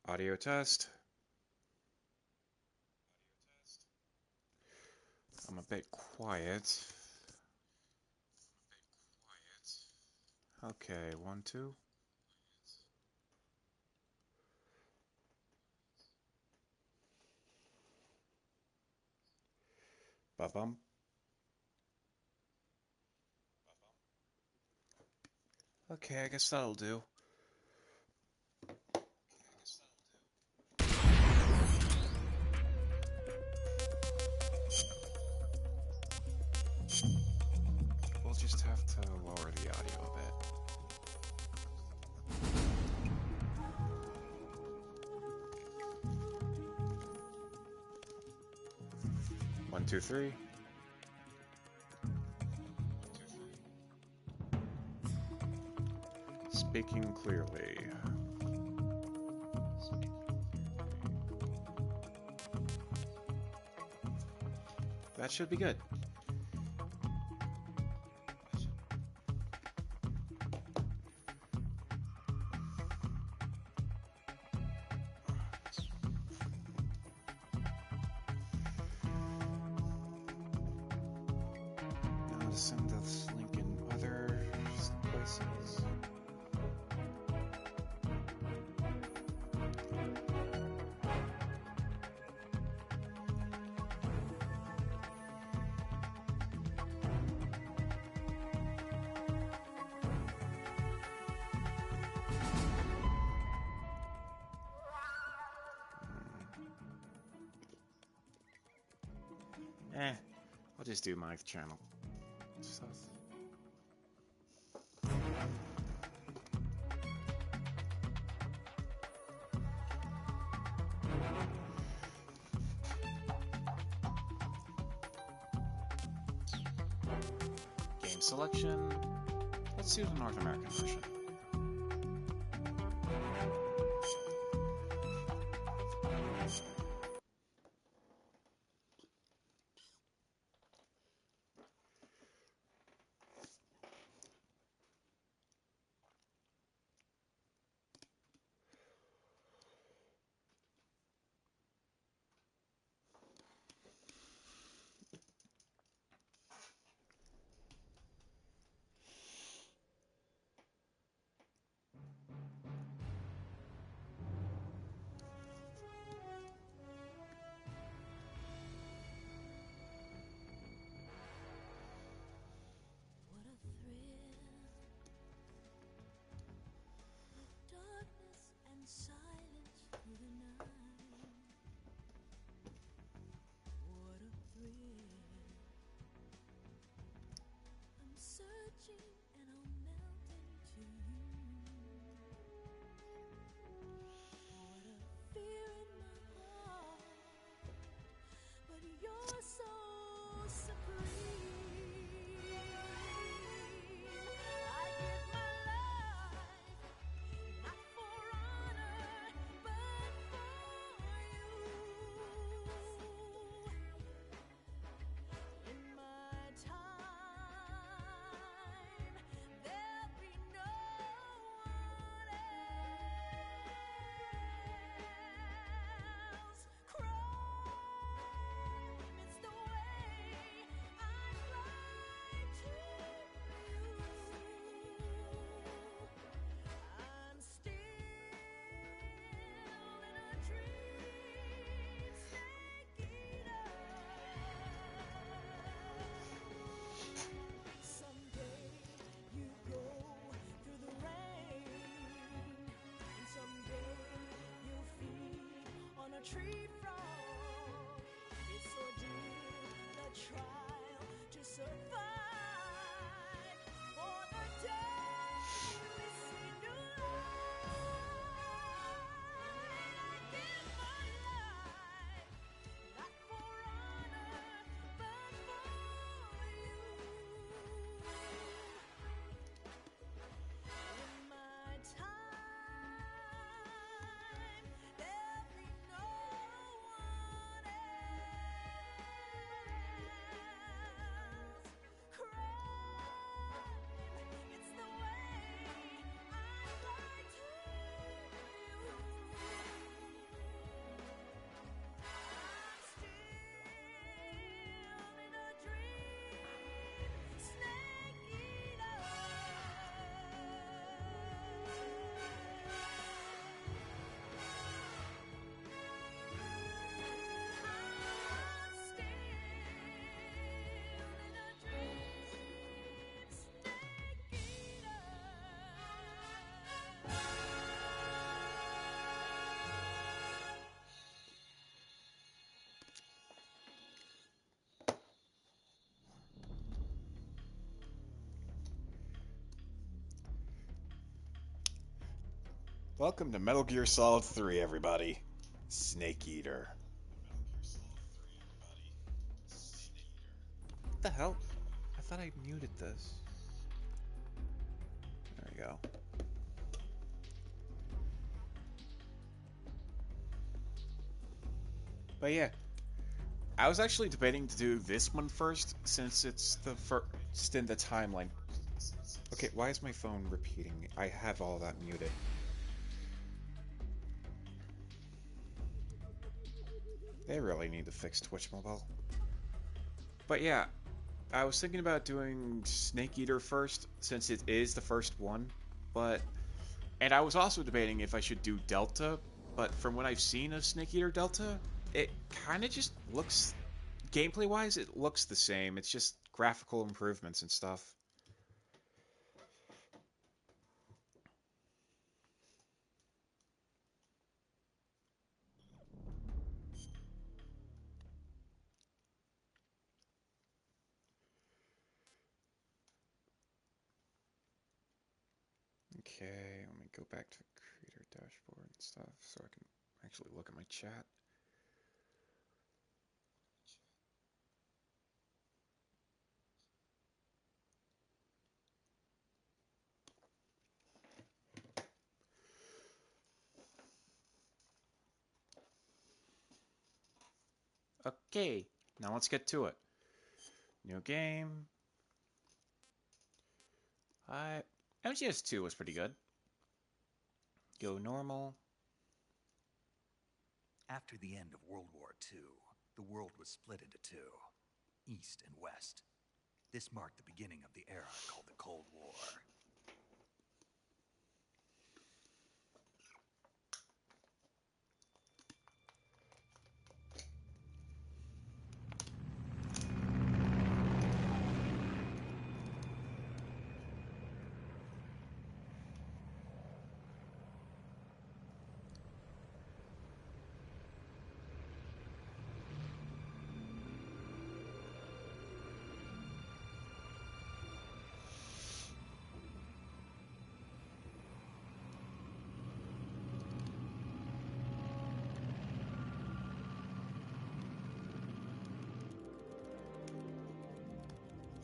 Audio test. I'm a bit quiet. Okay, 1, 2. Ba-bum. Okay, I guess that'll do. We'll just have to lower the audio a bit. 1, 2, 3. Speaking clearly. That should be good. Now to send this link in other places. I'll just do my channel stuff. Game selection. Let's do the North American version. Tree frog, it's ordeal, the trial to survive. For the day we see new light, I give my life, not for honor, but for you. In my time, there'll be no Welcome to Metal Gear Solid 3, everybody. Snake Eater. What the hell? I thought I muted this. There we go. But yeah, I was actually debating to do this one first, since it's the first in the timeline. Okay, why is my phone repeating? I have all that muted. They really need to fix Twitch Mobile. But yeah, I was thinking about doing Snake Eater first, since it is the first one. And I was also debating if I should do Delta, but from what I've seen of Snake Eater Delta, it kind of just looks, gameplay-wise, it looks the same. It's just graphical improvements and stuff. Okay, let me go back to the creator dashboard and stuff so I can actually look at my chat. Okay, now let's get to it. New game. MGS 2 was pretty good. Go normal. After the end of World War II, the world was split into two, East and West. This marked the beginning of the era called the Cold War.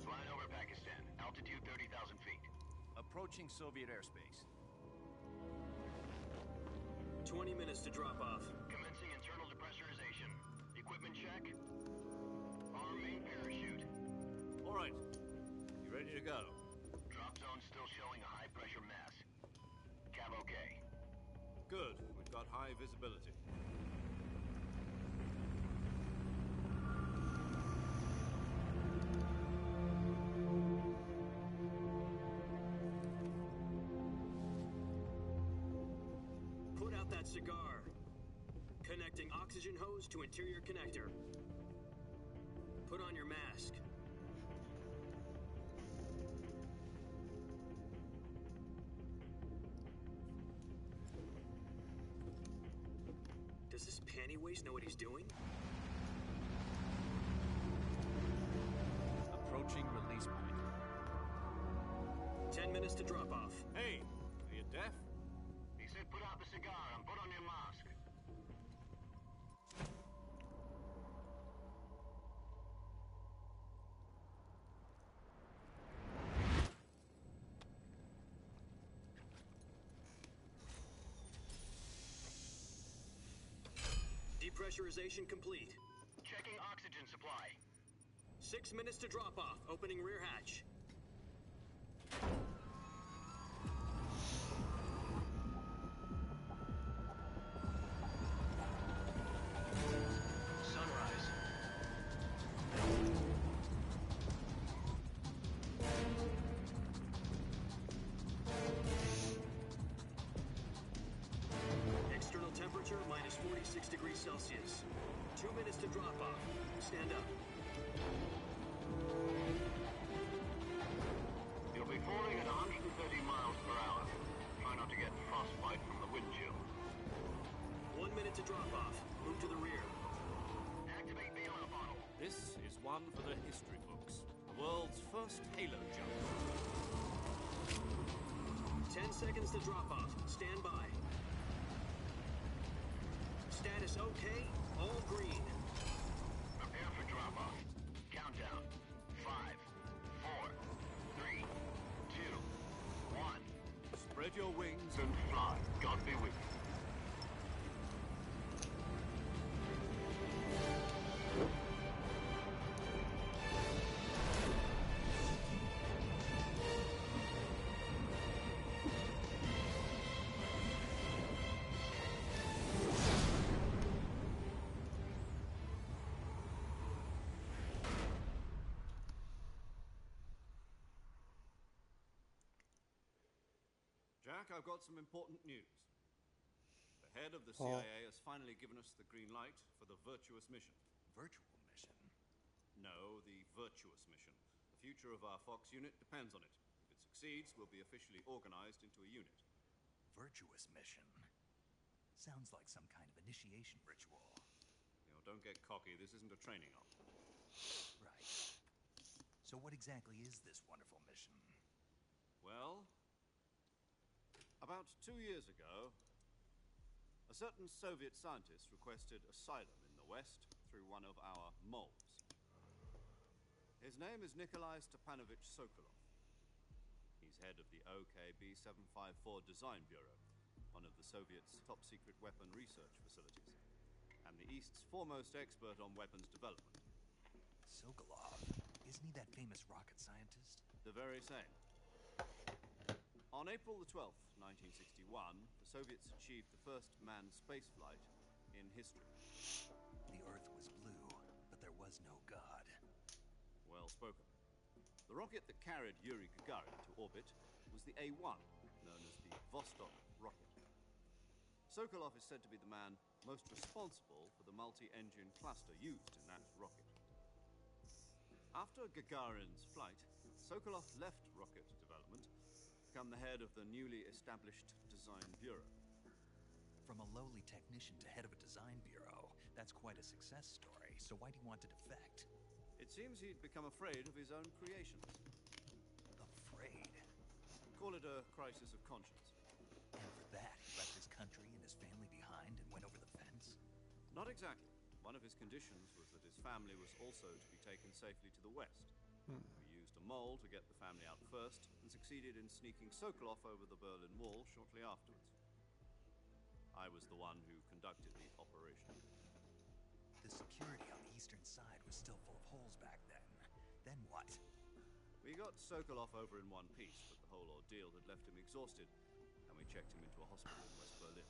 Flying over Pakistan, altitude 30,000 feet. Approaching Soviet airspace. 20 minutes to drop off. Commencing internal depressurization. Equipment check. Arm main parachute. All right. You ready to go? Drop zone still showing a high pressure mass. Cav okay. Good. We've got high visibility. Put out that cigar. Connecting oxygen hose to interior connector. Put on your mask. Does this panty waste know what he's doing? Approaching release point. 10 minutes to drop off. Hey, are you deaf? He said put out the cigar and put on your mask. Depressurization complete. Checking oxygen supply. 6 minutes to drop off. Opening rear hatch. Sunrise. External temperature minus 46 degrees Celsius. 2 minutes to drop off. Stand up. You'll be falling at 130 miles per hour. Try not to get frostbite from the wind chill. 1 minute to drop off. Move to the rear. Activate the oil bottle. This is one for the history books. The world's first halo jump. 10 seconds to drop off. Stand by. Status okay, all green. Prepare for drop-off. Countdown. 5, 4, 3, 2, 1. Spread your wings And fly. God be with you. Jack, I've got some important news. The head of the CIA has finally given us the green light for the virtuous mission. Virtual mission. No, the virtuous mission. The future of our Fox unit depends on it. If it succeeds, we'll be officially organized into a unit. Virtuous mission. Sounds like some kind of initiation ritual. You know, don't get cocky. This isn't a training op. Right. So what exactly is this wonderful mission? Well, about 2 years ago, a certain Soviet scientist requested asylum in the West through one of our moles. His name is Nikolai Stepanovich Sokolov. He's head of the OKB 754 Design Bureau, one of the Soviets' top-secret weapon research facilities, and the East's foremost expert on weapons development. Sokolov. Isn't he that famous rocket scientist? The very same. On April the 12th, 1961, the Soviets achieved the first manned spaceflight in history. The Earth was blue, but there was no God. Well spoken. The rocket that carried Yuri Gagarin to orbit was the A-1, known as the Vostok rocket. Sokolov is said to be the man most responsible for the multi-engine cluster used in that rocket. After Gagarin's flight, Sokolov left rocket development to become the head of the newly established Design Bureau. From a lowly technician to head of a design bureau, that's quite a success story. So why do you want to defect? It seems he'd become afraid of his own creations. Afraid? Call it a crisis of conscience. And for that, he left his country and his family behind and went over the fence? Not exactly. One of his conditions was that his family was also to be taken safely to the west. We used a mole to get the family out first, and succeeded in sneaking Sokolov over the Berlin Wall shortly afterwards. I was the one who conducted the operation. The security on the eastern side was still full of holes back then. Then what? We got Sokolov over in one piece, but the whole ordeal had left him exhausted, and we checked him into a hospital in West Berlin.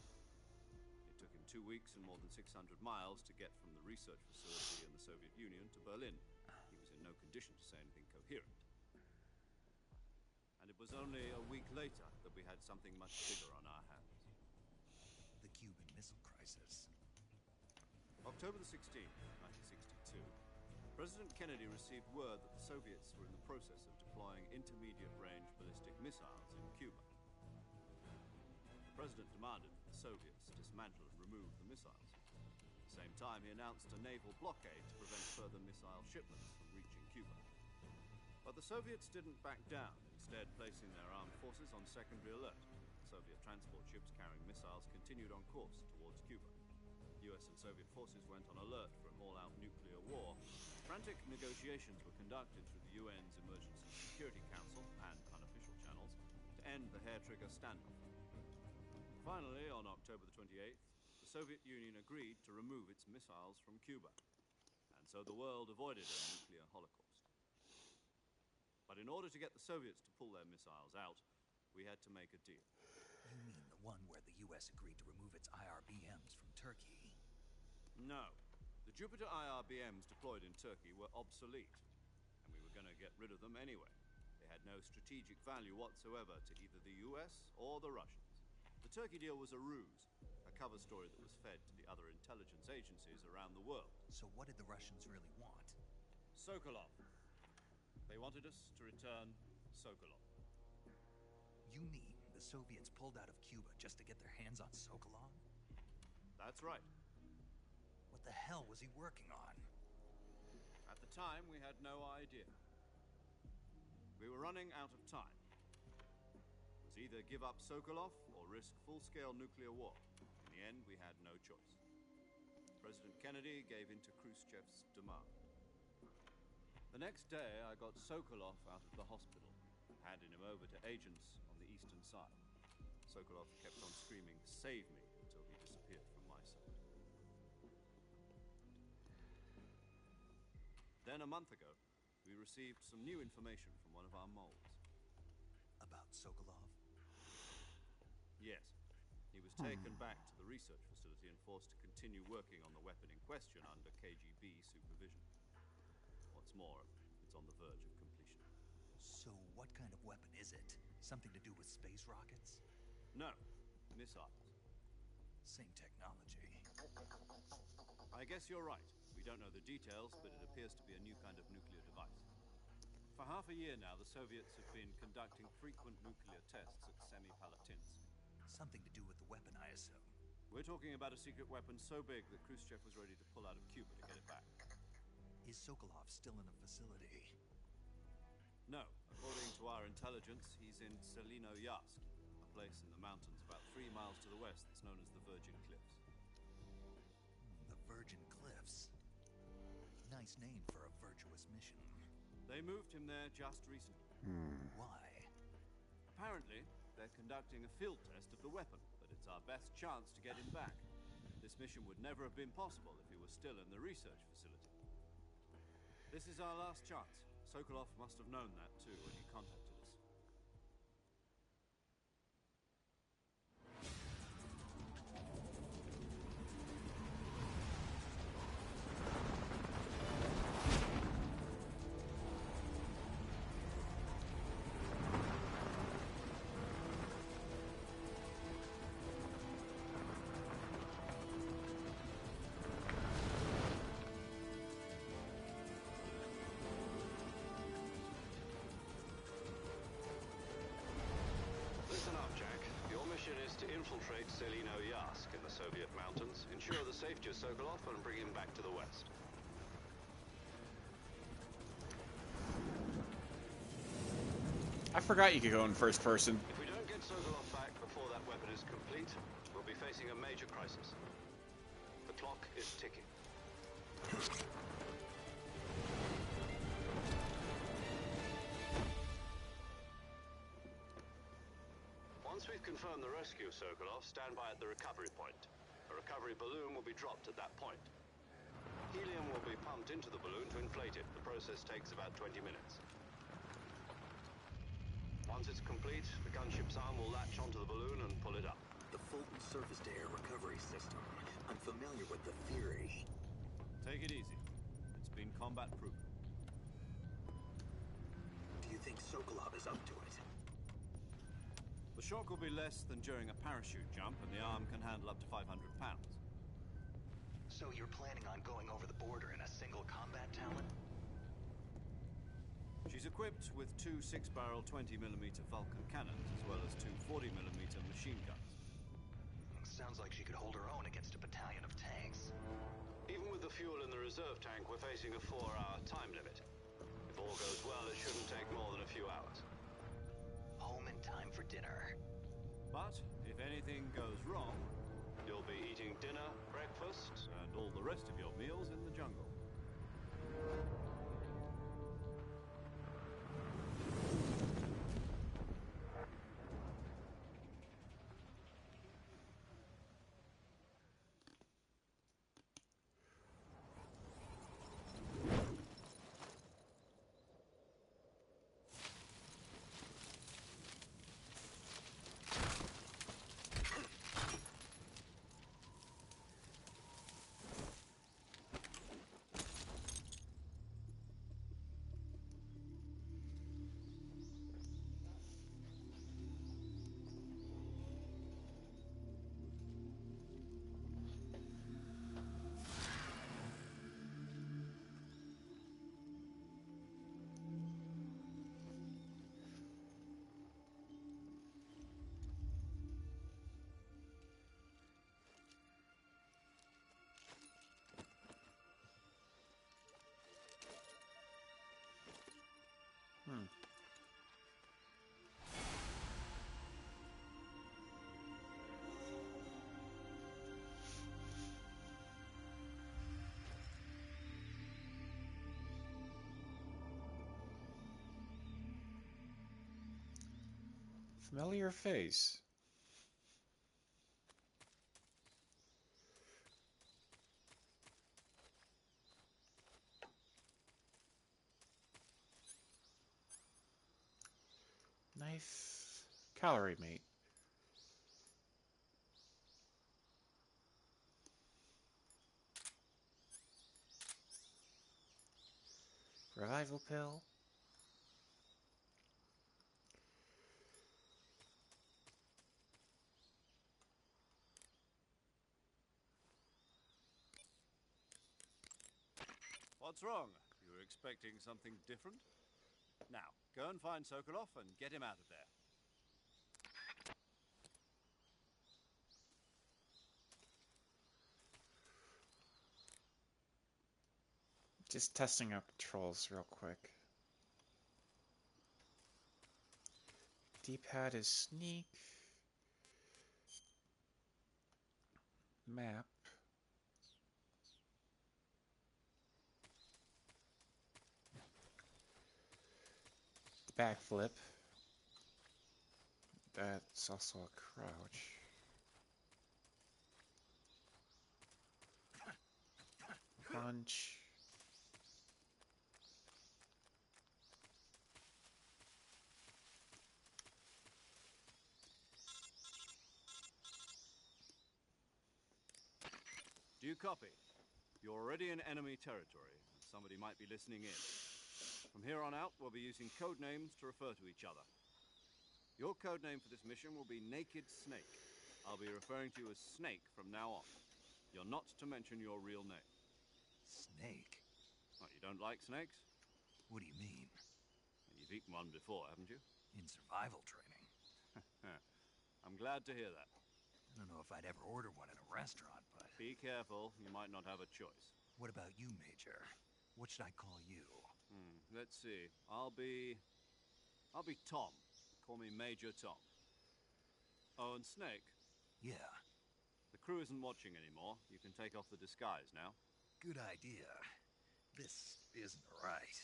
It took him 2 weeks and more than 600 miles to get from the research facility in the Soviet Union to Berlin. He was in no condition to say anything coherent. And it was only a week later that we had something much bigger on our hands. The Cuban Missile Crisis. October the 16th, 1962, President Kennedy received word that the Soviets were in the process of deploying intermediate-range ballistic missiles in Cuba. The President demanded that the Soviets dismantle and remove the missiles. At the same time, he announced a naval blockade to prevent further missile shipments from reaching Cuba. But the Soviets didn't back down, instead placing their armed forces on secondary alert. Soviet transport ships carrying missiles continued on course towards Cuba. US and Soviet forces went on alert for an all-out nuclear war. Frantic negotiations were conducted through the UN's Emergency Security Council and unofficial channels to end the hair-trigger standoff. Finally, on October the 28th, the Soviet Union agreed to remove its missiles from Cuba, and so the world avoided a nuclear holocaust. But in order to get the Soviets to pull their missiles out, we had to make a deal. You mean the one where the US agreed to remove its IRBMs from Turkey? No. The Jupiter IRBMs deployed in Turkey were obsolete, and we were going to get rid of them anyway. They had no strategic value whatsoever to either the US or the Russians. The Turkey deal was a ruse, a cover story that was fed to the other intelligence agencies around the world. So what did the Russians really want? Sokolov. They wanted us to return Sokolov. You mean the Soviets pulled out of Cuba just to get their hands on Sokolov? That's right. What the hell was he working on? At the time, we had no idea. We were running out of time. It was either give up Sokolov or risk full-scale nuclear war. In the end, we had no choice. President Kennedy gave in to Khrushchev's demand. The next day, I got Sokolov out of the hospital, handed him over to agents on the eastern side. Sokolov kept on screaming, "Save me," until he disappeared from my sight. Then a month ago, we received some new information from one of our moles. About Sokolov? Yes. He was taken back to the research facility and forced to continue working on the weapon in question under KGB supervision. What's more, it's on the verge of completion. So what kind of weapon is it? Something to do with space rockets? No, missiles. Same technology. I guess you're right. We don't know the details, but it appears to be a new kind of nuclear device. For half a year now, the Soviets have been conducting frequent nuclear tests at Semipalatinsk. Something to do with the weapon, I assume. We're talking about a secret weapon so big that Khrushchev was ready to pull out of Cuba to get it back. Is Sokolov still in a facility? No. According to our intelligence, he's in Selino-Yarsk, a place in the mountains about 3 miles to the west that's known as the Virgin Cliffs. The Virgin Cliffs. Nice name for a virtuous mission. They moved him there just recently. Why? Apparently, they're conducting a field test of the weapon, but it's our best chance to get him back. This mission would never have been possible if he was still in the research facility. This is our last chance. Sokolov must have known that too when he contacted us. Listen up, Jack. Your mission is to infiltrate Selino-Yarsk in the Soviet mountains, ensure the safety of Sokolov, and bring him back to the west. I forgot you could go in first person. If we don't get Sokolov back before that weapon is complete, we'll be facing a major crisis. The clock is ticking. Once we've confirmed the rescue of Sokolov, stand by at the recovery point. A recovery balloon will be dropped at that point. Helium will be pumped into the balloon to inflate it. The process takes about 20 minutes. Once it's complete, the gunship's arm will latch onto the balloon and pull it up. The Fulton surface-to-air recovery system. I'm familiar with the theory. Take it easy. It's been combat-proof. Do you think Sokolov is up to it? The shock will be less than during a parachute jump, and the arm can handle up to 500 pounds. So you're planning on going over the border in a single combat talon? She's equipped with 2 6-barrel 20mm Vulcan cannons, as well as 2 40mm machine guns. Sounds like she could hold her own against a battalion of tanks. Even with the fuel in the reserve tank, we're facing a 4-hour time limit. If all goes well, it shouldn't take more than a few hours. Home in time for dinner. But if anything goes wrong, you'll be eating dinner, breakfast, and all the rest of your meals in the jungle. Familiar face. Knife. Calorie mate. Revival pill. What's wrong? You were expecting something different? Now, go and find Sokolov and get him out of there. Just testing out controls real quick. D-pad is sneak. Map. Backflip. That's also a crouch. Punch. Do you copy? You're already in enemy territory, and somebody might be listening in. From here on out, we'll be using code names to refer to each other. Your code name for this mission will be Naked Snake. I'll be referring to you as Snake from now on. You're not to mention your real name. Snake? What, you don't like snakes? What do you mean? You've eaten one before, haven't you? In survival training? I'm glad to hear that. I don't know if I'd ever order one in a restaurant, but... Be careful, you might not have a choice. What about you, Major? What should I call you? Let's see. I'll be Tom. Call me Major Tom. Oh, and Snake. Yeah, The crew isn't watching anymore. You can take off the disguise now. good idea. This isn't right.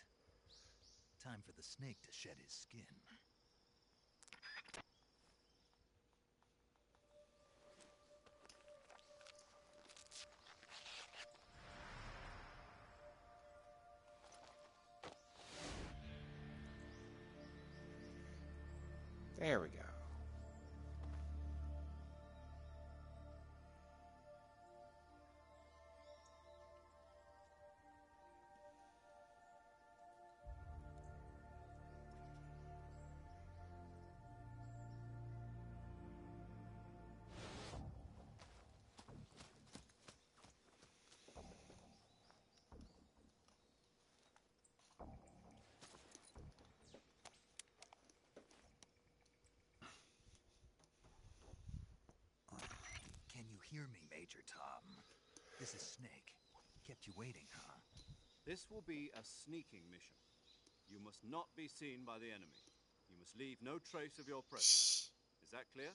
Time for the snake to shed his skin. There we go. Can you hear me, Major Tom? This is Snake. Kept you waiting, huh? This will be a sneaking mission. You must not be seen by the enemy. You must leave no trace of your presence. Is that clear?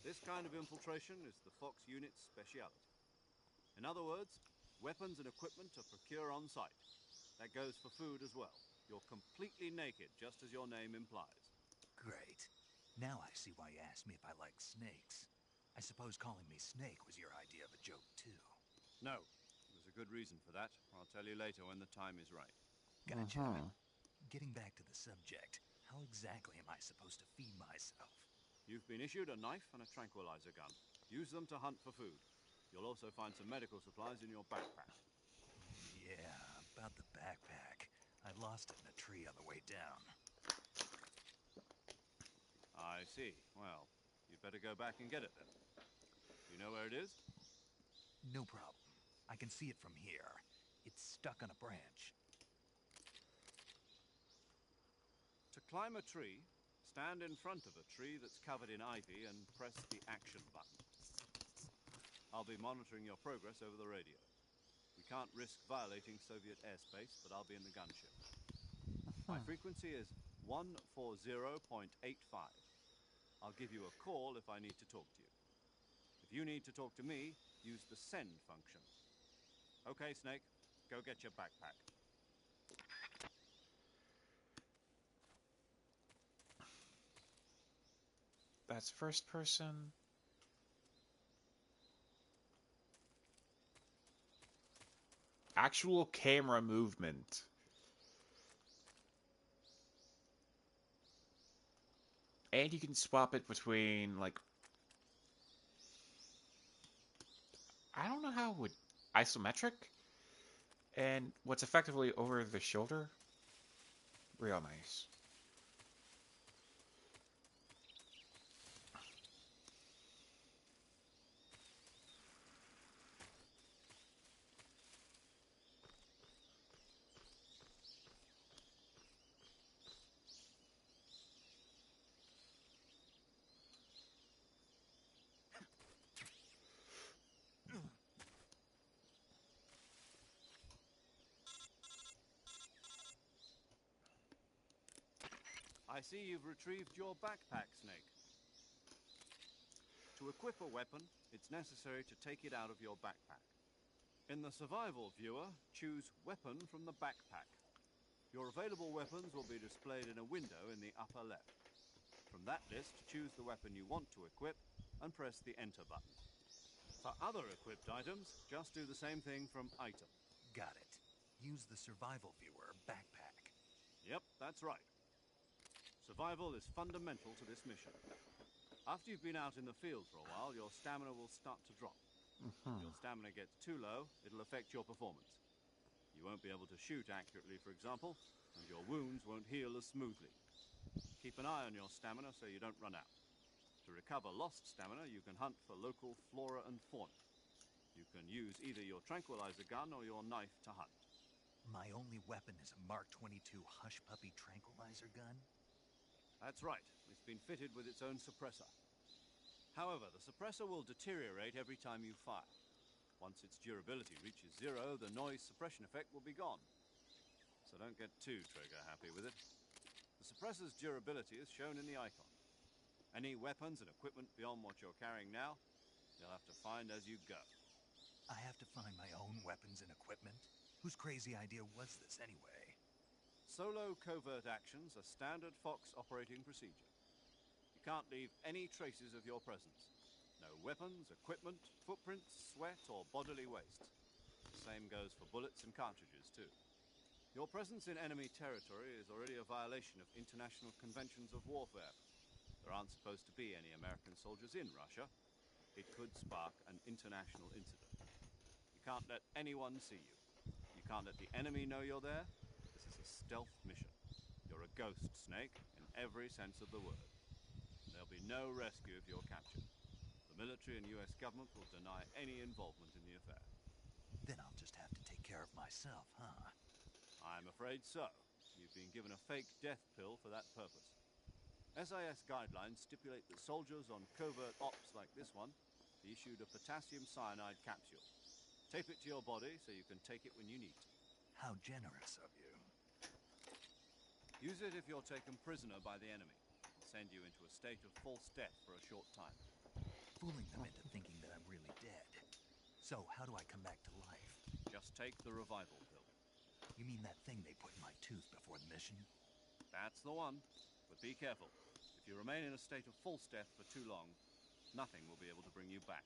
This kind of infiltration is the Fox unit's speciality. In other words, weapons and equipment are procured on site. That goes for food as well. You're completely naked, just as your name implies. Great. Now I see why you asked me if I like snakes. I suppose calling me Snake was your idea of a joke, too. No, there's a good reason for that. I'll tell you later when the time is right. Gotcha. Getting back to the subject, how exactly am I supposed to feed myself? You've been issued a knife and a tranquilizer gun. Use them to hunt for food. You'll also find some medical supplies in your backpack. Yeah, about the backpack. I lost it in a tree on the way down. I see. Well, you'd better go back and get it then. You know where it is? No problem. I can see it from here. It's stuck on a branch. To climb a tree, stand in front of a tree that's covered in ivy and press the action button. I'll be monitoring your progress over the radio. We can't risk violating Soviet airspace, but I'll be in the gunship. My frequency is 140.85. I'll give you a call if I need to talk to you. If you need to talk to me, use the send function. Okay, Snake, go get your backpack. That's first person. Actual camera movement. And you can swap it between, like, I don't know how it would, isometric and what's effectively over the shoulder. Real nice. I see you've retrieved your backpack, Snake. To equip a weapon, it's necessary to take it out of your backpack. In the survival viewer, choose Weapon from the backpack. Your available weapons will be displayed in a window in the upper left. From that list, choose the weapon you want to equip and press the Enter button. For other equipped items, just do the same thing from Item. Got it. Use the survival viewer backpack. Yep, that's right. Survival is fundamental to this mission. After you've been out in the field for a while, your stamina will start to drop. If your stamina gets too low, it'll affect your performance. You won't be able to shoot accurately, for example, and your wounds won't heal as smoothly. Keep an eye on your stamina so you don't run out. To recover lost stamina, you can hunt for local flora and fauna. You can use either your tranquilizer gun or your knife to hunt. My only weapon is a Mark 22 Hush Puppy tranquilizer gun? That's right. It's been fitted with its own suppressor. However, the suppressor will deteriorate every time you fire. Once its durability reaches 0, the noise suppression effect will be gone. So don't get too trigger happy with it. The suppressor's durability is shown in the icon. Any weapons and equipment beyond what you're carrying now, you'll have to find as you go. I have to find my own weapons and equipment? Whose crazy idea was this anyway? Solo covert actions are standard Fox operating procedure. You can't leave any traces of your presence. No weapons, equipment, footprints, sweat, or bodily waste. The same goes for bullets and cartridges, too. Your presence in enemy territory is already a violation of international conventions of warfare. There aren't supposed to be any American soldiers in Russia. It could spark an international incident. You can't let anyone see you. You can't let the enemy know you're there. This is a stealth mission. You're a ghost, Snake, in every sense of the word. There'll be no rescue if you're captured. The military and US government will deny any involvement in the affair. Then I'll just have to take care of myself, huh? I'm afraid so. You've been given a fake death pill for that purpose. SIS guidelines stipulate that soldiers on covert ops like this one be issued a potassium cyanide capsule. Tape it to your body so you can take it when you need to. How generous of you. Use it if you're taken prisoner by the enemy. It'll send you into a state of false death for a short time. Fooling them into thinking that I'm really dead. So, how do I come back to life? Just take the revival pill. You mean that thing they put in my tooth before the mission? That's the one. But be careful. If you remain in a state of false death for too long, nothing will be able to bring you back.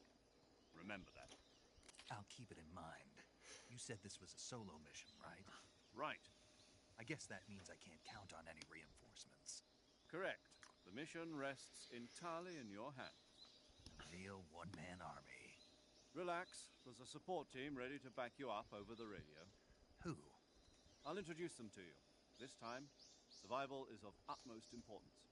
Remember that. I'll keep it in mind. You said this was a solo mission, right? Right. I guess that means I can't count on any reinforcements. Correct. The mission rests entirely in your hands. Real one-man army. Relax. There's a support team ready to back you up over the radio. Who? I'll introduce them to you. This time, survival is of utmost importance.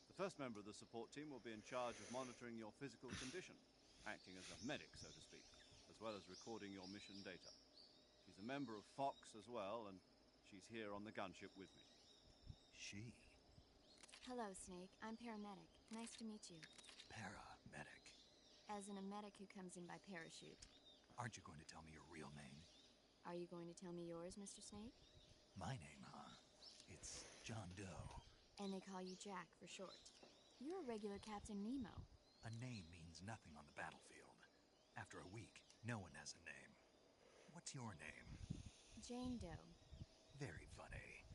The first member of the support team will be in charge of monitoring your physical condition, acting as a medic, so to speak, as well as recording your mission data. She's a member of Fox as well, and she's here on the gunship with me. She. Hello, Snake. I'm paramedic. Nice to meet you. Paramedic. As in a medic who comes in by parachute. Aren't you going to tell me your real name? Are you going to tell me yours, Mr. Snake? My name, huh? It's John Doe. And they call you Jack for short. You're a regular Captain Nemo. A name means nothing on the battlefield. After a week, no one has a name. What's your name? Jane Doe. Very funny.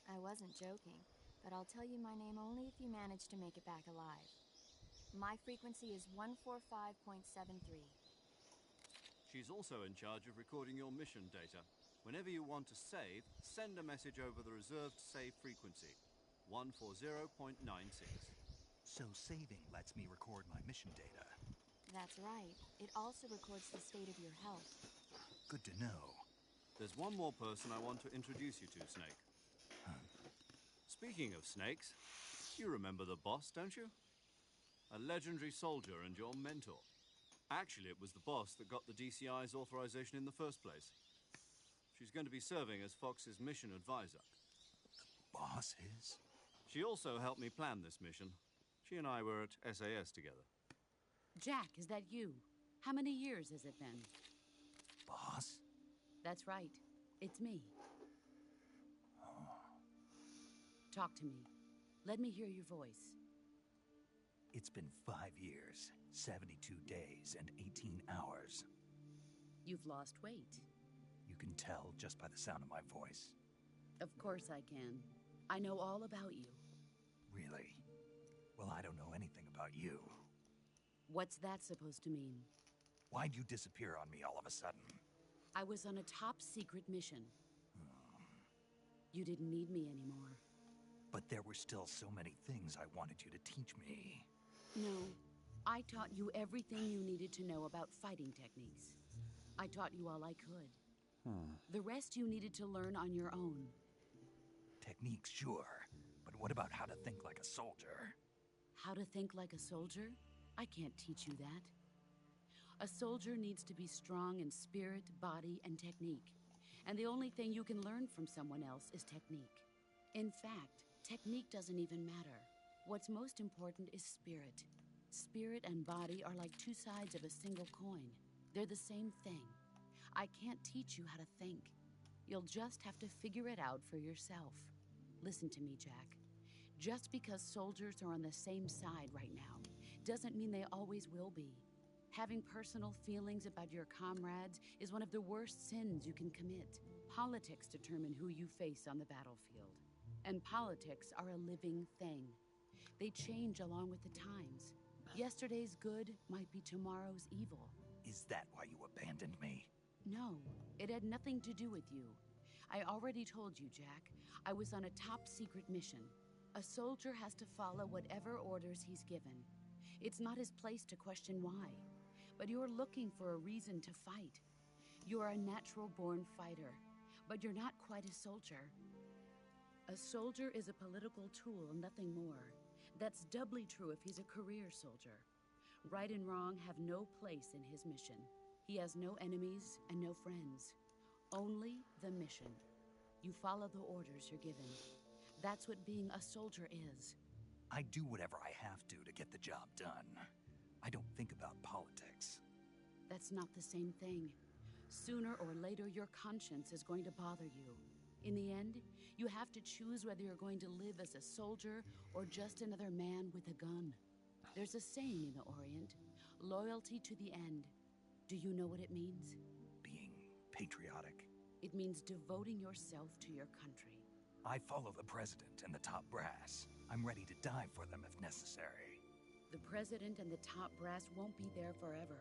I wasn't joking, but I'll tell you my name only if you manage to make it back alive. My frequency is 145.73. She's also in charge of recording your mission data. Whenever you want to save, send a message over the reserved save frequency, 140.96. So saving lets me record my mission data. That's right. It also records the state of your health. Good to know. There's one more person I want to introduce you to, Snake. Speaking of snakes, you remember the boss, don't you? A legendary soldier and your mentor. Actually, it was the boss that got the DCI's authorization in the first place. She's going to be serving as Fox's mission advisor. Boss is? She also helped me plan this mission. She and I were at SAS together. Jack, is that you? How many years has it been? Boss? That's right. It's me. Talk to me. Let me hear your voice. It's been 5 years, 72 days, and 18 hours. You've lost weight. You can tell just by the sound of my voice. Of course I can. I know all about you. Really? Well, I don't know anything about you. What's that supposed to mean? Why'd you disappear on me all of a sudden? I was on a top secret mission. You didn't need me anymore. But there were still so many things I wanted you to teach me. No, I taught you everything you needed to know about fighting techniques. I taught you all I could. The rest you needed to learn on your own. Techniques, sure. But what about how to think like a soldier? How to think like a soldier? I can't teach you that. A soldier needs to be strong in spirit, body, and technique. And the only thing you can learn from someone else is technique. In fact, technique doesn't even matter. What's most important is spirit. Spirit and body are like two sides of a single coin. They're the same thing. I can't teach you how to think. You'll just have to figure it out for yourself. Listen to me, Jack. Just because soldiers are on the same side right now doesn't mean they always will be. Having personal feelings about your comrades is one of the worst sins you can commit. Politics determine who you face on the battlefield. And politics are a living thing. They change along with the times. Yesterday's good might be tomorrow's evil. Is that why you abandoned me? No, it had nothing to do with you. I already told you, Jack. I was on a top secret mission. A soldier has to follow whatever orders he's given. It's not his place to question why. But you're looking for a reason to fight. You're a natural-born fighter, but you're not quite a soldier. A soldier is a political tool, nothing more. That's doubly true if he's a career soldier. Right and wrong have no place in his mission. He has no enemies and no friends. Only the mission. You follow the orders you're given. That's what being a soldier is. I do whatever I have to get the job done. I don't think about politics. That's not the same thing. Sooner or later, your conscience is going to bother you. In the end, you have to choose whether you're going to live as a soldier or just another man with a gun. There's a saying in the Orient, loyalty to the end. Do you know what it means? Being patriotic. It means devoting yourself to your country. I follow the president and the top brass. I'm ready to die for them if necessary. The president and the top brass won't be there forever.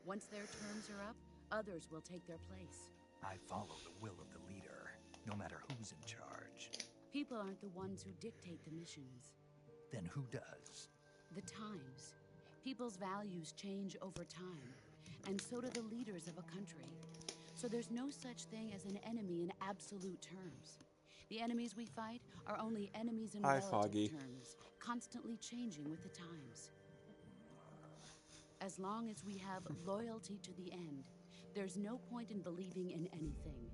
Once their terms are up, others will take their place. I follow the will of the leader, no matter who's in charge. People aren't the ones who dictate the missions. Then who does? The times. People's values change over time, and so do the leaders of a country. So there's no such thing as an enemy in absolute terms. The enemies we fight are only enemies in Hi, relative Foggy. terms, constantly changing with the times. As long as we have loyalty to the end, there's no point in believing in anything,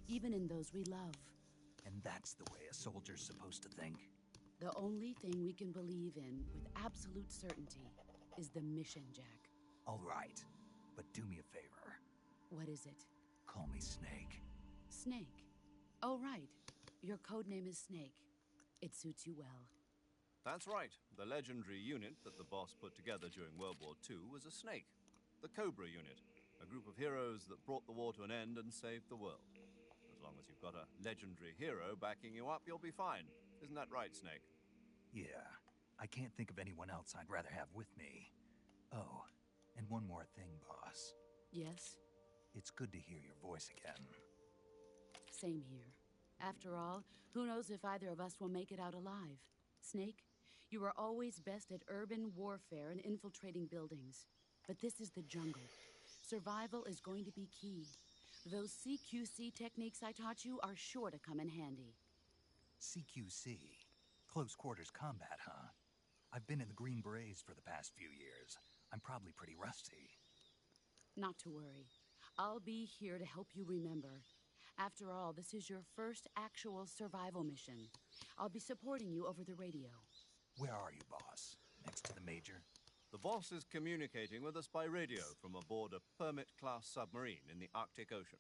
even in those we love. And that's the way a soldier's supposed to think? The only thing we can believe in with absolute certainty is the mission, Jack. All right, but do me a favor. What is it? Call me Snake. Snake. Oh, right. Your code name is Snake. It suits you well. That's right. The legendary unit that the boss put together during World War II was a snake. The Cobra unit. A group of heroes that brought the war to an end and saved the world. As long as you've got a legendary hero backing you up, you'll be fine. Isn't that right, Snake? Yeah, I can't think of anyone else I'd rather have with me. Oh, and one more thing, boss. Yes, It's good to hear your voice again. same here. After all, who knows if either of us will make it out alive? Snake, you are always best at urban warfare and infiltrating buildings. But this is the jungle. Survival is going to be key. Those CQC techniques I taught you are sure to come in handy. CQC. Close quarters combat, huh? I've been in the Green Berets for the past few years. I'm probably pretty rusty. Not to worry. I'll be here to help you remember. After all, this is your first actual survival mission. I'll be supporting you over the radio. Where are you, boss? Next to the Major? The boss is communicating with us by radio from aboard a Permit-class submarine in the Arctic Ocean.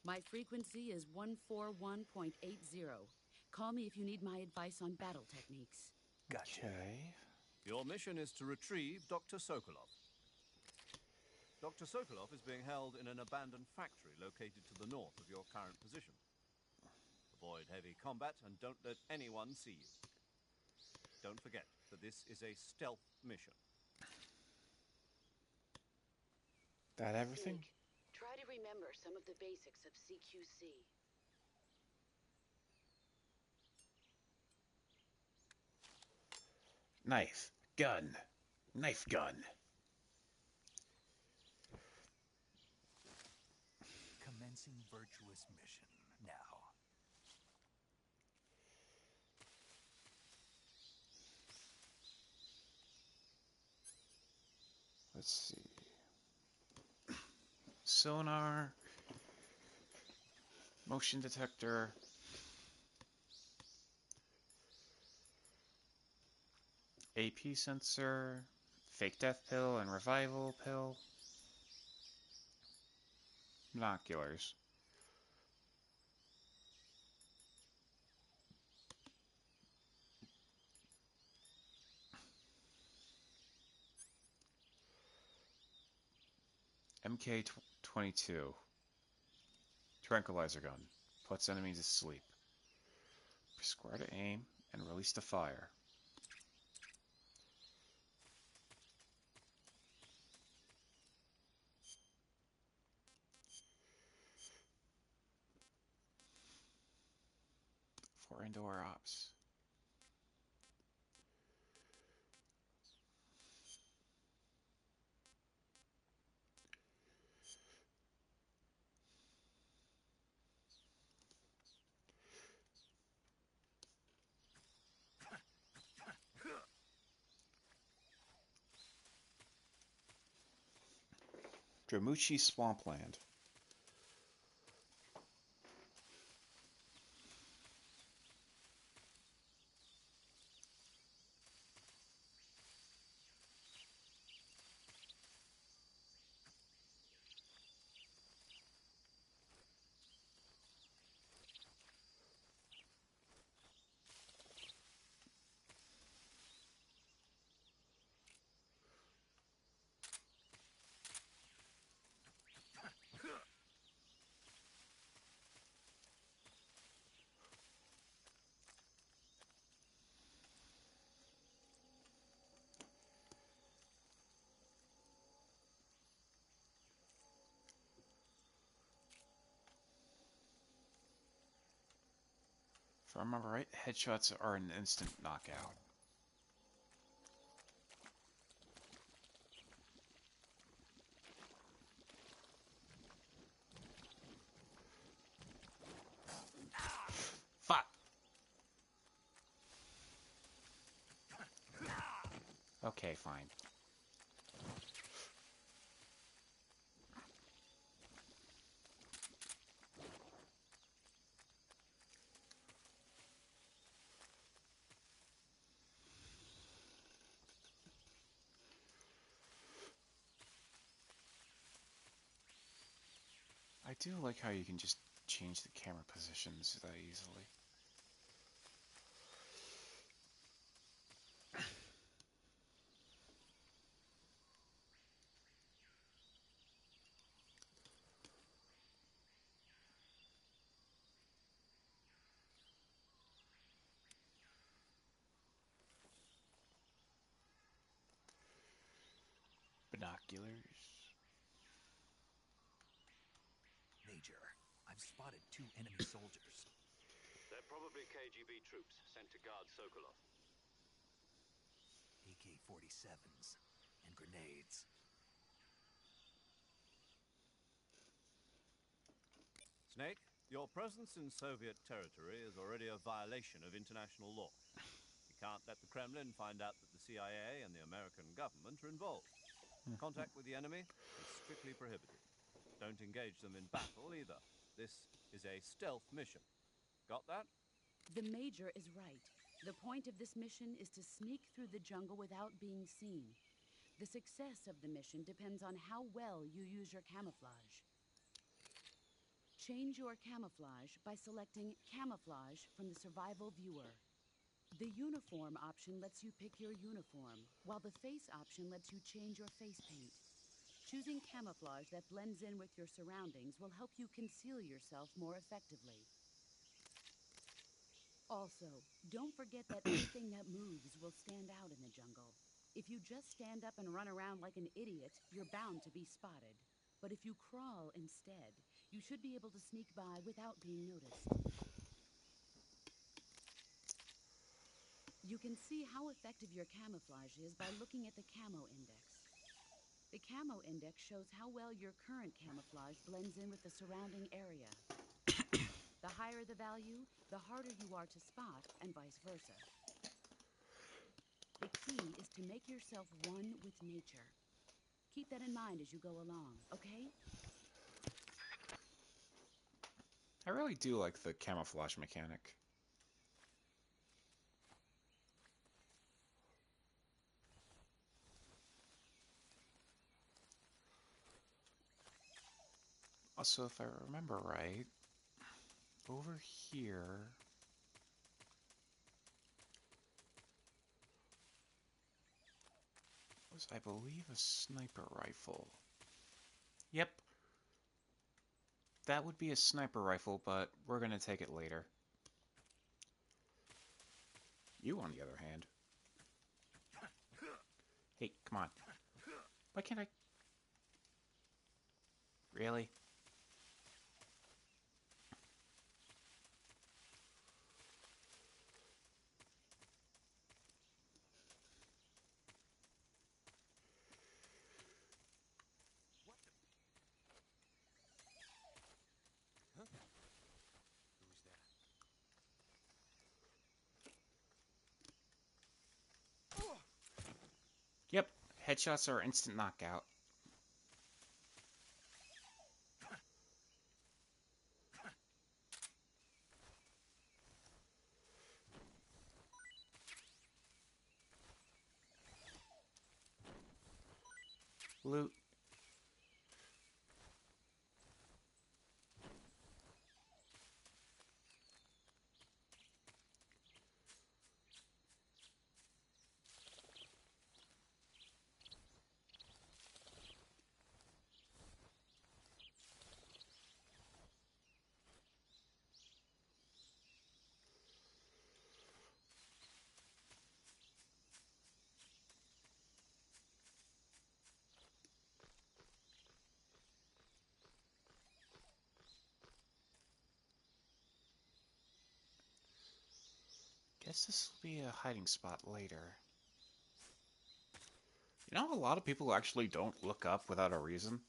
My frequency is 141.80. Call me if you need my advice on battle techniques. Gotcha. Okay. Your mission is to retrieve Dr. Sokolov. Dr. Sokolov is being held in an abandoned factory located to the north of your current position. Avoid heavy combat and don't let anyone see you. Don't forget that this is a stealth mission. That everything? Snake, try to remember some of the basics of CQC. Knife. Gun. Knife gun. Commencing virtuous mission now. Let's see. Sonar. Motion detector. AP sensor. Fake death pill and revival pill. Binoculars. MK-22. Tranquilizer gun. Puts enemies to sleep. Square to aim and release to fire. For indoor ops. Dramuchi Swampland. If I remember right, headshots are an instant knockout. Fuck! Okay, fine. I do like how you can just change the camera positions that easily. binoculars. Major, I've spotted 2 enemy soldiers. They're probably KGB troops sent to guard Sokolov. AK-47s and grenades. Snake, your presence in Soviet territory is already a violation of international law. You can't let the Kremlin find out that the CIA and the American government are involved. Contact with the enemy is strictly prohibited. Don't engage them in battle either. This is a stealth mission. Got that? The Major is right. The point of this mission is to sneak through the jungle without being seen. The success of the mission depends on how well you use your camouflage. Change your camouflage by selecting Camouflage from the Survival Viewer. The Uniform option lets you pick your uniform, while the Face option lets you change your face paint. Choosing camouflage that blends in with your surroundings will help you conceal yourself more effectively. Also, don't forget that anything that moves will stand out in the jungle. If you just stand up and run around like an idiot, you're bound to be spotted. But if you crawl instead, you should be able to sneak by without being noticed. You can see how effective your camouflage is by looking at the Camo Index. The Camo Index shows how well your current camouflage blends in with the surrounding area. The higher the value, the harder you are to spot, and vice versa. The key is to make yourself one with nature. Keep that in mind as you go along, okay? I really do like the camouflage mechanic. Also, if I remember right, over here was, I believe, a sniper rifle. Yep. That would be a sniper rifle, but we're gonna take it later. You, on the other hand. Hey, come on. Why can't I? Really? What the? Huh? Who's that? Yep. Headshots are instant knockout. Loot. Guess this will be a hiding spot later. You know, a lot of people actually don't look up without a reason.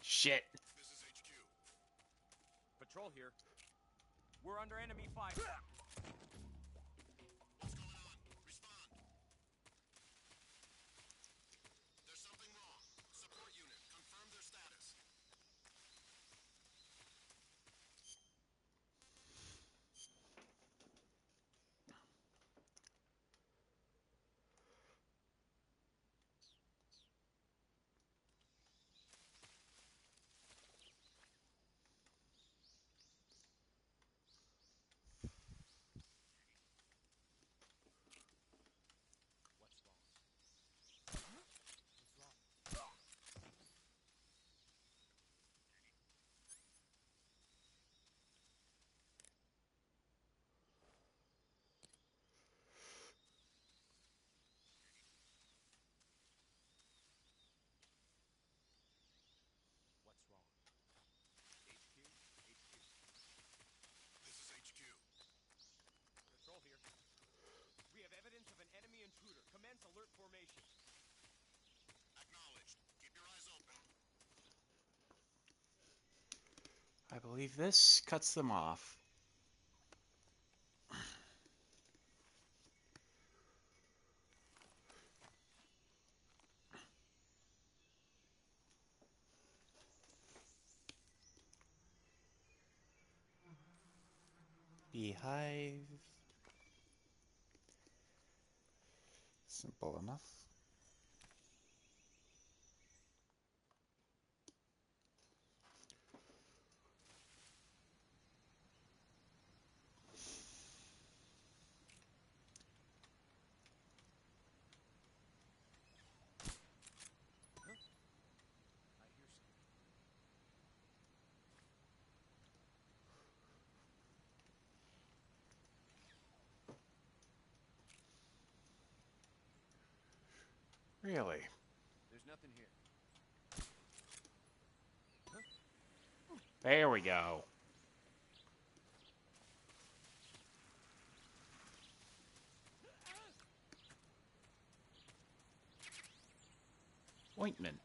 Shit. This is HQ. Patrol here. We're under enemy fire. What's going on? Respond. There's something wrong. Support unit, confirm their status. What's wrong? What's wrong? What's wrong? HQ? HQ. This is HQ. Patrol here. We have evidence of an enemy intruder. Commence alert formation. Acknowledged. Keep your eyes open. I believe this cuts them off. Beehive. Simple enough. I hear something. Really? There's nothing here. There we go. Ointment.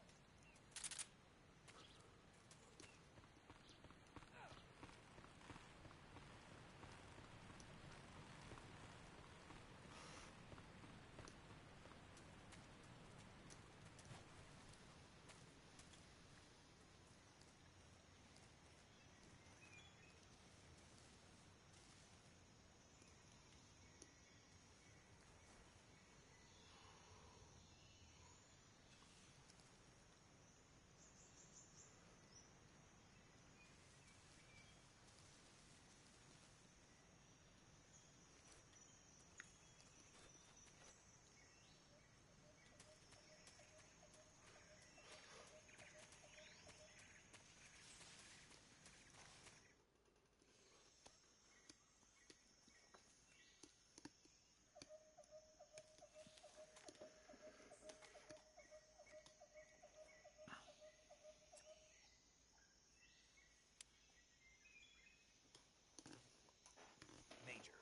Major,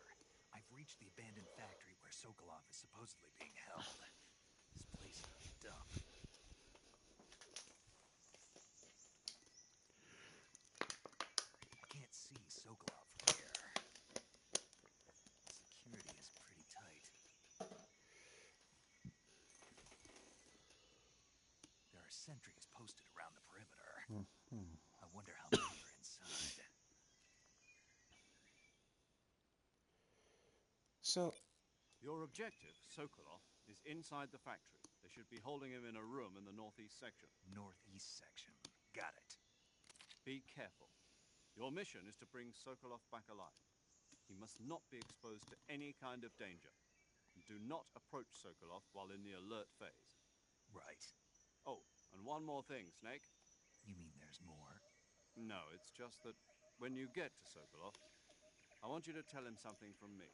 I've reached the abandoned factory where Sokolov is supposedly being held. This place is a dump. I can't see Sokolov from here. Security is pretty tight. There are sentries posted around the perimeter. I wonder how many are inside. So, Your objective, Sokolov, is inside the factory. They should be holding him in a room in the northeast section. Northeast section. Got it. Be careful. Your mission is to bring Sokolov back alive. He must not be exposed to any kind of danger. Do not approach Sokolov while in the alert phase. Right. Oh, and one more thing, Snake. You mean there's more? No, it's just that when you get to Sokolov, I want you to tell him something from me.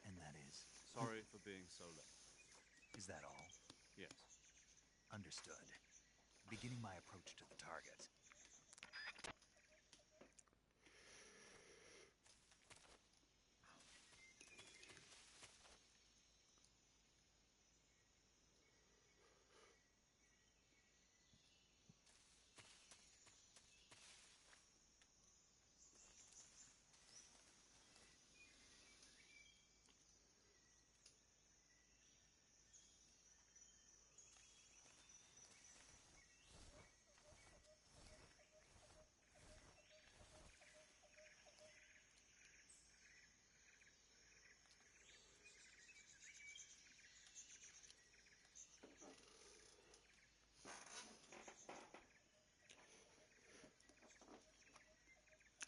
And that is? Sorry for being so late. Is that all? Yes. Understood. Beginning my approach to the target.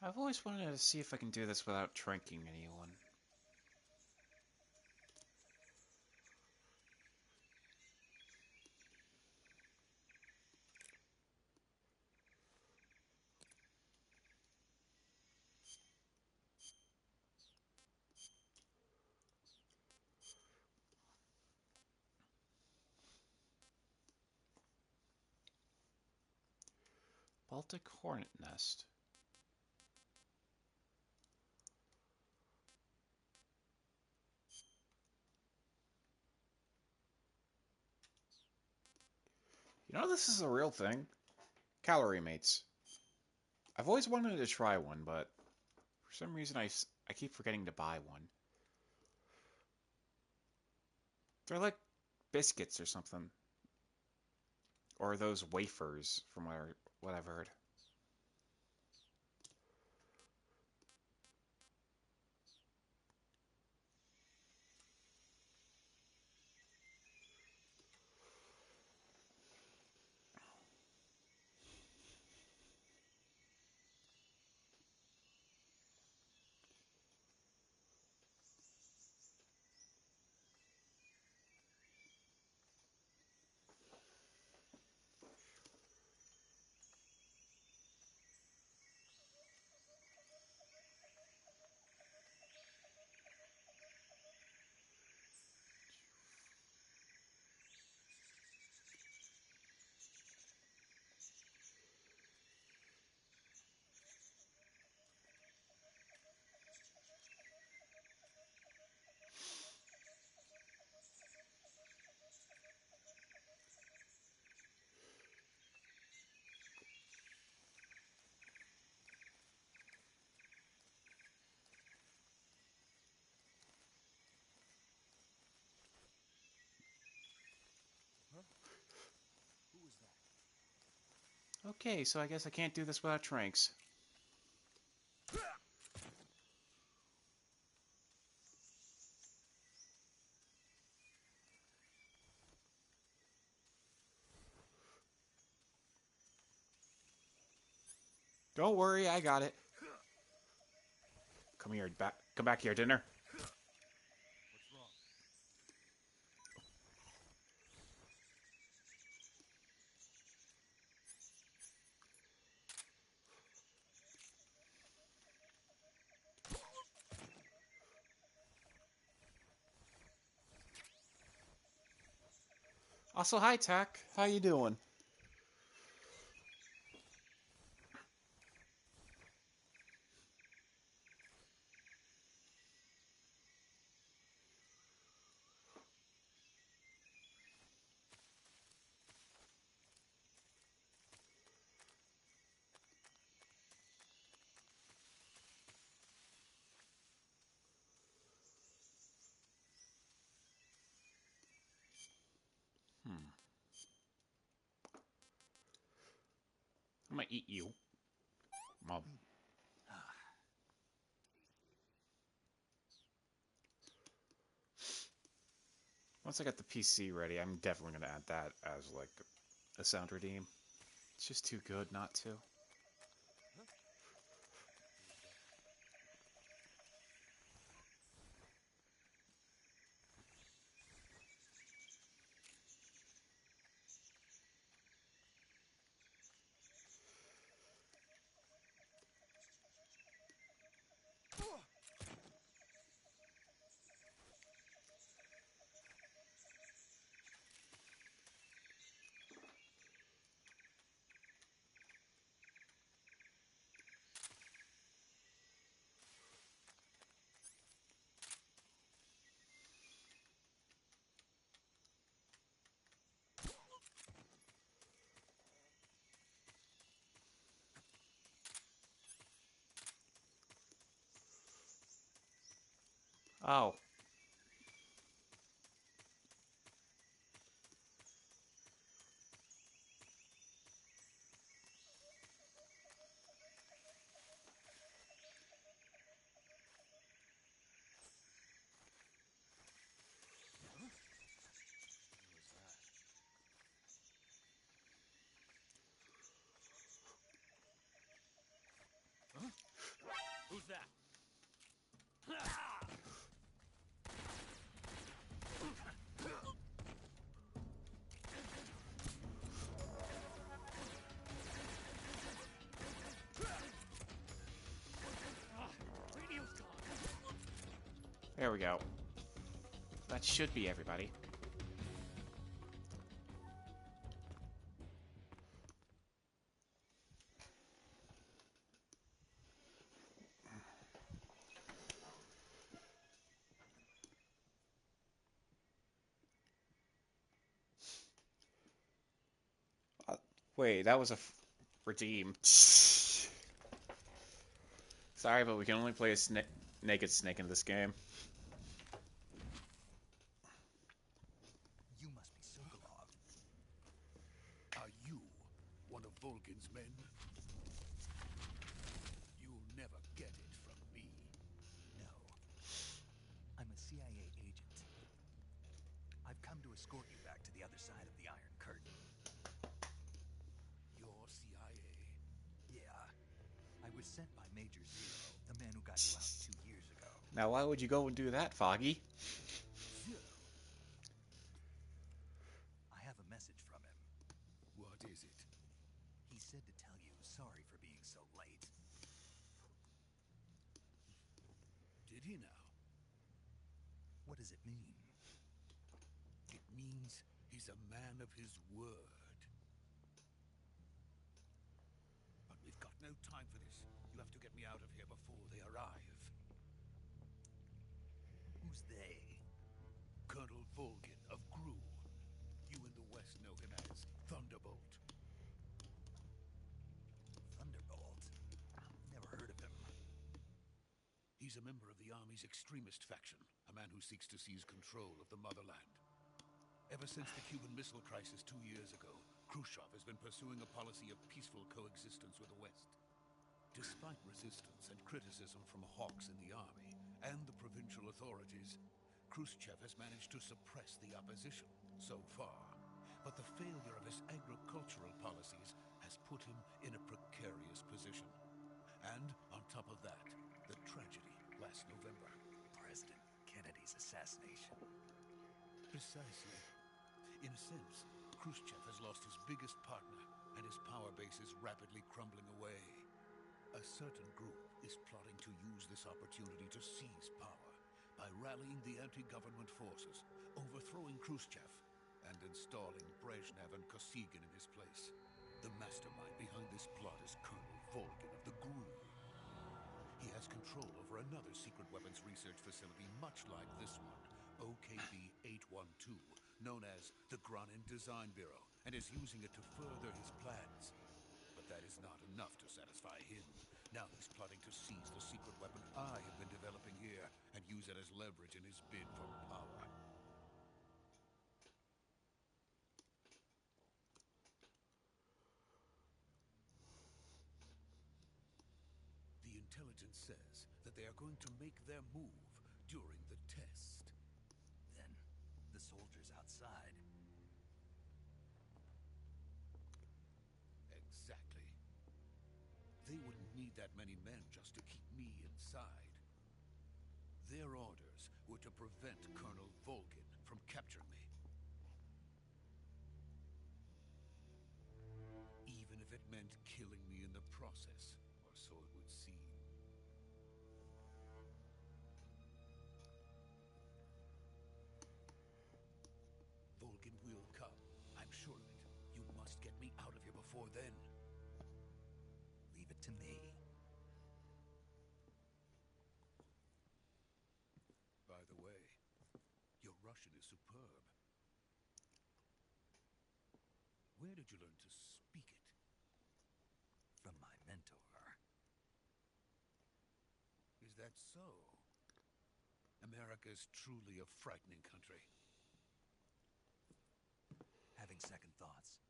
I've always wanted to see if I can do this without tranking anyone. Baltic hornet nest. You know, this is a real thing. Calorie mates. I've always wanted to try one, but for some reason I keep forgetting to buy one. They're like biscuits or something. Or those wafers, from what I've heard. Who was that? Okay, so I guess I can't do this without tranks. Don't worry, I got it. Come here, come back here, dinner. What's wrong? Also, hi, Tack. How you doing? I'm gonna eat you. Mom. Once I get the PC ready, I'm definitely gonna add that as like a sound redeem. It's just too good not to. Oh. There we go. That should be everybody. Wait, that was a redeem. Sorry, but we can only play a naked snake in this game. You must be Sokolov. Are you one of Volgin's men? You'll never get it from me. No. I'm a CIA agent. I've come to escort you back to the other side of the Iron Curtain. You're CIA? Yeah. I was sent by Major Zero, the man who got you out 2 years ago. Now, why would you go and do that, Foggy? Zero. I have a message from him. What is it? He said to tell you sorry for being so late. Did he now? What does it mean? It means he's a man of his word. But we've got no time for this. You have to get me out of here before they arrive. Who's they? Colonel Volgin of Gru. You in the West know him as Thunderbolt. Thunderbolt? Never heard of him. He's a member of the Army's extremist faction, a man who seeks to seize control of the motherland. Ever since the Cuban Missile Crisis 2 years ago, Khrushchev has been pursuing a policy of peaceful coexistence with the West. Despite resistance and criticism from hawks in the army and the provincial authorities, Khrushchev has managed to suppress the opposition so far. But the failure of his agricultural policies has put him in a precarious position. And on top of that, the tragedy last November. President Kennedy's assassination. Precisely. In a sense, Khrushchev has lost his biggest partner, and his power base is rapidly crumbling away. A certain group is plotting to use this opportunity to seize power by rallying the anti-government forces, overthrowing Khrushchev, and installing Brezhnev and Kosygin in his place. The mastermind behind this plot is Colonel Volgin of the GRU. He has control over another secret weapons research facility much like this one, OKB 812, known as the Granin Design Bureau, and is using it to further his plans. But that is not enough to satisfy him. Now he's plotting to seize the secret weapon I have been developing here and use it as leverage in his bid for power. The intelligence says that they are going to make their move during the test. Then, the soldiers outside. Exactly. They wouldn't need that many men just to keep me inside. Their orders were to prevent Colonel Volgin from capturing me. Even if it meant killing me in the process, or so it would seem. Volgin will come. I'm sure of it. You must get me out of here before then. Leave it to me. By the way, your Russian is superb. Where did you learn to speak it? From my mentor. Is that so? America is truly a frightening country. Having second thoughts.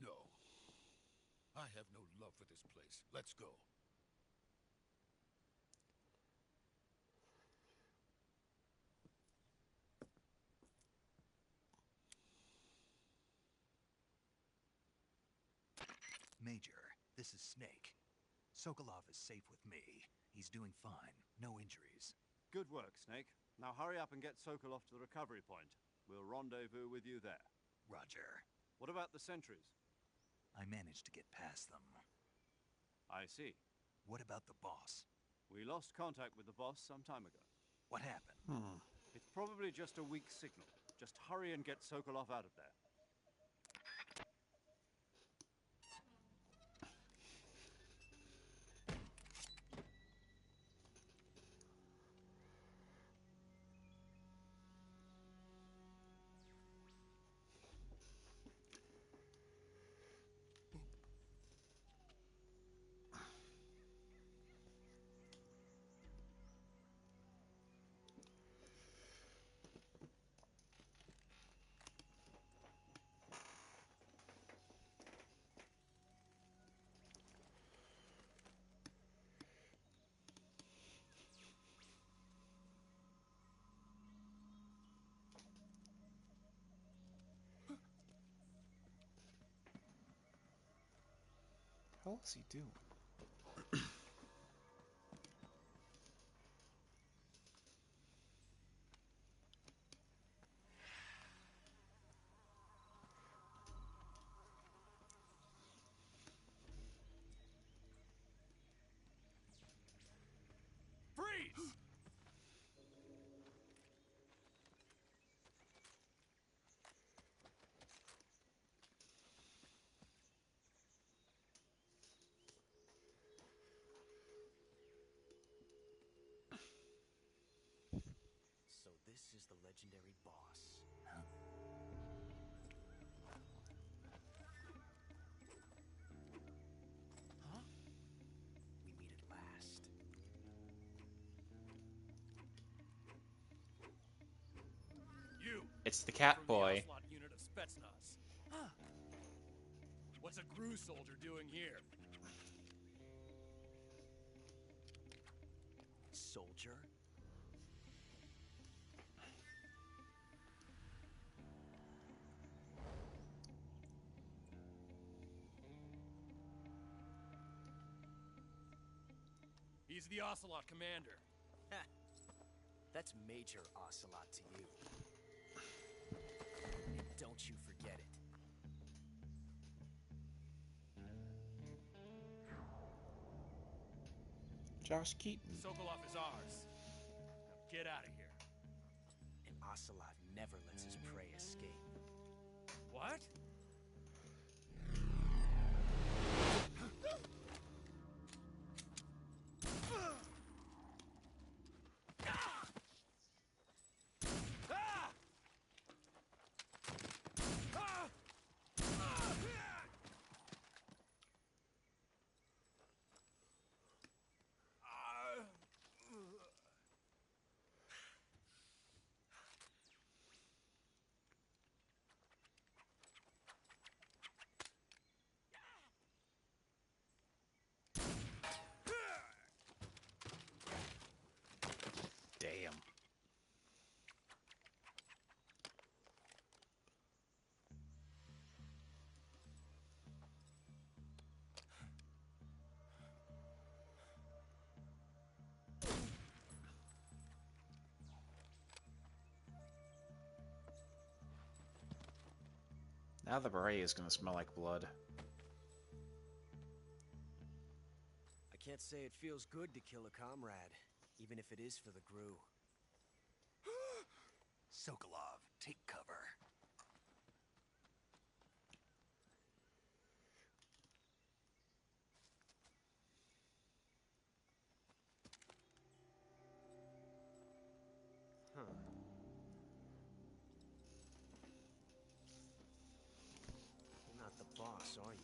No. I have no love for this place. Let's go. Major, this is Snake. Sokolov is safe with me. He's doing fine. No injuries. Good work, Snake. Now hurry up and get Sokolov to the recovery point. We'll rendezvous with you there. Roger. What about the sentries? I managed to get past them. I see. What about the boss? We lost contact with the boss some time ago. What happened? It's probably just a weak signal. Just hurry and get Sokolov out of there. What is he doing? Freeze! So this is the legendary boss. Huh? We meet at last. You! It's the cat from boy. the Ocelot unit of Spetsnaz. Huh. What's a Gru soldier doing here? Soldier? He's the Ocelot commander. Ha! That's Major Ocelot to you. And don't you forget it. Josh Keaton. Sokolov is ours. Now get out of here. And Ocelot never lets his prey escape. What? Damn. Now the beret is gonna smell like blood. I can't say it feels good to kill a comrade, even if it is for the Gru. Sokolov, take cover. Huh. You're not the boss, are you?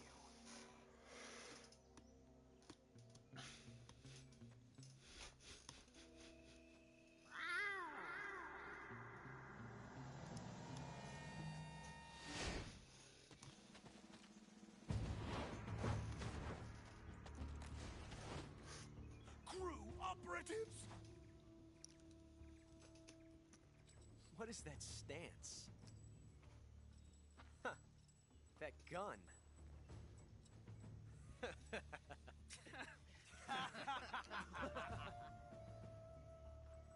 Crew operatives! What is that stance? Huh. That gun.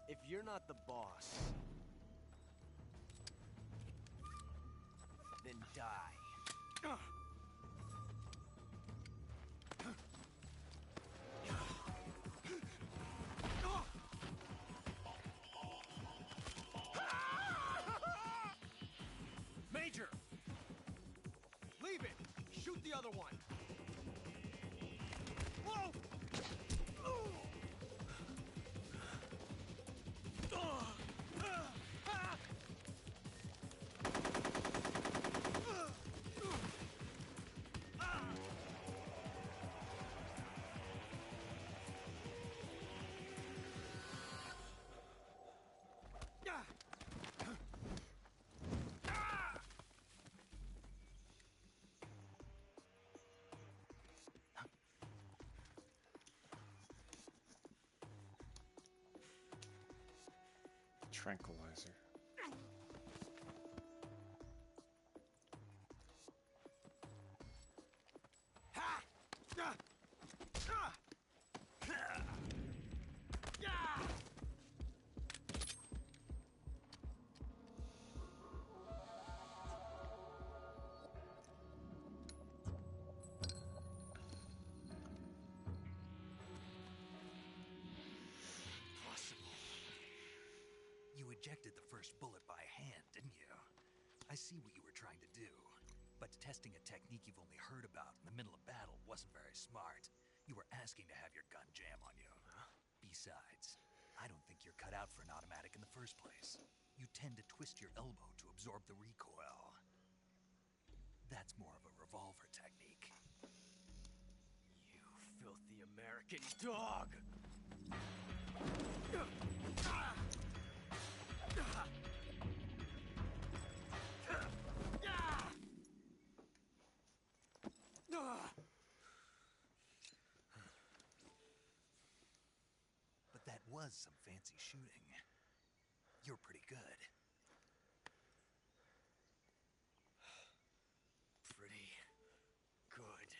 If you're not the boss, then die. other one. Whoa! Tranquilizer. You ejected the first bullet by hand, didn't you? I see what you were trying to do. But testing a technique you've only heard about in the middle of battle wasn't very smart. You were asking to have your gun jam on you. Besides, I don't think you're cut out for an automatic in the first place. You tend to twist your elbow to absorb the recoil. That's more of a revolver technique. You filthy American dog! But that was some fancy shooting. You're pretty good. Pretty good.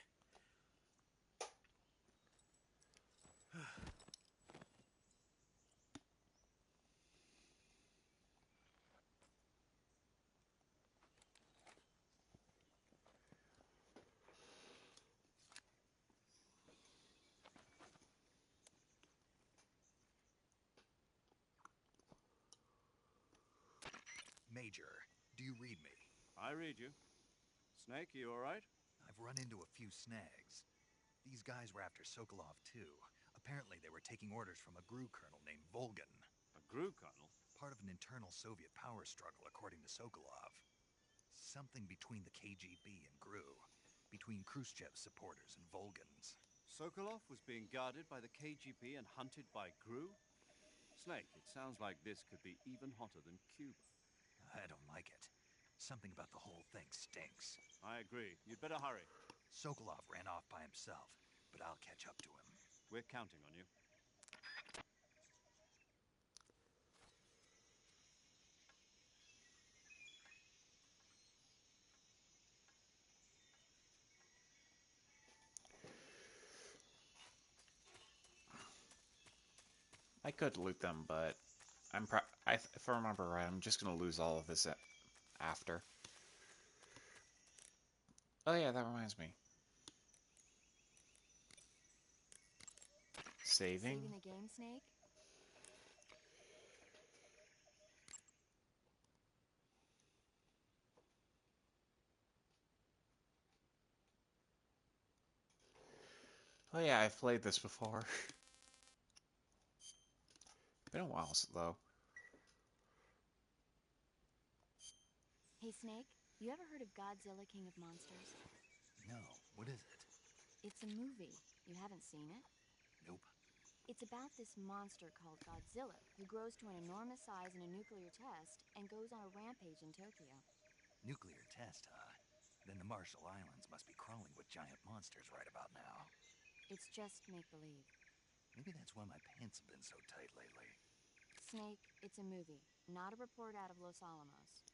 Major, do you read me? I read you. Snake, you all right? I've run into a few snags. These guys were after Sokolov, too. Apparently, they were taking orders from a GRU colonel named Volgan. A GRU colonel? Part of an internal Soviet power struggle, according to Sokolov. Something between the KGB and GRU. Between Khrushchev's supporters and Volgan's. Sokolov was being guarded by the KGB and hunted by GRU? Snake, it sounds like this could be even hotter than Cuba. I don't like it. Something about the whole thing stinks. I agree. You'd better hurry. Sokolov ran off by himself, but I'll catch up to him. We're counting on you. I could loot them, but if I remember right, I'm just gonna lose all of this after. Oh yeah, that reminds me. Saving. Saving the game, Snake? Oh yeah, I've played this before. Been a while though. Hey, Snake, you ever heard of Godzilla, King of Monsters? No, what is it? It's a movie. You haven't seen it? Nope. It's about this monster called Godzilla, who grows to an enormous size in a nuclear test and goes on a rampage in Tokyo. Nuclear test, huh? Then the Marshall Islands must be crawling with giant monsters right about now. It's just make-believe. Maybe that's why my pants have been so tight lately. Snake, it's a movie, not a report out of Los Alamos.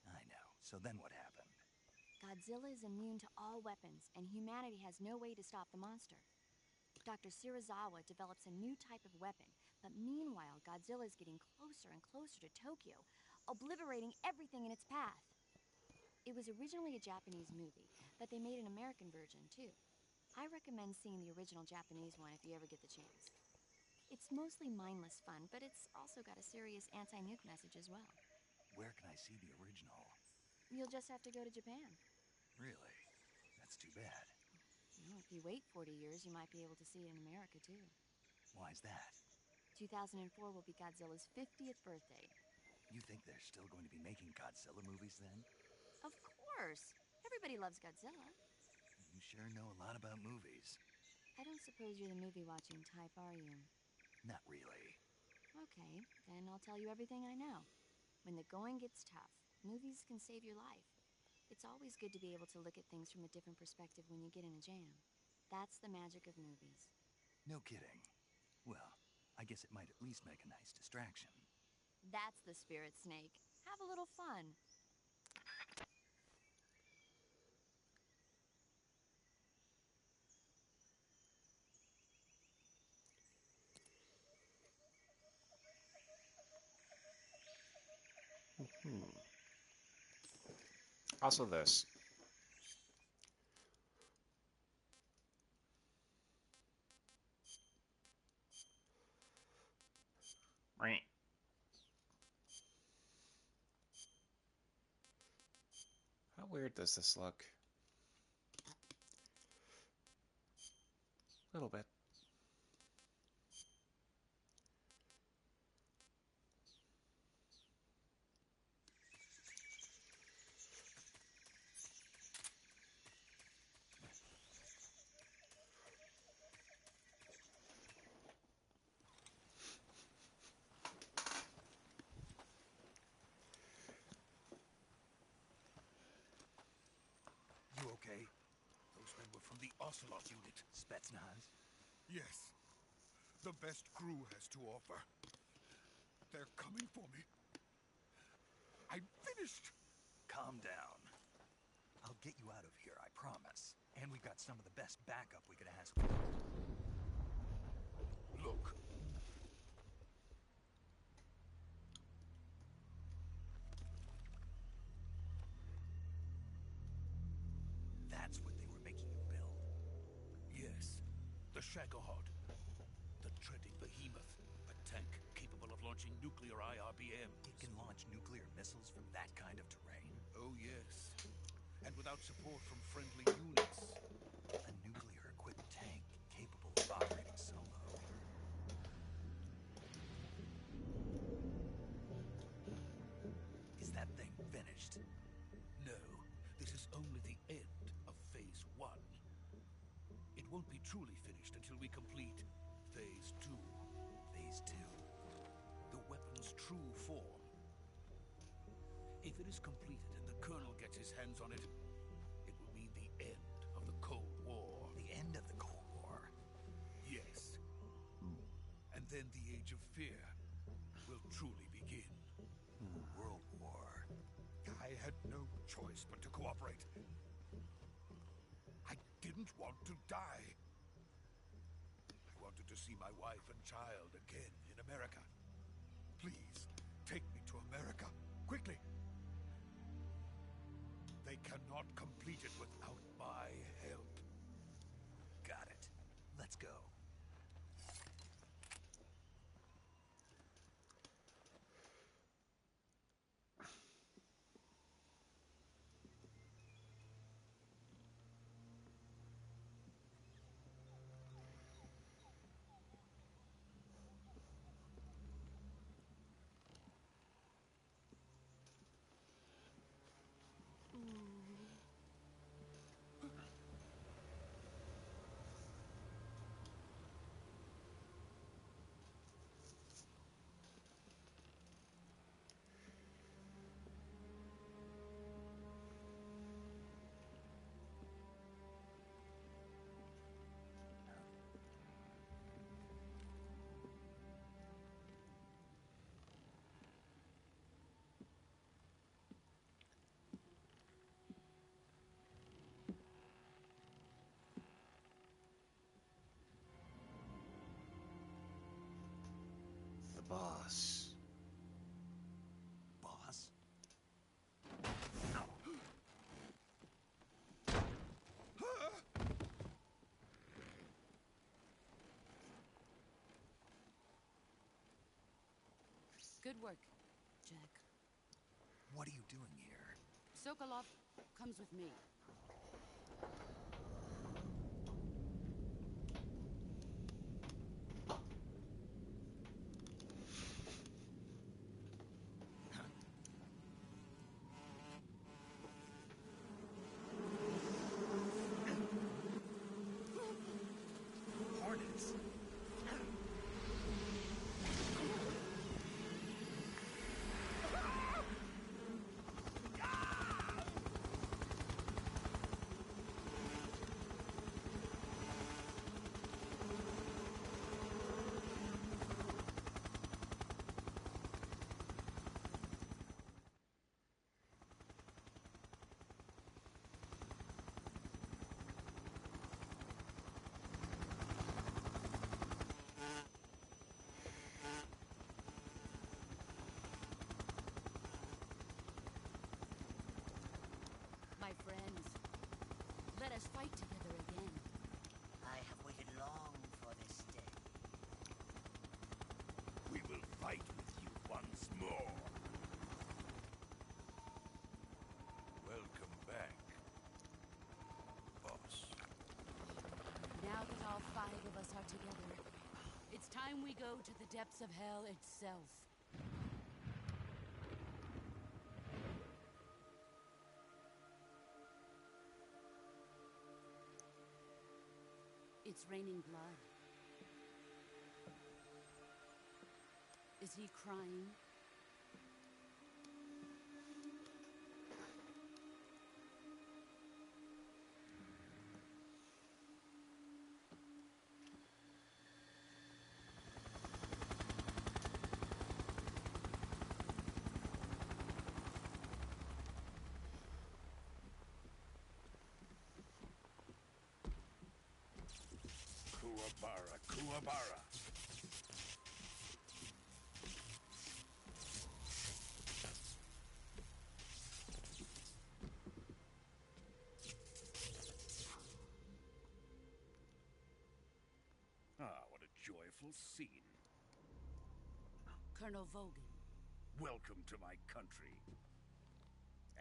I know. So then what happened? Godzilla is immune to all weapons, and humanity has no way to stop the monster. Dr. Shirazawa develops a new type of weapon, but meanwhile, Godzilla is getting closer and closer to Tokyo, obliterating everything in its path. It was originally a Japanese movie, but they made an American version, too. I recommend seeing the original Japanese one if you ever get the chance. It's mostly mindless fun, but it's also got a serious anti-nuke message as well. Where can I see the original? You'll just have to go to Japan. Really? That's too bad. Well, if you wait 40 years, you might be able to see it in America, too. Why's that? 2004 will be Godzilla's 50th birthday. You think they're still going to be making Godzilla movies then? Of course! Everybody loves Godzilla. You sure know a lot about movies. I don't suppose you're the movie-watching type, are you? Not really. Okay, then I'll tell you everything I know. When the going gets tough, movies can save your life. It's always good to be able to look at things from a different perspective when you get in a jam. That's the magic of movies. No kidding. Well, I guess it might at least make a nice distraction. That's the spirit, Snake. Have a little fun. Also, this. Right. How weird does this look? A little bit. You okay? Those men were from the Ocelot unit. Spetsnaz? Yes. The best crew has to offer. They're coming for me. I'm finished. Calm down. I'll get you out of here, I promise. And we've got some of the best backup we could ask for. Look. That's what they were making you build. Yes. The Shagohod. The treading behemoth. A tank capable of launching nuclear IRBM. It can launch nuclear missiles from that kind of terrain. Oh, yes. And without support from friendly units. A nuclear-equipped tank capable of operating solo. Is that thing finished? No, this is only the end of Phase 1. It won't be truly finished until we complete Phase 2. Phase 2. The weapon's true form. If it is completed and the Colonel gets his hands on it, it will mean the end of the Cold War. The end of the Cold War? Yes. And then the Age of Fear will truly begin. World War. I had no choice but to cooperate. I didn't want to die. I wanted to see my wife and child again in America. Please, take me to America, quickly. They cannot complete it without my help. Got it. Let's go. The boss. Boss? Good work, Jack. What are you doing here? Sokolov comes with me. time we go to the depths of hell itself. It's raining blood. Is he crying? Kuwabara, Kuwabara. Ah, what a joyful scene. Colonel Vogan. Welcome to my country.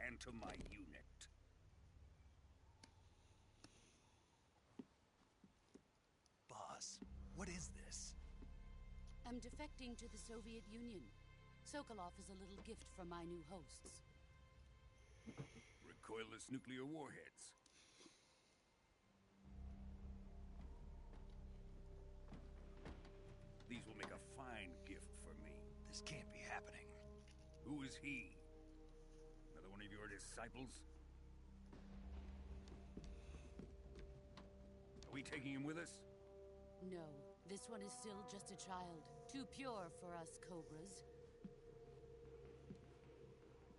And to my unit. Boss, what is this? I'm defecting to the Soviet Union. Sokolov is a little gift from my new hosts. Recoilless nuclear warheads. These will make a fine gift for me. This can't be happening. Who is he? Another one of your disciples? Are we taking him with us? No, this one is still just a child. Too pure for us Cobras.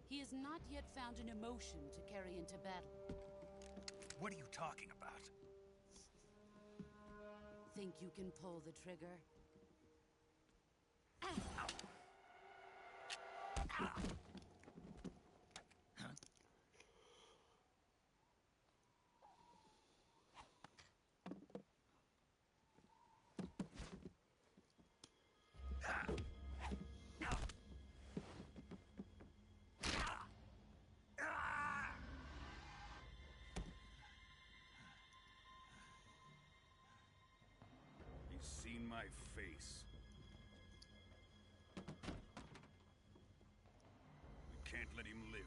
He has not yet found an emotion to carry into battle. What are you talking about? Think you can pull the trigger? He's seen my face. We can't let him live.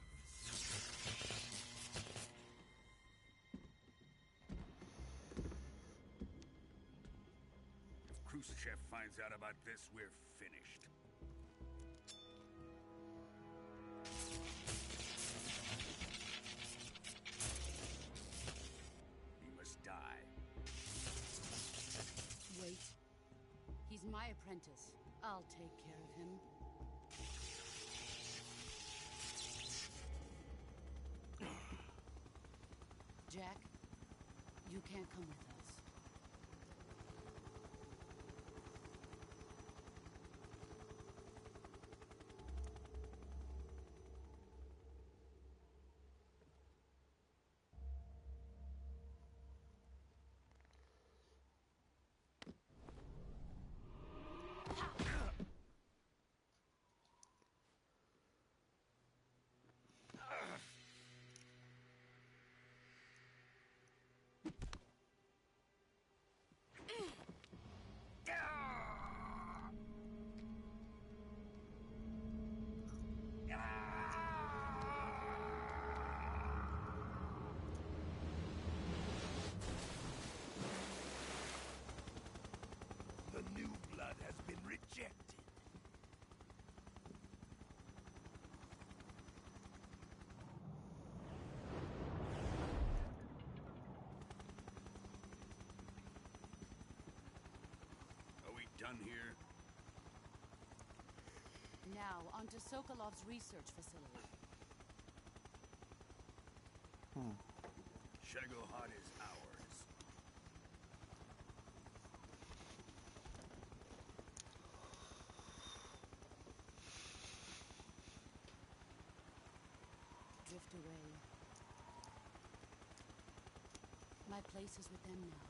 If Khrushchev finds out about this, we're finished. He must die. Wait. He's my apprentice. I'll take care of him. Jack, you can't come with us. The new blood has been rejected. Are we done here? Now, onto Sokolov's research facility. Shagohod is ours. Drift away. My place is with them now.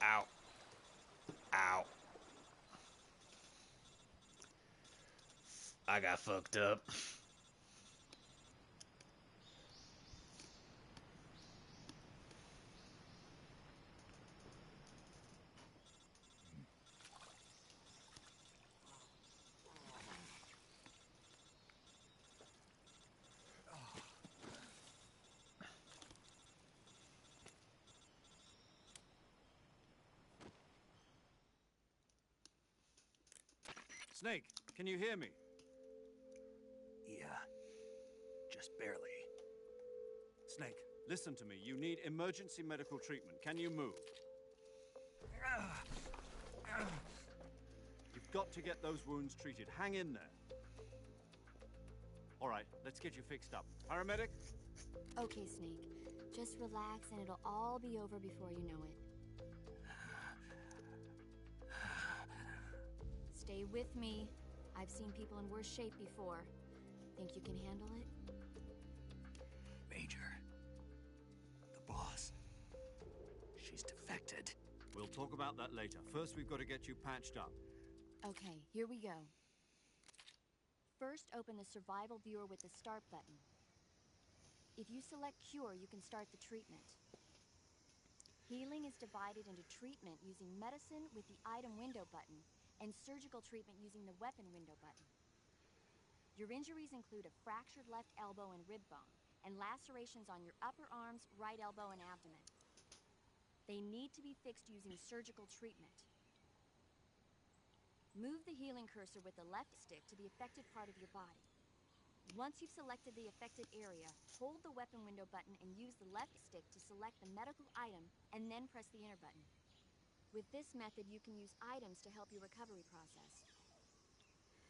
Ow. Ow. I got fucked up. Snake, can you hear me? Yeah, just barely. Snake, listen to me. You need emergency medical treatment. Can you move? You've got to get those wounds treated. Hang in there. All right, let's get you fixed up. Paramedic? Okay, Snake. Just relax and it'll all be over before you know it. Stay with me. I've seen people in worse shape before. Think you can handle it? Major, the boss, she's defected. We'll talk about that later. First, we've got to get you patched up. Okay, here we go. First, open the survival viewer with the start button. If you select cure, you can start the treatment. Healing is divided into treatment using medicine with the item window button and surgical treatment using the weapon window button. Your injuries include a fractured left elbow and rib bone, and lacerations on your upper arms, right elbow, and abdomen. They need to be fixed using surgical treatment. Move the healing cursor with the left stick to the affected part of your body. Once you've selected the affected area, hold the weapon window button and use the left stick to select the medical item, and then press the enter button. With this method, you can use items to help your recovery process.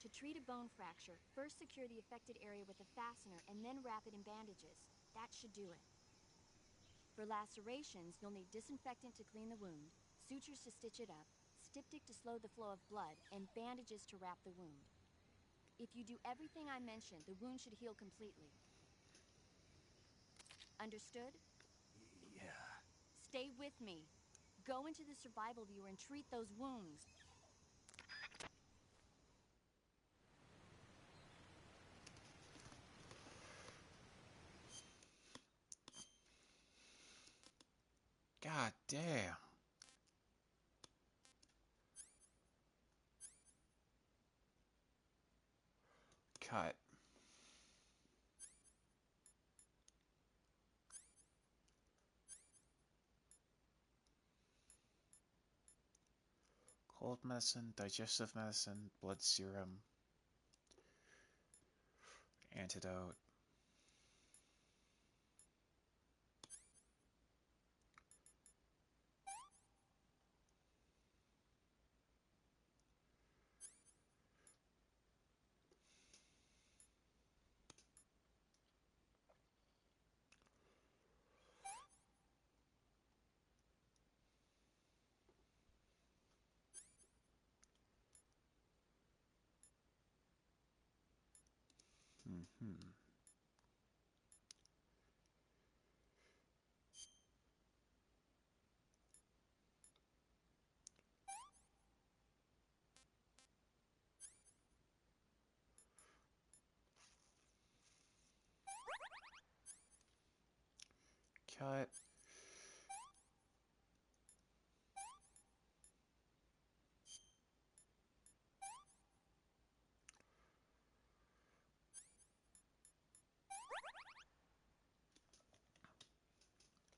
To treat a bone fracture, first secure the affected area with a fastener and then wrap it in bandages. That should do it. For lacerations, you'll need disinfectant to clean the wound, sutures to stitch it up, styptic to slow the flow of blood, and bandages to wrap the wound. If you do everything I mentioned, the wound should heal completely. Understood? Yeah. Stay with me. Go into the survival viewer and treat those wounds. God damn. Cut. Cold medicine, digestive medicine, blood serum, antidote. Mm-hmm. Cut.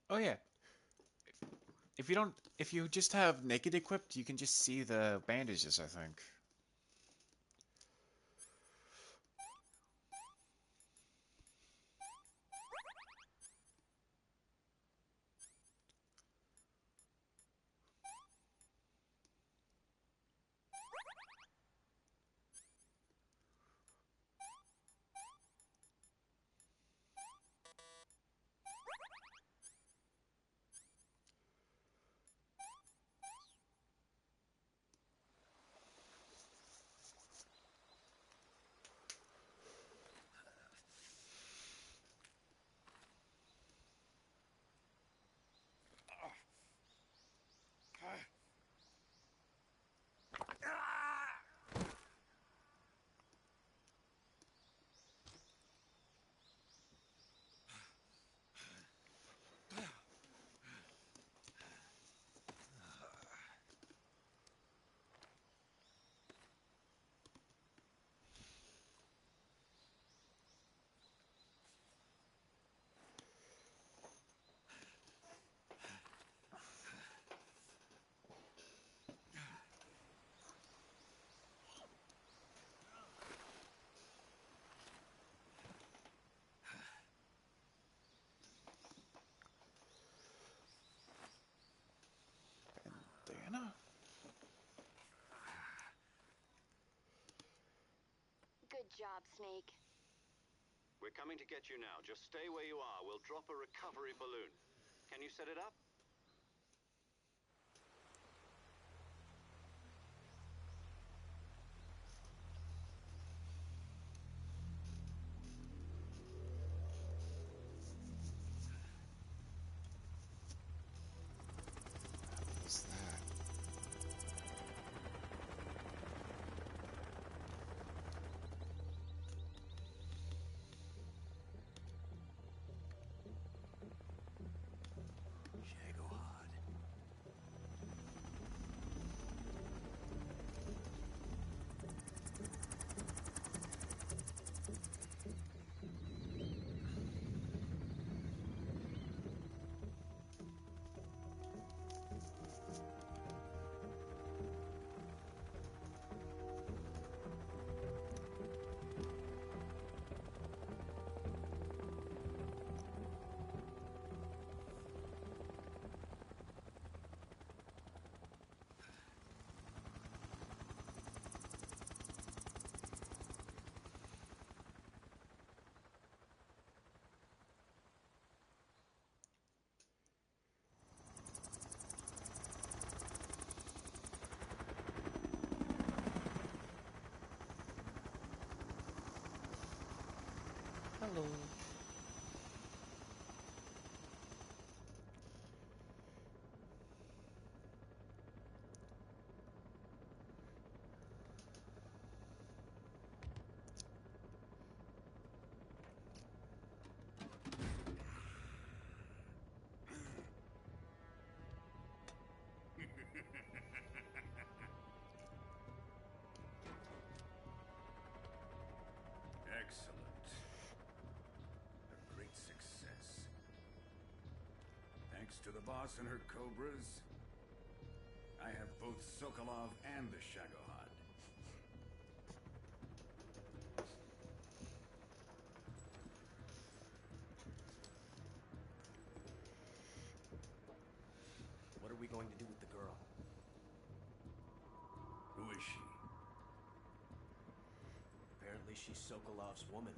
Oh yeah. If you just have naked equipped, you can just see the bandages, I think. Good job, Snake. We're coming to get you now. Just stay where you are. We'll drop a recovery balloon. Can you set it up? What's that? Shagohod. Hello. Excellent. A great success. Thanks to the boss and her cobras, I have both Sokolov and the Shagohod. What are we going to do with the girl? Who is she? Apparently she's Sokolov's woman.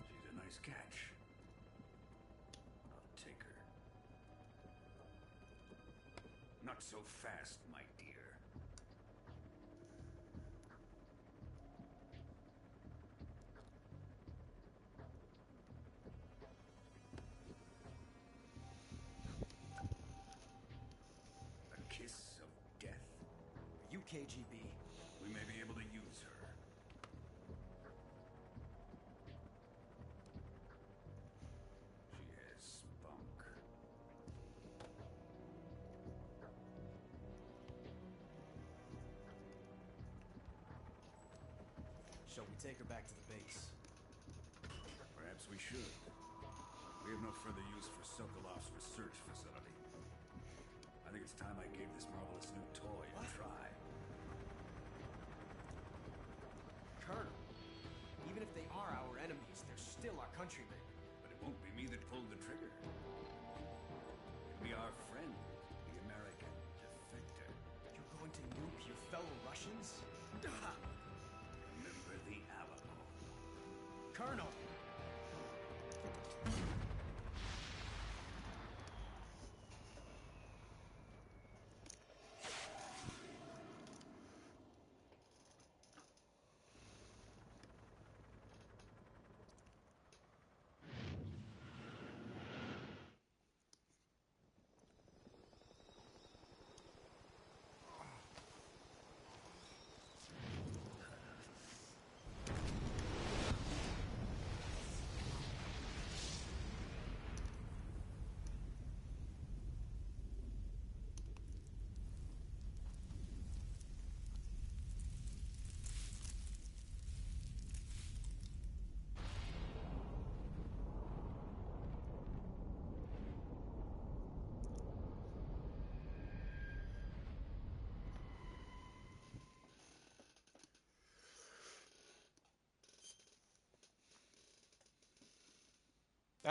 She's a nice catch. I'll take her. Not so fast, my dear. A kiss of death? Are you KGB? We may be able to use her. She has spunk. Shall we take her back to the base? Perhaps we should. We have no further use for Sokolov's research facility. I think it's time I gave this marvelous new toy a try. Colonel, even if they are our enemies, they're still our countrymen. But it won't be me that pulled the trigger. It'll be our friend, the American defector. You're going to nuke your fellow Russians? Remember the Alamo. Colonel!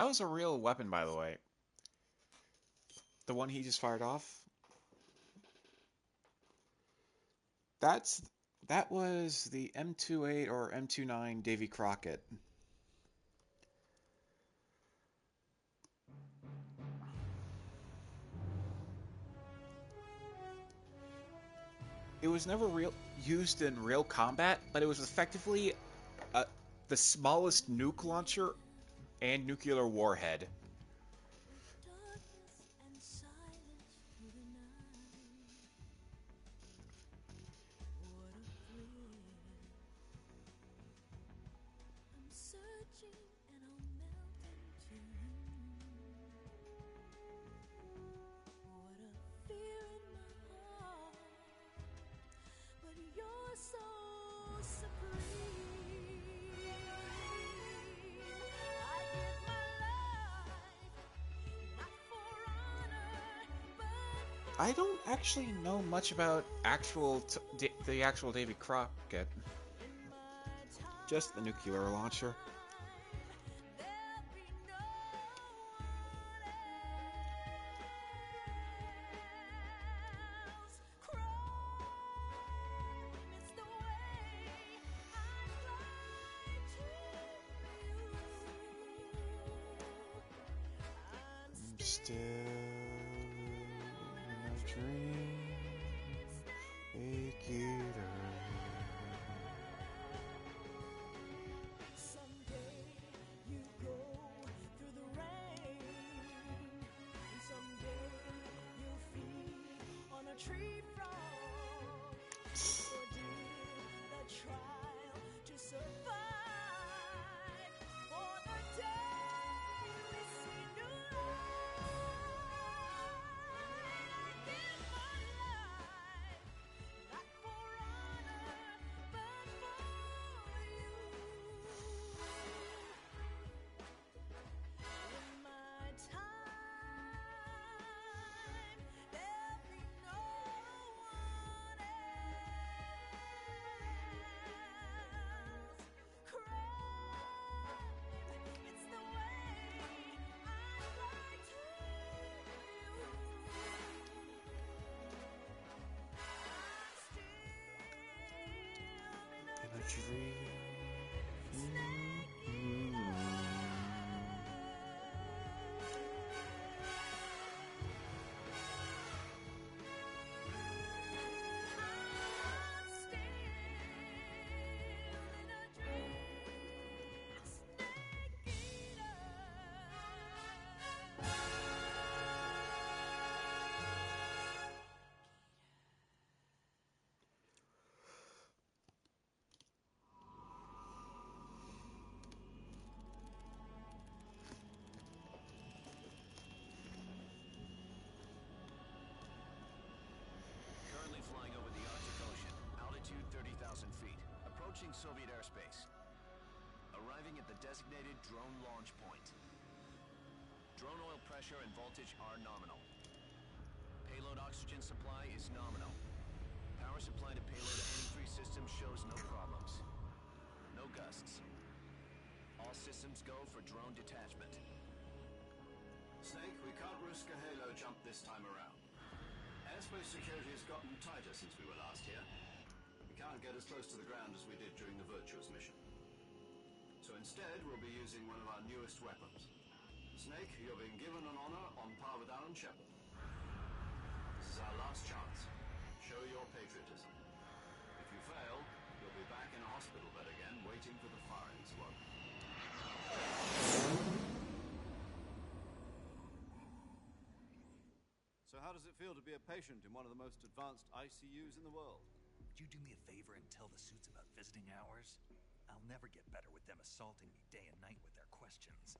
That was a real weapon, by the way. The one he just fired off. That was the M28 or M29 Davy Crockett. It was never used in real combat, but it was effectively the smallest nuke launcher and nuclear warhead. Darkness and silence through the night. What a thrill. I'm searching and I'll melt into you. What a fear in my heart. But you're so supreme. I give my life, not for honor, but for I don't actually know much about the actual Davy Crockett. in my time. Just the nuclear launcher. There'll be no one else. Crime is the way I fly to you. I'm Still in a dream, take it Someday you go through the rain, and someday you'll feed on a tree frog. Ordeal the trial to survive. For the day we see new light, I give my life, not for honor, but for you. In my time, there'll be no one else. Crime, it's the way I fly to you. I'm still in a in a dream. Currently flying over the Arctic Ocean, altitude 30,000 feet, approaching Soviet airspace. Arriving at the designated drone launch point. Drone oil pressure and voltage are nominal. Payload oxygen supply is nominal. Power supply to payload to any three systems shows no problems. No gusts. All systems go for drone detachment. Snake, we can't risk a halo jump this time around. Airspace security has gotten tighter since we were last here. We can't get as close to the ground as we did during the Virtuous mission. So instead, we'll be using one of our newest weapons. Snake, you're being given an honor on par with Alan Shepard. This is our last chance. Show your patriotism. If you fail, you'll be back in a hospital bed again, waiting for the firing squad. So how does it feel to be a patient in one of the most advanced ICUs in the world? Would you do me a favor and tell the suits about visiting hours? I'll never get better with them assaulting me day and night with their questions.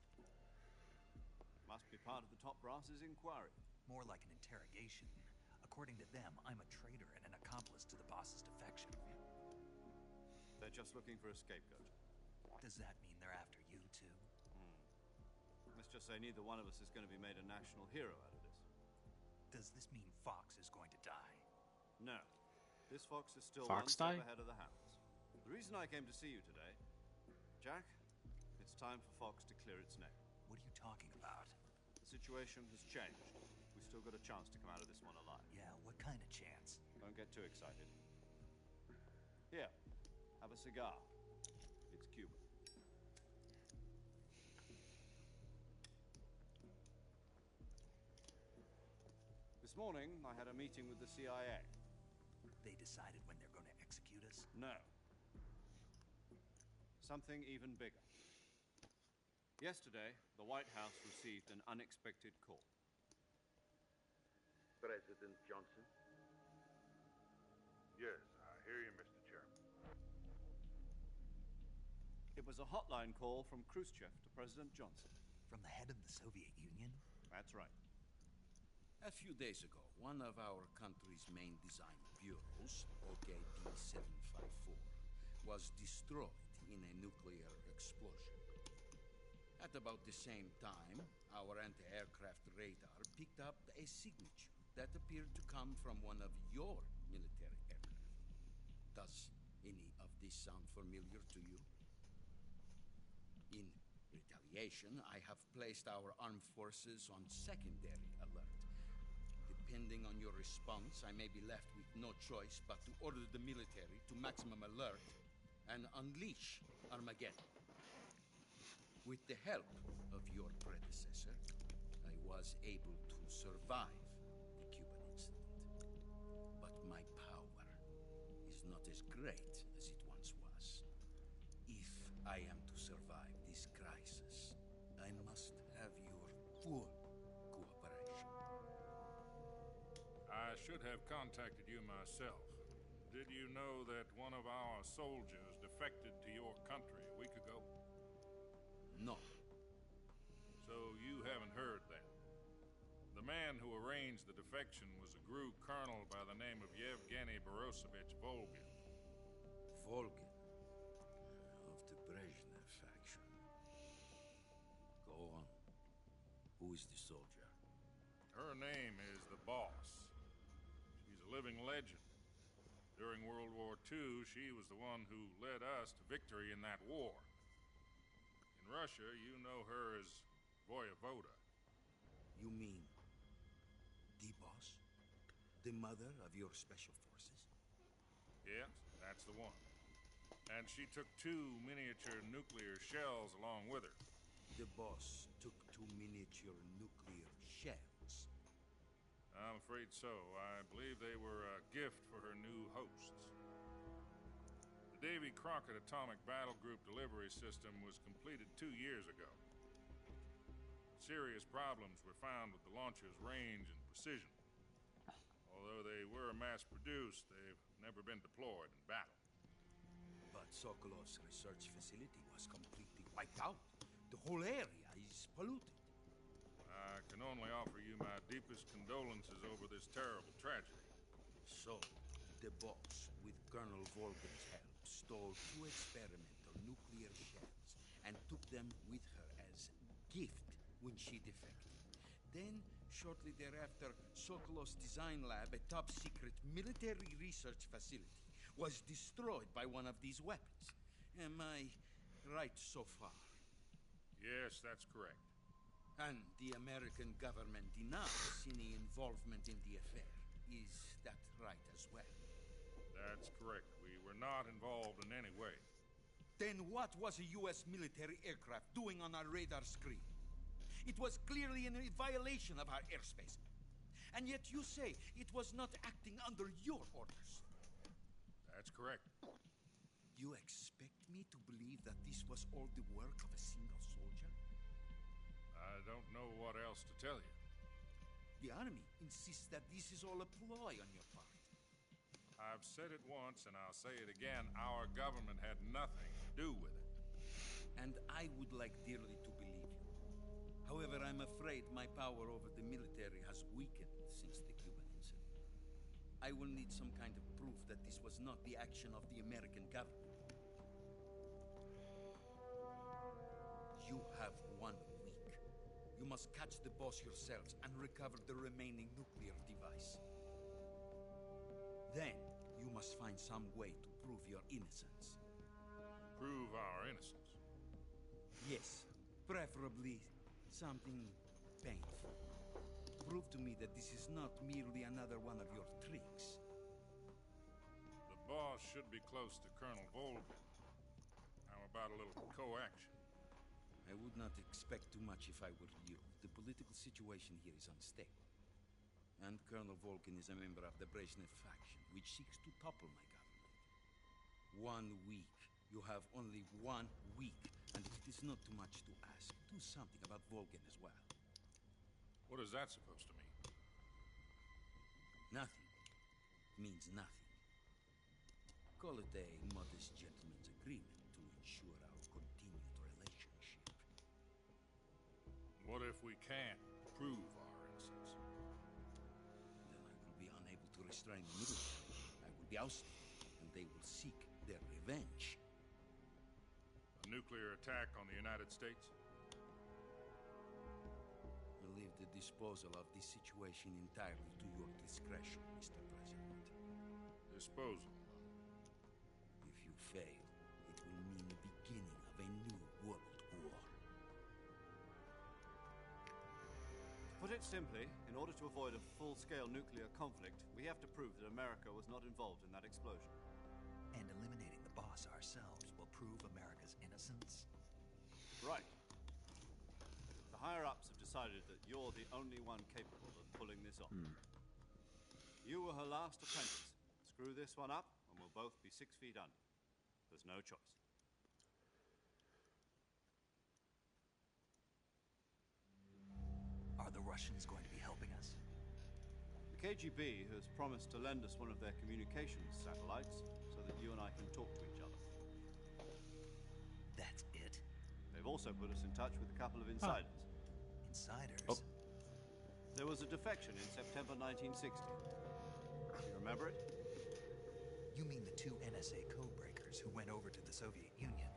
Must be part of the top brass's inquiry. More like an interrogation. According to them, I'm a traitor and an accomplice to the boss's defection. They're just looking for a scapegoat. Does that mean they're after you, too? Let's just say neither one of us is going to be made a national hero out of this. Does this mean Fox is going to die? No. This fox is still Fox one step die? ahead of the hounds. The reason I came to see you today, Jack, it's time for Fox to clear its name. What are you talking about? The situation has changed. We've still got a chance to come out of this one alive. Yeah, what kind of chance? Don't get too excited. Here, have a cigar. It's Cuban. This morning, I had a meeting with the CIA. They decided when they're going to execute us? No. Something even bigger. Yesterday, the White House received an unexpected call. President Johnson? Yes, I hear you, Mr. Chairman. It was a hotline call from Khrushchev to President Johnson. From the head of the Soviet Union? That's right. A few days ago, one of our country's main design bureaus, OKD-754, was destroyed in a nuclear explosion. At about the same time, our anti-aircraft radar picked up a signature that appeared to come from one of your military aircraft. Does any of this sound familiar to you? In retaliation, I have placed our armed forces on secondary alert. Depending on your response, I may be left with no choice but to order the military to maximum alert and unleash Armageddon. With the help of your predecessor, I was able to survive the Cuban incident. But my power is not as great as it once was. If I am to survive this crisis, I must have your full cooperation. I should have contacted you myself. Did you know that one of our soldiers defected to your country a week ago? No. So you haven't heard that. The man who arranged the defection was a GRU colonel by the name of Yevgeny Borosovich Volgin. Volgin, of the Brezhnev faction. Go on. Who is the soldier? Her name is the Boss. She's a living legend. During World War II, she was the one who led us to victory in that war. In Russia, you know her as Voyevoda. You mean the Boss? The mother of your special forces? Yes, that's the one. And she took 2 miniature nuclear shells along with her. The Boss took 2 miniature nuclear shells. I'm afraid so. I believe they were a gift for her new hosts. The Davy Crockett Atomic Battle Group delivery system was completed 2 years ago. Serious problems were found with the launcher's range and precision. Although they were mass-produced, they've never been deployed in battle. But Sokolov's research facility was completely wiped out. The whole area is polluted. I can only offer you my deepest condolences over this terrible tragedy. So, the Boss, with Colonel Volgin's help, stole 2 experimental nuclear shells and took them with her as gift when she defected. Then, shortly thereafter, Sokolov's design lab, a top-secret military research facility, was destroyed by one of these weapons. Am I right so far? Yes, that's correct. And the American government denies any involvement in the affair. Is that right as well? That's correct. We were not involved in any way. Then what was a U.S. military aircraft doing on our radar screen? It was clearly in violation of our airspace. And yet you say it was not acting under your orders. That's correct. You expect me to believe that this was all the work of a single soldier? I don't know what else to tell you. The Army insists that this is all a ploy on your part. I've said it once, and I'll say it again. Our government had nothing to do with it. And I would like dearly to believe you. However, I'm afraid my power over the military has weakened since the Cuban incident. I will need some kind of proof that this was not the action of the American government. You have 1 week. You must catch the Boss yourselves and recover the remaining nuclear device. Then, you must find some way to prove your innocence. Prove our innocence? Yes, preferably Something painful. Prove to me that this is not merely another one of your tricks. The boss should be close to Colonel Volgin. How about a little co-action? I would not expect too much if I were you. The political situation here is unstable. And Colonel Volgin is a member of the Brezhnev faction, which seeks to topple my government. 1 week. You have only 1 week. And if it is not too much to ask, do something about Volgin as well. What is that supposed to mean? Nothing. Means nothing. Call it a modest gentleman's agreement to ensure our continued relationship. What if we can't prove our innocence? Then I will be unable to restrain the military. I will be ousted, and they will seek their revenge. A nuclear attack on the United States? I leave the disposal of this situation entirely to your discretion, Mr. President. Disposal? If you fail, it will mean the beginning of a new world war. To put it simply, in order to avoid a full-scale nuclear conflict, we have to prove that America was not involved in that explosion. And eliminating the boss ourselves will prove America's innocence? Right. The higher-ups have decided that you're the only one capable of pulling this off. You were her last apprentice. Screw this one up, and we'll both be 6 feet under. There's no choice. Are the Russians going to be helping us? The KGB has promised to lend us one of their communications satellites so that you and I can talk to each other. That's it? They've also put us in touch with a couple of insiders. Insiders? Oh. There was a defection in September 1960. You remember it? You mean the 2 NSA codebreakers who went over to the Soviet Union?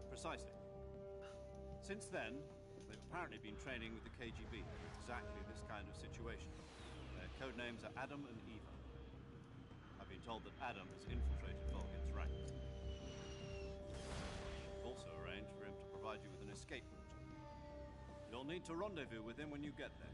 Precisely. Since then, they've apparently been training with the KGB for exactly this kind of situation. Their code names are Adam and Eva. I've been told that Adam has infiltrated Volgin's ranks. We've also arranged for him to provide you with an escape route. You'll need to rendezvous with him when you get there.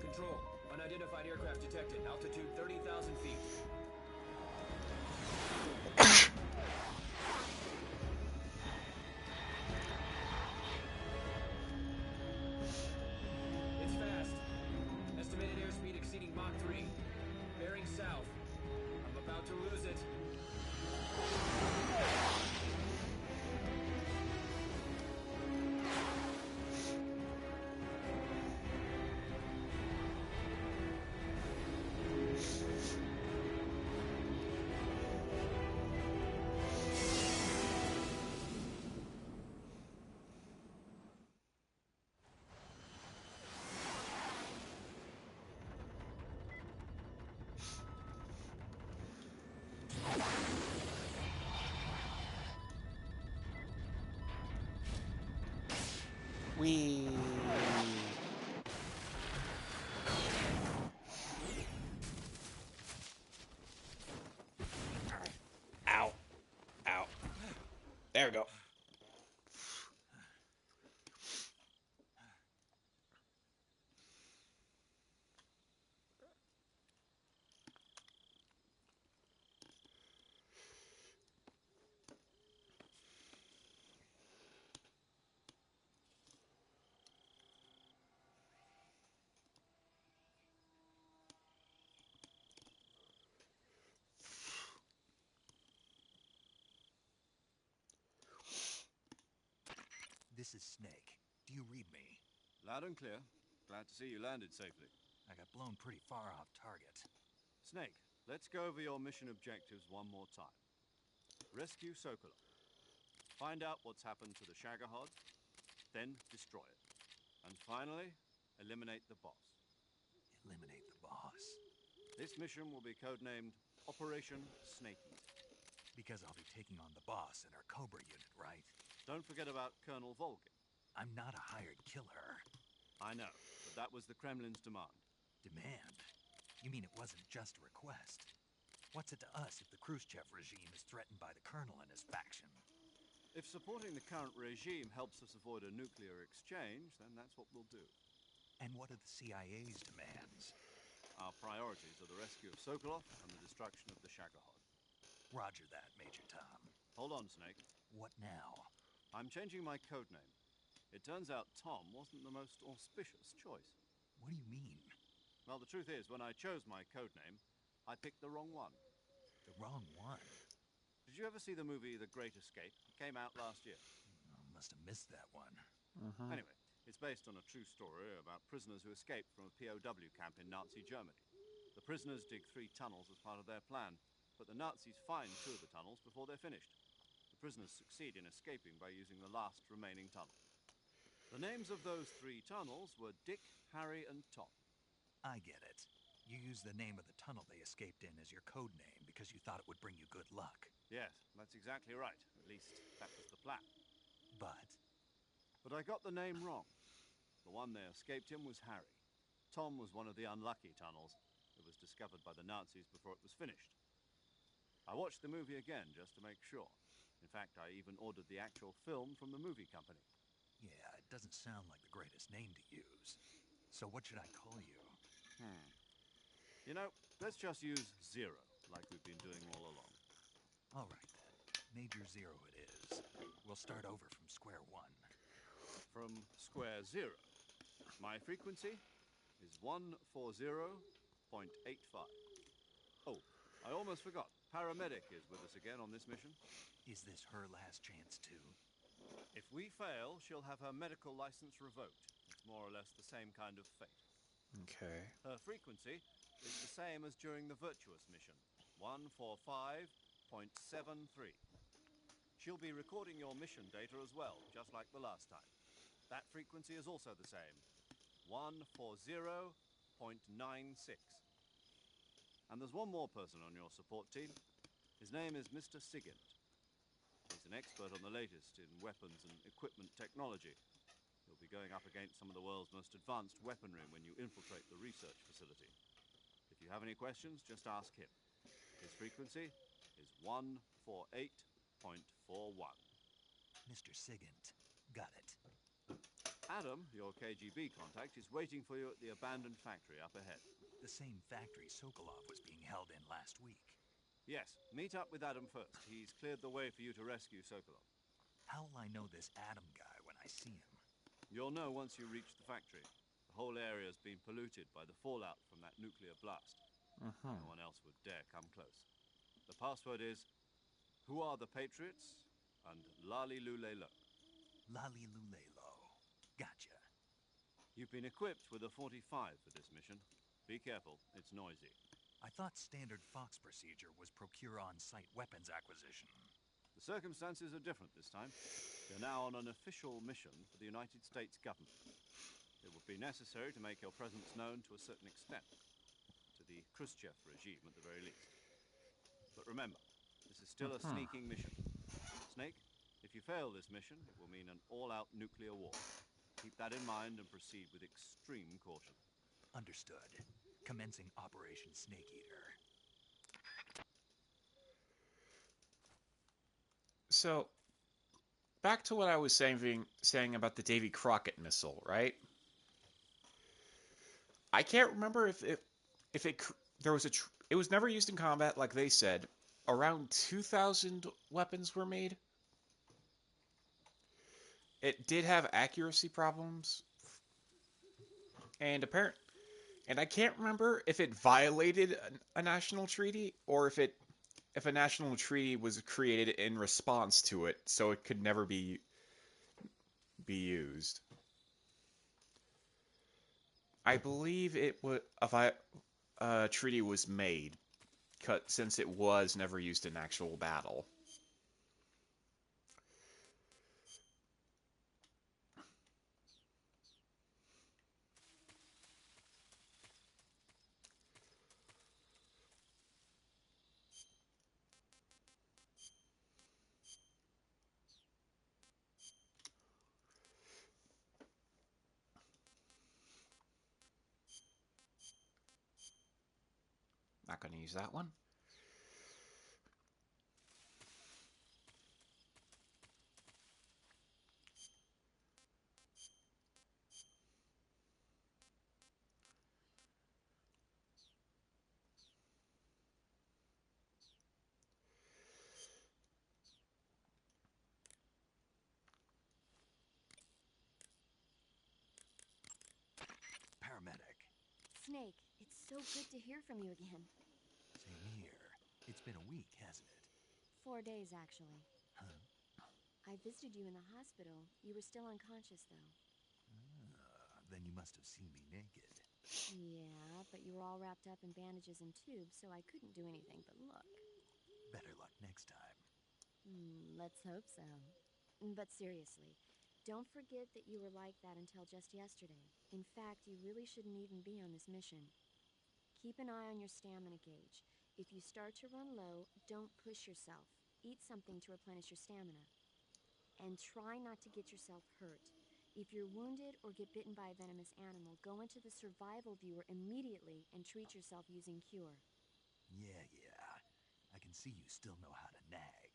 Control. Unidentified aircraft detected. Altitude 30,000 feet. It's fast. Estimated airspeed exceeding Mach 3. Bearing south. I'm about to lose it. Wee. Ow. Ow. There we go. This is Snake. Do you read me? Loud and clear. Glad to see you landed safely. I got blown pretty far off target. Snake, let's go over your mission objectives one more time. Rescue Sokolov. Find out what's happened to the Shagohod, then destroy it. And finally, eliminate the boss. Eliminate the boss? This mission will be codenamed Operation Snake Eater. Because I'll be taking on the boss and our Cobra unit, right? Don't forget about Colonel Volgin. I'm not a hired killer. I know, but that was the Kremlin's demand. Demand? You mean it wasn't just a request? What's it to us if the Khrushchev regime is threatened by the colonel and his faction? If supporting the current regime helps us avoid a nuclear exchange, then that's what we'll do. And what are the CIA's demands? Our priorities are the rescue of Sokolov and the destruction of the Shagohod. Roger that, Major Tom. Hold on, Snake. What now? I'm changing my code name. It turns out Tom wasn't the most auspicious choice. What do you mean? Well, the truth is, when I chose my code name, I picked the wrong one. The wrong one? Did you ever see the movie The Great Escape? It came out last year. Must have missed that one. Anyway, it's based on a true story about prisoners who escaped from a POW camp in Nazi Germany. The prisoners dig 3 tunnels as part of their plan, but the Nazis find 2 of the tunnels before they're finished. The prisoners succeed in escaping by using the last remaining tunnel. The names of those 3 tunnels were Dick, Harry, and Tom. I get it. You used the name of the tunnel they escaped in as your code name because you thought it would bring you good luck. Yes, that's exactly right. At least, that was the plan. But But I got the name wrong. The one they escaped in was Harry. Tom was one of the unlucky tunnels. It was discovered by the Nazis before it was finished. I watched the movie again just to make sure. In fact, I even ordered the actual film from the movie company. yeah, it doesn't sound like the greatest name to use. So what should I call you? You know, let's just use Zero, like we've been doing all along. All right then. Major Zero it is. We'll start over from square one. From square 0. My frequency is 140.85. Oh, I almost forgot. Paramedic is with us again on this mission. Is this her last chance too? If we fail, she'll have her medical license revoked. It's more or less the same kind of fate. Okay. Her frequency is the same as during the Virtuous mission, 145.73. She'll be recording your mission data as well, just like the last time. That frequency is also the same, 140.96. And there's one more person on your support team. His name is Mr. Sigint. He's an expert on the latest in weapons and equipment technology. You'll be going up against some of the world's most advanced weaponry when you infiltrate the research facility. If you have any questions, just ask him. His frequency is 148.41. Mr. Sigint. Got it. Adam, your KGB contact, is waiting for you at the abandoned factory up ahead. The same factory Sokolov was being held in last week. Yes, meet up with Adam first. He's cleared the way for you to rescue Sokolov. How will I know this Adam guy when I see him? You'll know once you reach the factory. The whole area's been polluted by the fallout from that nuclear blast. No one else would dare come close. The password is, "Who are the Patriots?" and Lali Lule Lo. Lali Lulelo. Gotcha. You've been equipped with a 45 for this mission. Be careful, it's noisy. I thought standard Fox procedure was procure on-site weapons acquisition. The circumstances are different this time. You're now on an official mission for the United States government. It would be necessary to make your presence known to a certain extent. To the Khrushchev regime, at the very least. But remember, this is still a sneaking mission. Snake, if you fail this mission, it will mean an all-out nuclear war. Keep that in mind and proceed with extreme caution. Understood. Commencing Operation Snake Eater. So, back to what I was saying about the Davy Crockett missile, right? I can't remember if there was it was never used in combat, like they said. Around 2,000 weapons were made. It did have accuracy problems, and I can't remember if it violated a national treaty or if a national treaty was created in response to it, so it could never be used. I believe a treaty was made, since it was never used in actual battle. Not going to use that one. Paramedic. Snake, it's so good to hear from you again. Same here. It's been a week, hasn't it? 4 days, actually. Huh? I visited you in the hospital. You were still unconscious, though. Then you must have seen me naked. Yeah, but you were all wrapped up in bandages and tubes, so I couldn't do anything but look. Better luck next time. Let's hope so. But seriously, don't forget that you were like that until just yesterday. In fact, you really shouldn't even be on this mission. Keep an eye on your stamina gauge. If you start to run low, don't push yourself. Eat something to replenish your stamina. And try not to get yourself hurt. If you're wounded or get bitten by a venomous animal, go into the survival viewer immediately and treat yourself using Cure. Yeah. I can see you still know how to nag.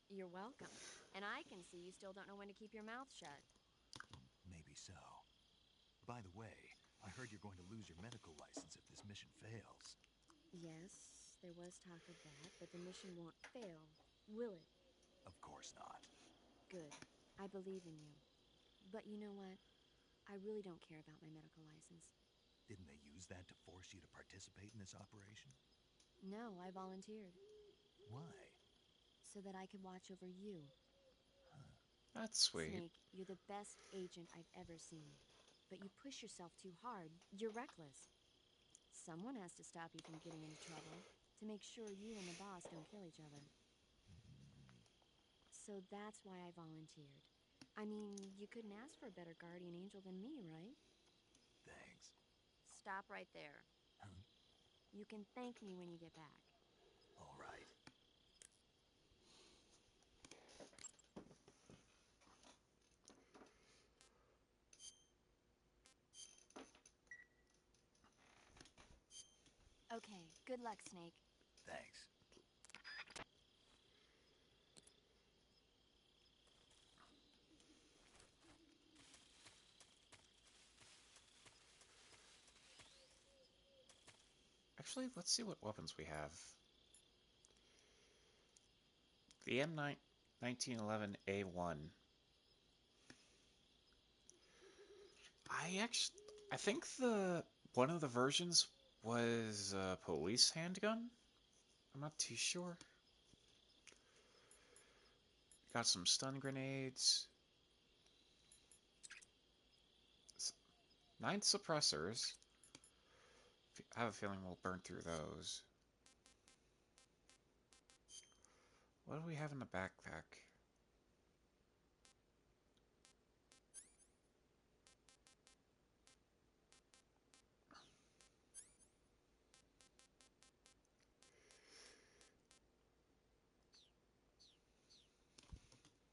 You're welcome. And I can see you still don't know when to keep your mouth shut. Maybe so. By the way, I heard you're going to lose your medical license if this mission fails. Yes, there was talk of that, but the mission won't fail, will it? Of course not. Good. I believe in you. But you know what? I really don't care about my medical license. Didn't they use that to force you to participate in this operation? No, I volunteered. Why? So that I could watch over you. That's sweet. Snake, you're the best agent I've ever seen. But you push yourself too hard. You're reckless. Someone has to stop you from getting into trouble, to make sure you and the boss don't kill each other. So that's why I volunteered. I mean, you couldn't ask for a better guardian angel than me, right? Thanks. Stop right there. Huh? You can thank me when you get back. All right. Okay, good luck, Snake. Thanks. Actually, let's see what weapons we have. The M9 1911A1. I think one of the versions was a police handgun. I'm not too sure. Got some stun grenades. 9 suppressors. I have a feeling we'll burn through those. What do we have in the backpack?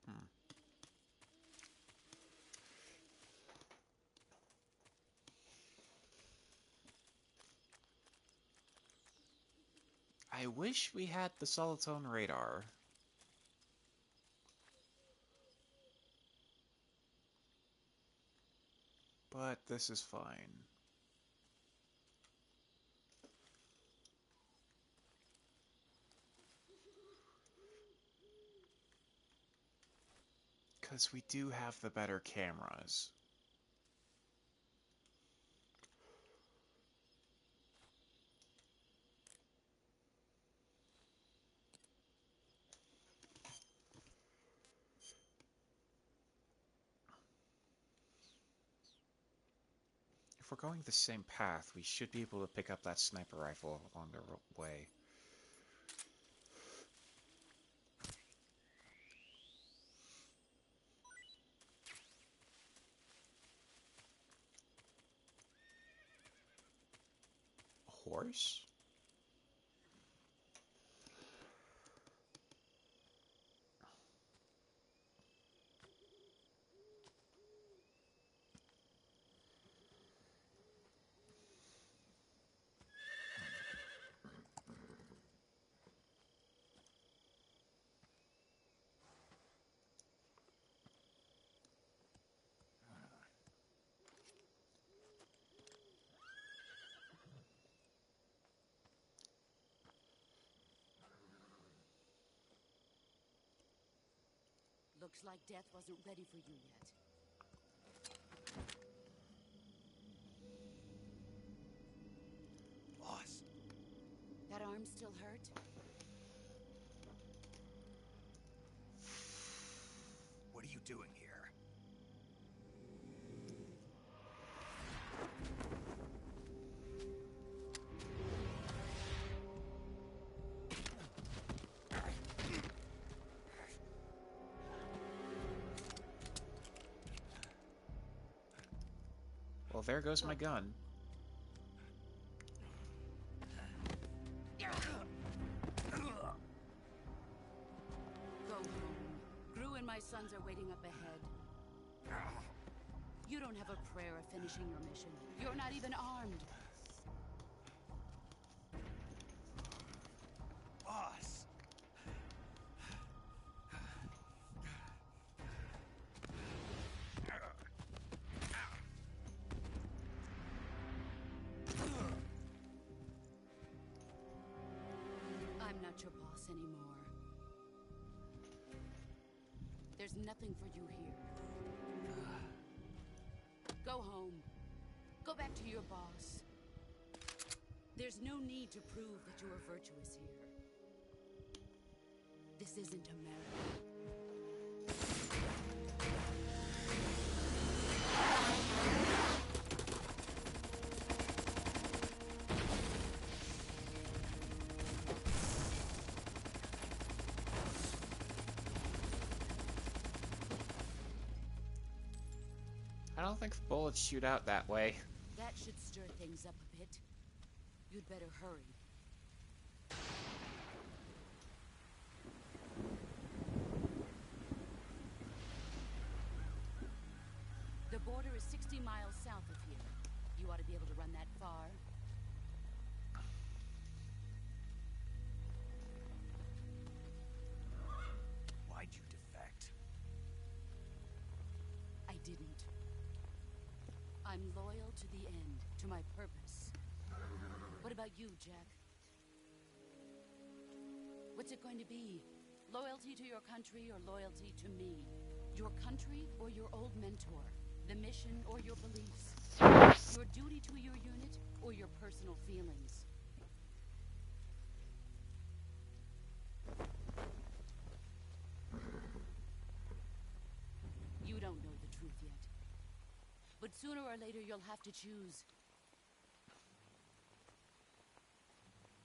Hmm. I wish we had the solitone radar. But this is fine. Because we do have the better cameras. If we're going the same path, we should be able to pick up that sniper rifle along the way. A horse? Looks like death wasn't ready for you yet. Boss. That arm still hurt? What are you doing here? Well, there goes my gun. Go home. Gru and my sons are waiting up ahead. You don't have a prayer of finishing your mission. You're not even armed. Boss. I'm not your boss anymore. There's nothing for you here. Go home. Go back to your boss. There's no need to prove that you are virtuous here. This isn't America. I don't think bullets shoot out that way. That should stir things up a bit. You'd better hurry. The border is 60 miles south of here. You ought to be able to run that far. Why'd you defect? I didn't. I'm loyal to the end, to my purpose. What about you, Jack? What's it going to be? Loyalty to your country or loyalty to me? Your country or your old mentor? The mission or your beliefs? Your duty to your unit or your personal feelings? You don't know the truth yet. But sooner or later you'll have to choose.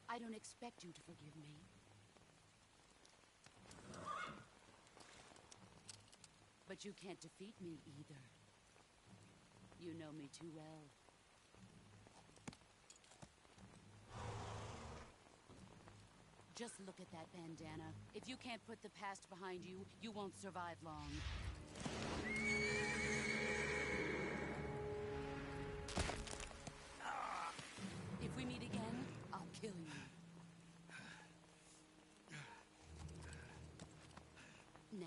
I don't expect you to forgive me. But you can't defeat me either. You know me too well. Just look at that bandana. If you can't put the past behind you, you won't survive long. If we meet again, I'll kill you. Now,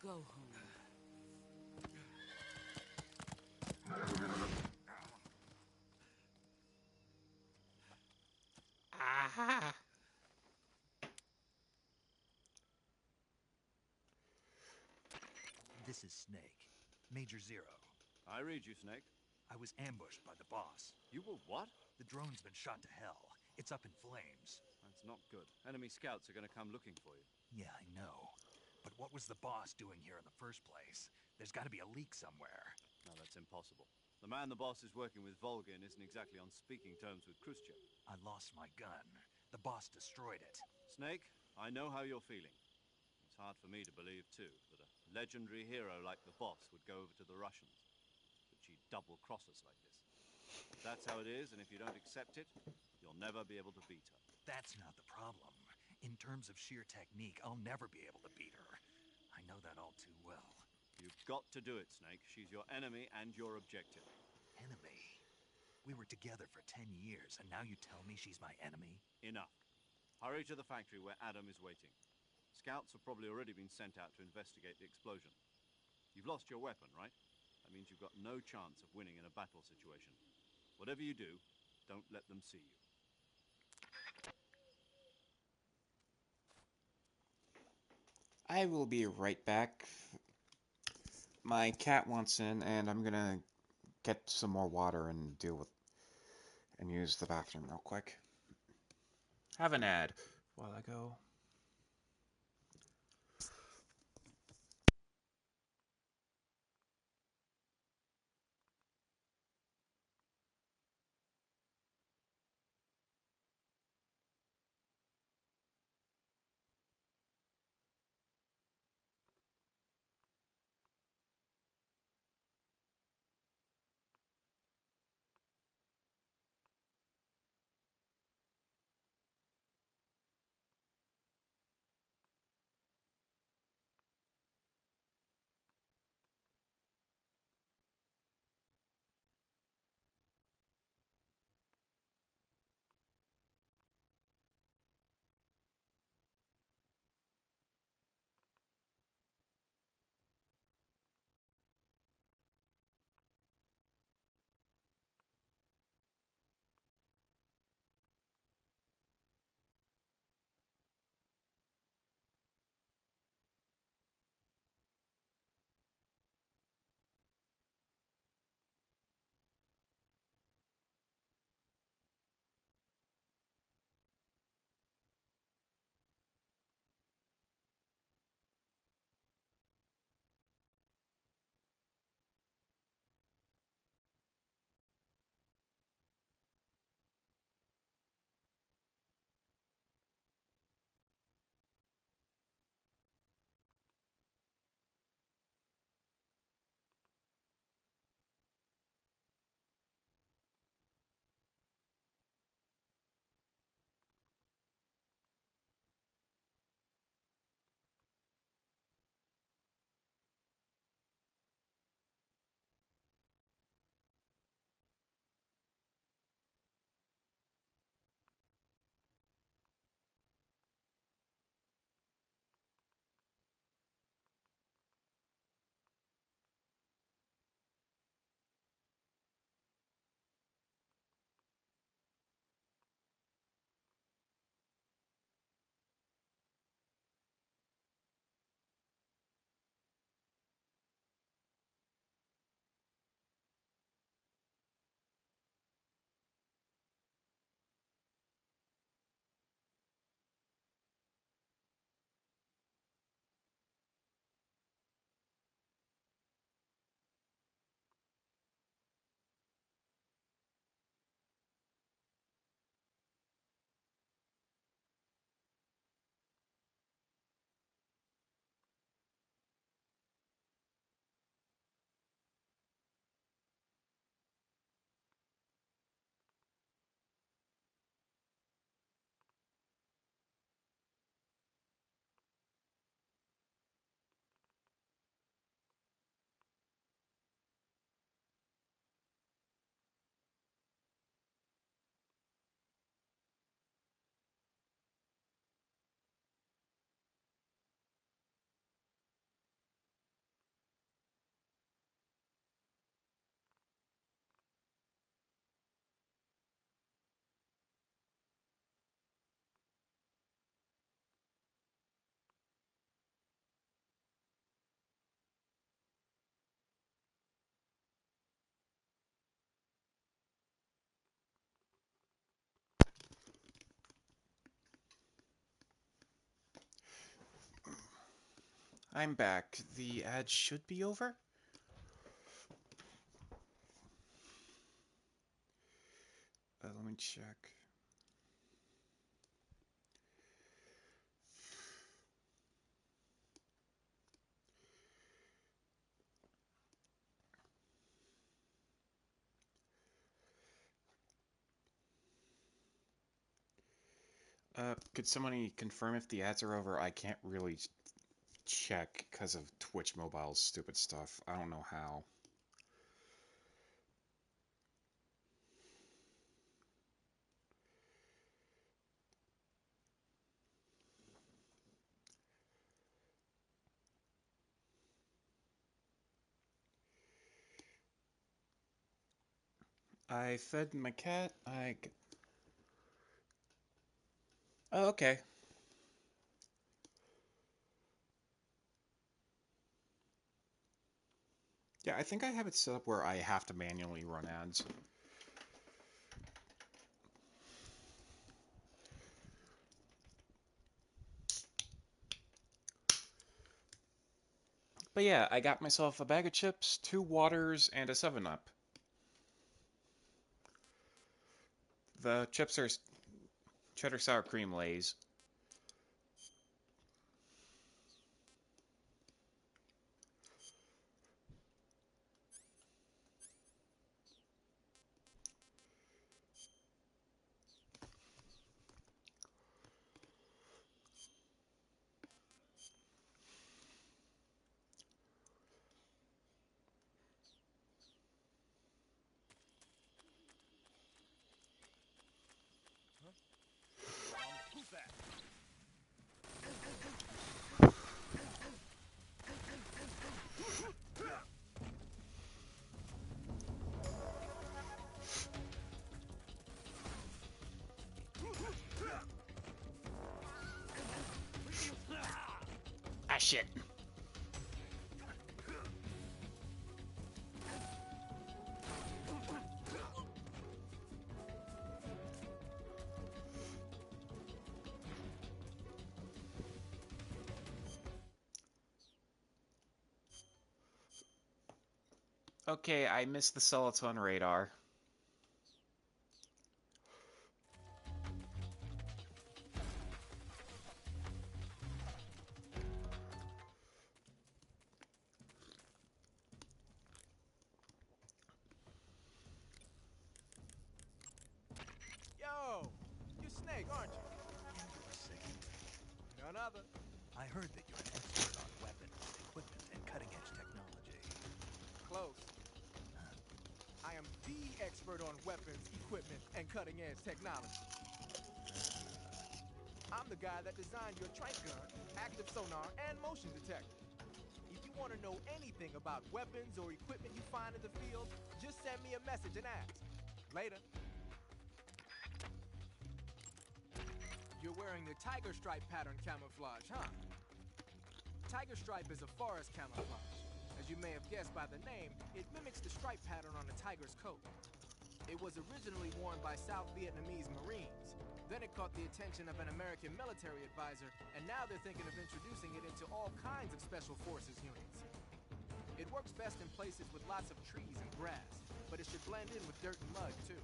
go home. Aha! This is Snake. Major Zero. I read you, Snake. I was ambushed by the boss. You were what? The drone's been shot to hell. It's up in flames. That's not good. Enemy scouts are going to come looking for you. Yeah, I know. But what was the boss doing here in the first place? There's got to be a leak somewhere. No, that's impossible. The man the boss is working with, Volgin, isn't exactly on speaking terms with Khrushchev. I lost my gun. The boss destroyed it. Snake, I know how you're feeling. It's hard for me to believe, too, that a legendary hero like the boss would go over to the Russians. That she'd double-cross us like this. That's how it is, and if you don't accept it, you'll never be able to beat her. That's not the problem. In terms of sheer technique, I'll never be able to beat her. I know that all too well. You've got to do it, Snake. She's your enemy and your objective. Enemy? We were together for 10 years, and now you tell me she's my enemy? Enough. Hurry to the factory where Adam is waiting. Scouts have probably already been sent out to investigate the explosion. You've lost your weapon, right? That means you've got no chance of winning in a battle situation. Whatever you do, don't let them see you. I will be right back. My cat wants in, and I'm gonna get some more water and deal with and use the bathroom real quick. Have an ad while I go. I'm back. The ad should be over. Let me check. Could somebody confirm if the ads are over? I can't really check because of Twitch Mobile's stupid stuff. I don't know how. I fed my cat. Oh, okay. Yeah, I think I have it set up where I have to manually run ads. But yeah, I got myself a bag of chips, 2 waters, and a 7-Up. The chips are cheddar sour cream Lay's. Who's that? Ah, shit. Okay, I missed the Celoton radar. Yo, you Snake, aren't you? And you're second. None other. I heard that you're an expert on weapons, equipment, and cutting-edge technology. Close. I am the expert on weapons, equipment, and cutting-edge technology. I'm the guy that designed your trank gun, active sonar, and motion detector. If you want to know anything about weapons or equipment you find in the field, just send me a message and ask. Later. You're wearing the tiger stripe pattern camouflage, huh? Tiger stripe is a forest camouflage. As you may have guessed by the name, it mimics the stripe pattern on a tiger's coat. It was originally worn by South Vietnamese Marines. Then it caught the attention of an American military advisor, and now they're thinking of introducing it into all kinds of special forces units. It works best in places with lots of trees and grass, but it should blend in with dirt and mud, too.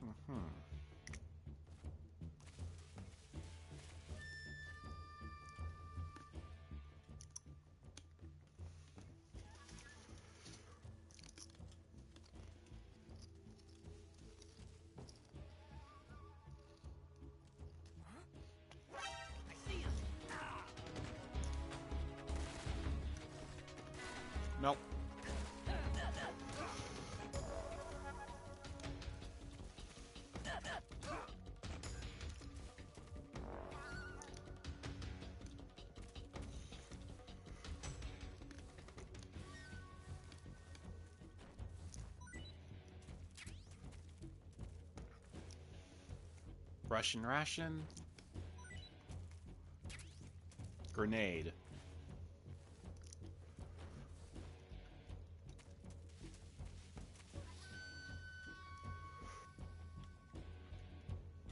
Mm-hmm. Nope. Russian ration. Grenade.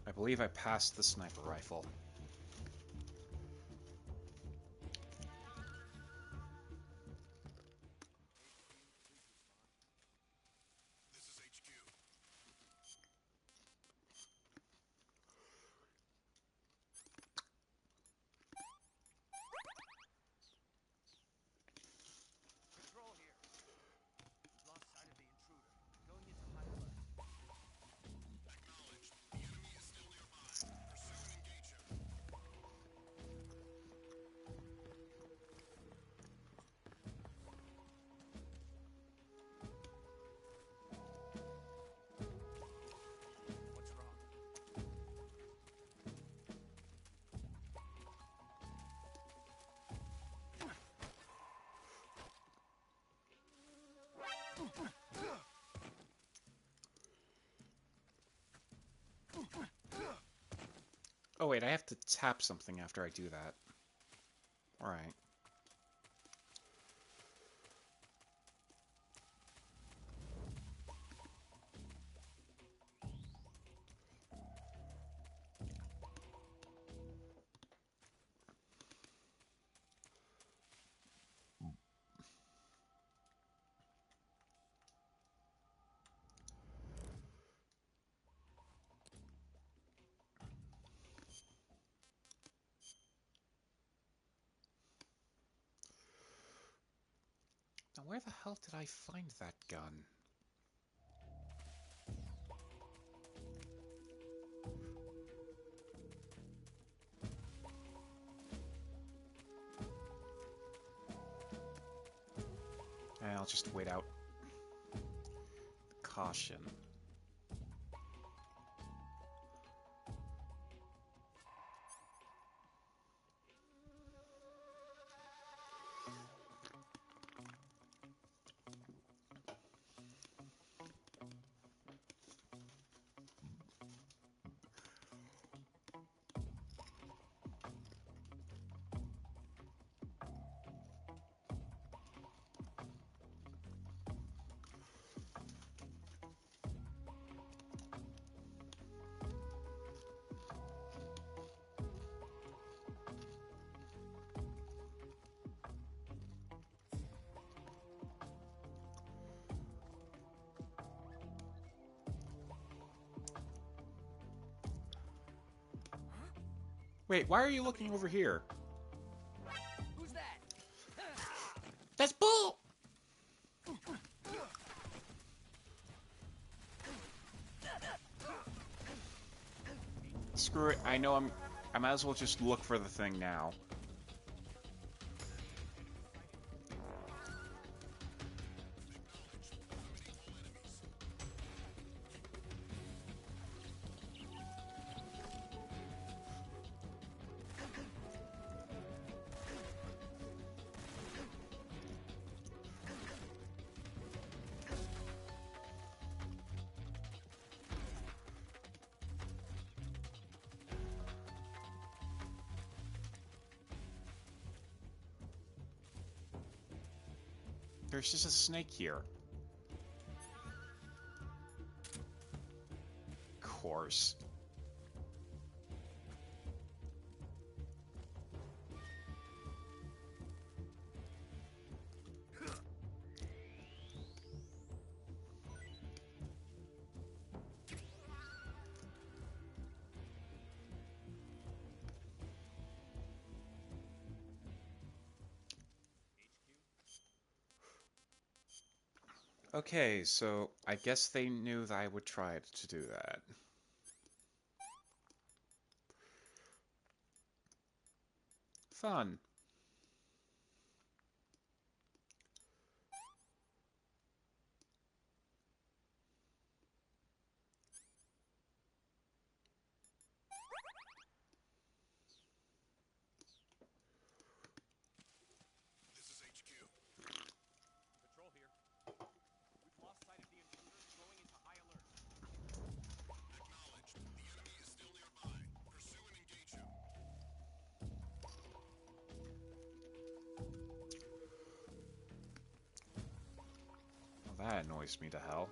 I believe I passed the sniper rifle. This is HQ. Control here. We've lost sight of the intruder. Going into high alert. Acknowledged. The enemy is still nearby. Pursue and engage him. Oh wait, I have to tap something after I do that. Alright. Now where the hell did I find that gun? I'll just wait out. Caution. Wait, why are you looking over here? Who's that? That's Bull! Screw it, I know I might as well just look for the thing now. There's just a snake here. Of course. Okay, so I guess they knew that I would try to do that. Fun. This is HQ. Patrol here. We've lost sight of the intruder and going into high alert. Acknowledged. The enemy is still nearby. Pursue and engage him. Well, that annoys me to hell.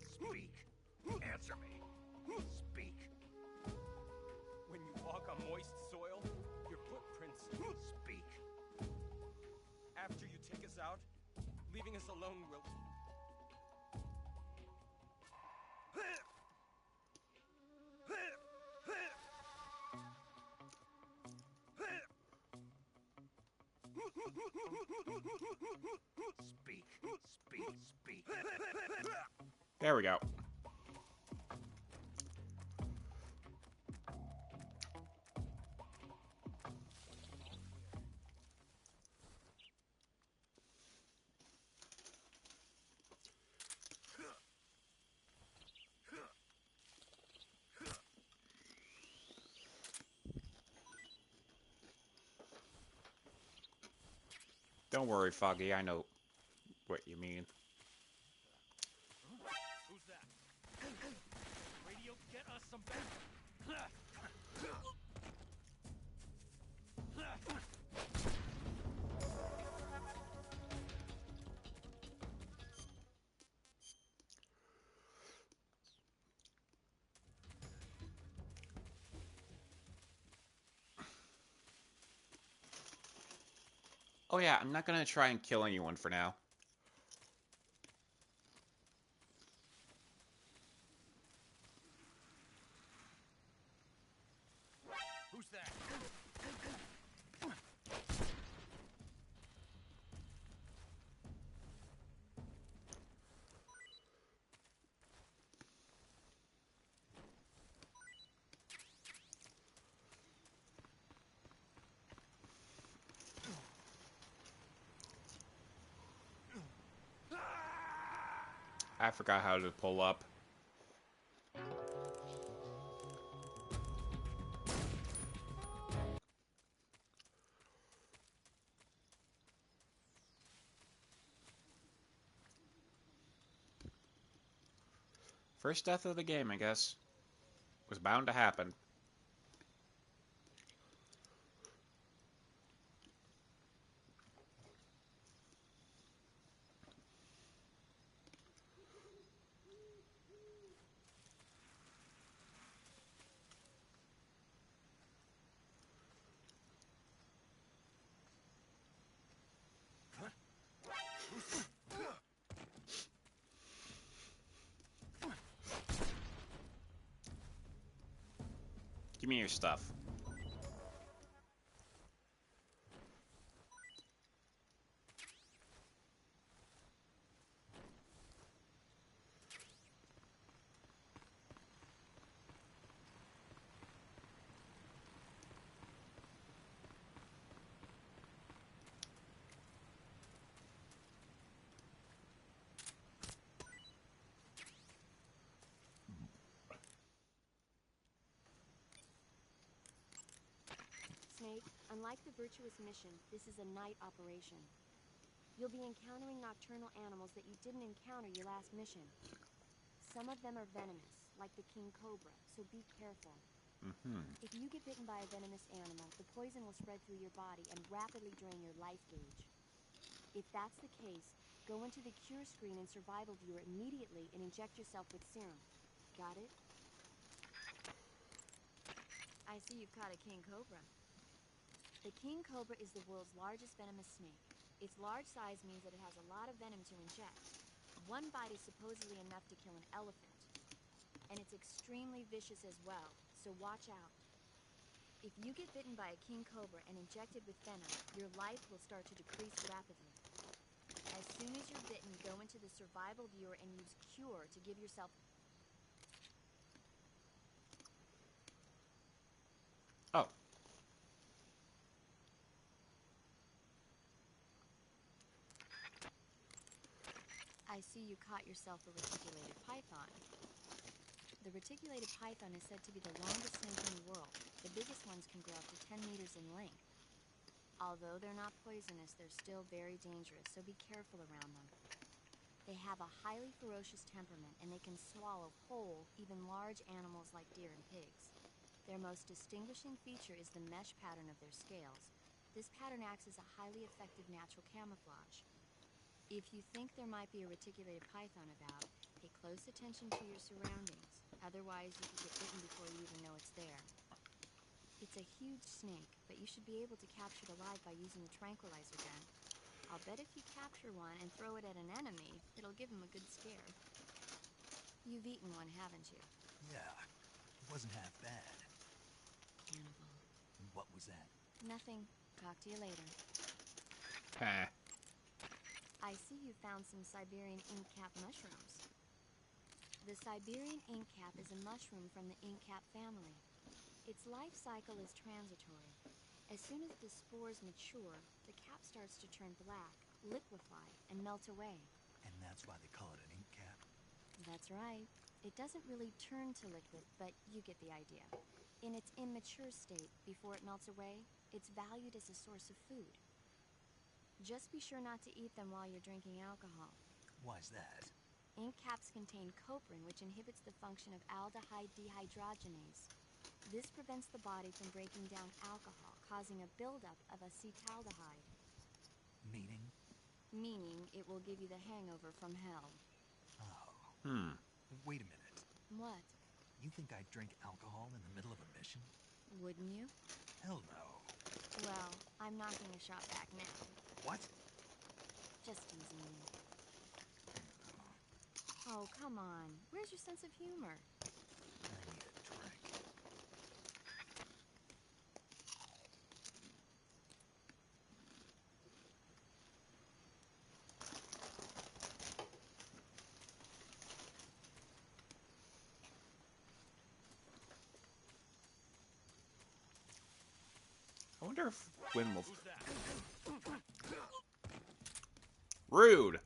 Speak. Answer me. Speak. When you walk on moist soil, your footprints Speak. after you take us out, leaving us alone will... Speak. Speak. Speak. There we go. Don't worry, Foggy. I know what you mean. Who's that? Radio, get us some backup. Oh yeah, I'm not gonna try and kill anyone for now. Who's that? I forgot how to pull up. First death of the game, I guess. Was bound to happen. Give me your stuff. Snake, unlike the Virtuous mission, this is a night operation. You'll be encountering nocturnal animals that you didn't encounter your last mission. Some of them are venomous, like the king cobra, so be careful. If you get bitten by a venomous animal, the poison will spread through your body and rapidly drain your life gauge. If that's the case, go into the cure screen and survival viewer immediately and inject yourself with serum. Got it? I see you've caught a king cobra. The king cobra is the world's largest venomous snake. Its large size means that it has a lot of venom to inject. One bite is supposedly enough to kill an elephant. And it's extremely vicious as well, so watch out. If you get bitten by a king cobra and injected with venom, your life will start to decrease rapidly. As soon as you're bitten, go into the survival viewer and use cure to give yourself... Oh. I see you caught yourself a reticulated python. The reticulated python is said to be the longest snake in the world. The biggest ones can grow up to 10 meters in length. Although they're not poisonous, they're still very dangerous, so be careful around them. They have a highly ferocious temperament, and they can swallow whole, even large animals like deer and pigs. Their most distinguishing feature is the mesh pattern of their scales. This pattern acts as a highly effective natural camouflage. If you think there might be a reticulated python about, pay close attention to your surroundings. Otherwise, you could get bitten before you even know it's there. It's a huge snake, but you should be able to capture it alive by using the tranquilizer gun. I'll bet if you capture one and throw it at an enemy, it'll give him a good scare. You've eaten one, haven't you? Yeah, it wasn't half bad. Cannibal. What was that? Nothing. Talk to you later. Ha. I see you found some Siberian ink cap mushrooms. The Siberian ink cap is a mushroom from the ink cap family. Its life cycle is transitory. As soon as the spores mature, the cap starts to turn black, liquefy, and melt away. And that's why they call it an ink cap? That's right. It doesn't really turn to liquid, but you get the idea. In its immature state, before it melts away, it's valued as a source of food. Just be sure not to eat them while you're drinking alcohol. Why's that? Ink caps contain coprin, which inhibits the function of aldehyde dehydrogenase. This prevents the body from breaking down alcohol, causing a buildup of acetaldehyde. Meaning? Meaning it will give you the hangover from hell. Oh. Wait a minute. What? You think I'd drink alcohol in the middle of a mission? Wouldn't you? Hell no. Well, I'm knocking a shot back now. What? Just teasing you. Oh, come on. Where's your sense of humor? I need a drink. I wonder if Win will. Rude!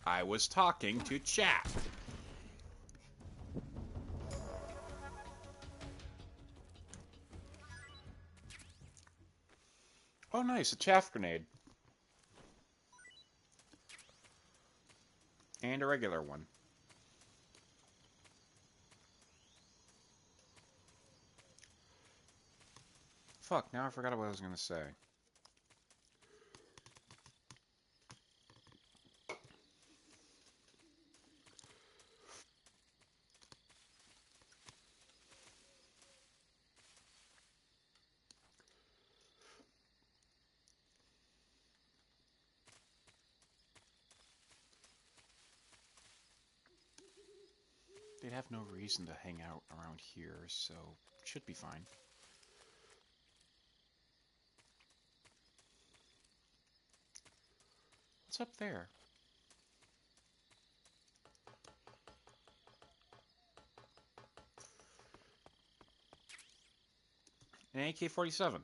I was talking to chat. Oh, nice, a chaff grenade. And a regular one. Fuck, now I forgot what I was gonna say. They'd have no reason to hang out around here, so should be fine. What's up there? An AK-47.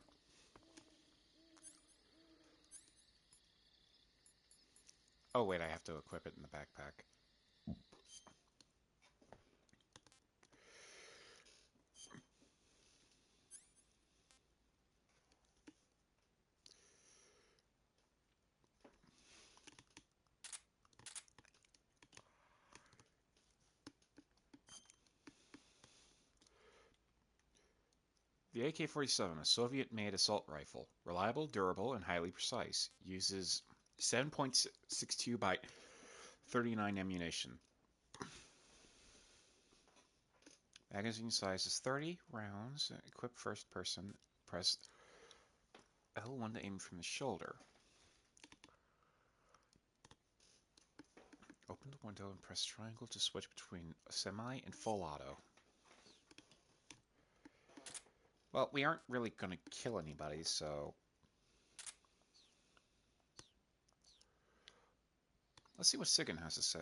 Oh wait, I have to equip it in the backpack. The AK-47, a Soviet-made assault rifle, reliable, durable, and highly precise, uses 7.62 by 39 ammunition. Magazine size is 30 rounds. Equip first person. Press L1 to aim from the shoulder. Open the window and press triangle to switch between semi and full auto. Well, we aren't really going to kill anybody, so... Let's see what Sigan has to say.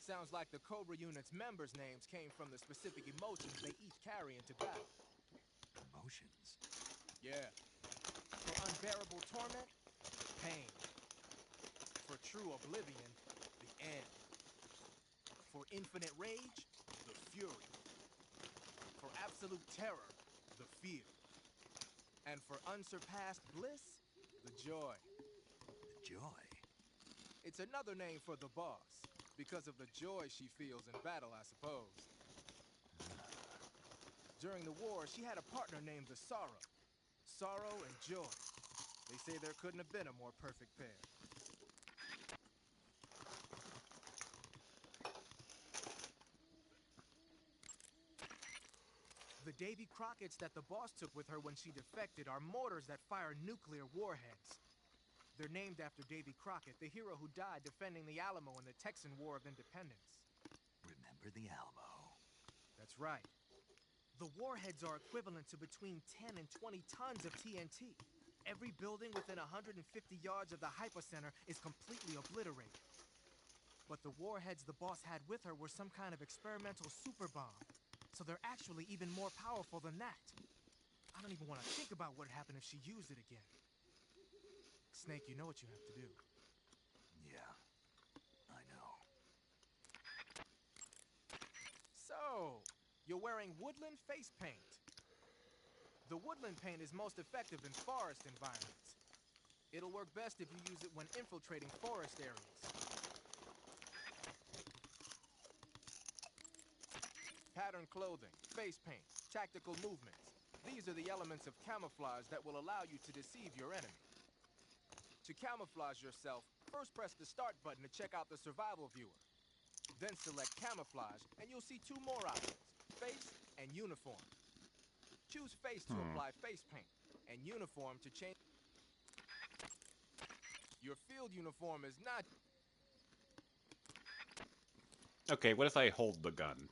Sounds like the Cobra Unit's members' names came from the specific emotions they each carry into battle. Emotions? Yeah. For unbearable torment, pain. For true oblivion, the end. For infinite rage, the fury. For absolute terror, the fear. And for unsurpassed bliss, the joy. The joy? It's another name for the boss, because of the joy she feels in battle, I suppose. During the war, she had a partner named the Sorrow. sorrow and joy. They say there couldn't have been a more perfect pair. The Davy Crockett's that the boss took with her when she defected are mortars that fire nuclear warheads. They're named after Davy Crockett, the hero who died defending the Alamo in the Texan War of Independence. Remember the Alamo. That's right. The warheads are equivalent to between 10 and 20 tons of TNT. Every building within 150 yards of the hypocenter is completely obliterated. But the warheads the boss had with her were some kind of experimental super bomb. So they're actually even more powerful than that. I don't even want to think about what would happen if she used it again. Snake, you know what you have to do. Yeah, I know. So, you're wearing woodland face paint. The woodland paint is most effective in forest environments. It'll work best if you use it when infiltrating forest areas. Pattern clothing, face paint, tactical movements. These are the elements of camouflage that will allow you to deceive your enemy. To camouflage yourself, first press the start button to check out the survival viewer. Then select camouflage, and you'll see two more options, face and uniform. Choose face to apply face paint, and uniform to change. Your field uniform is not... Okay, what if I hold the gun?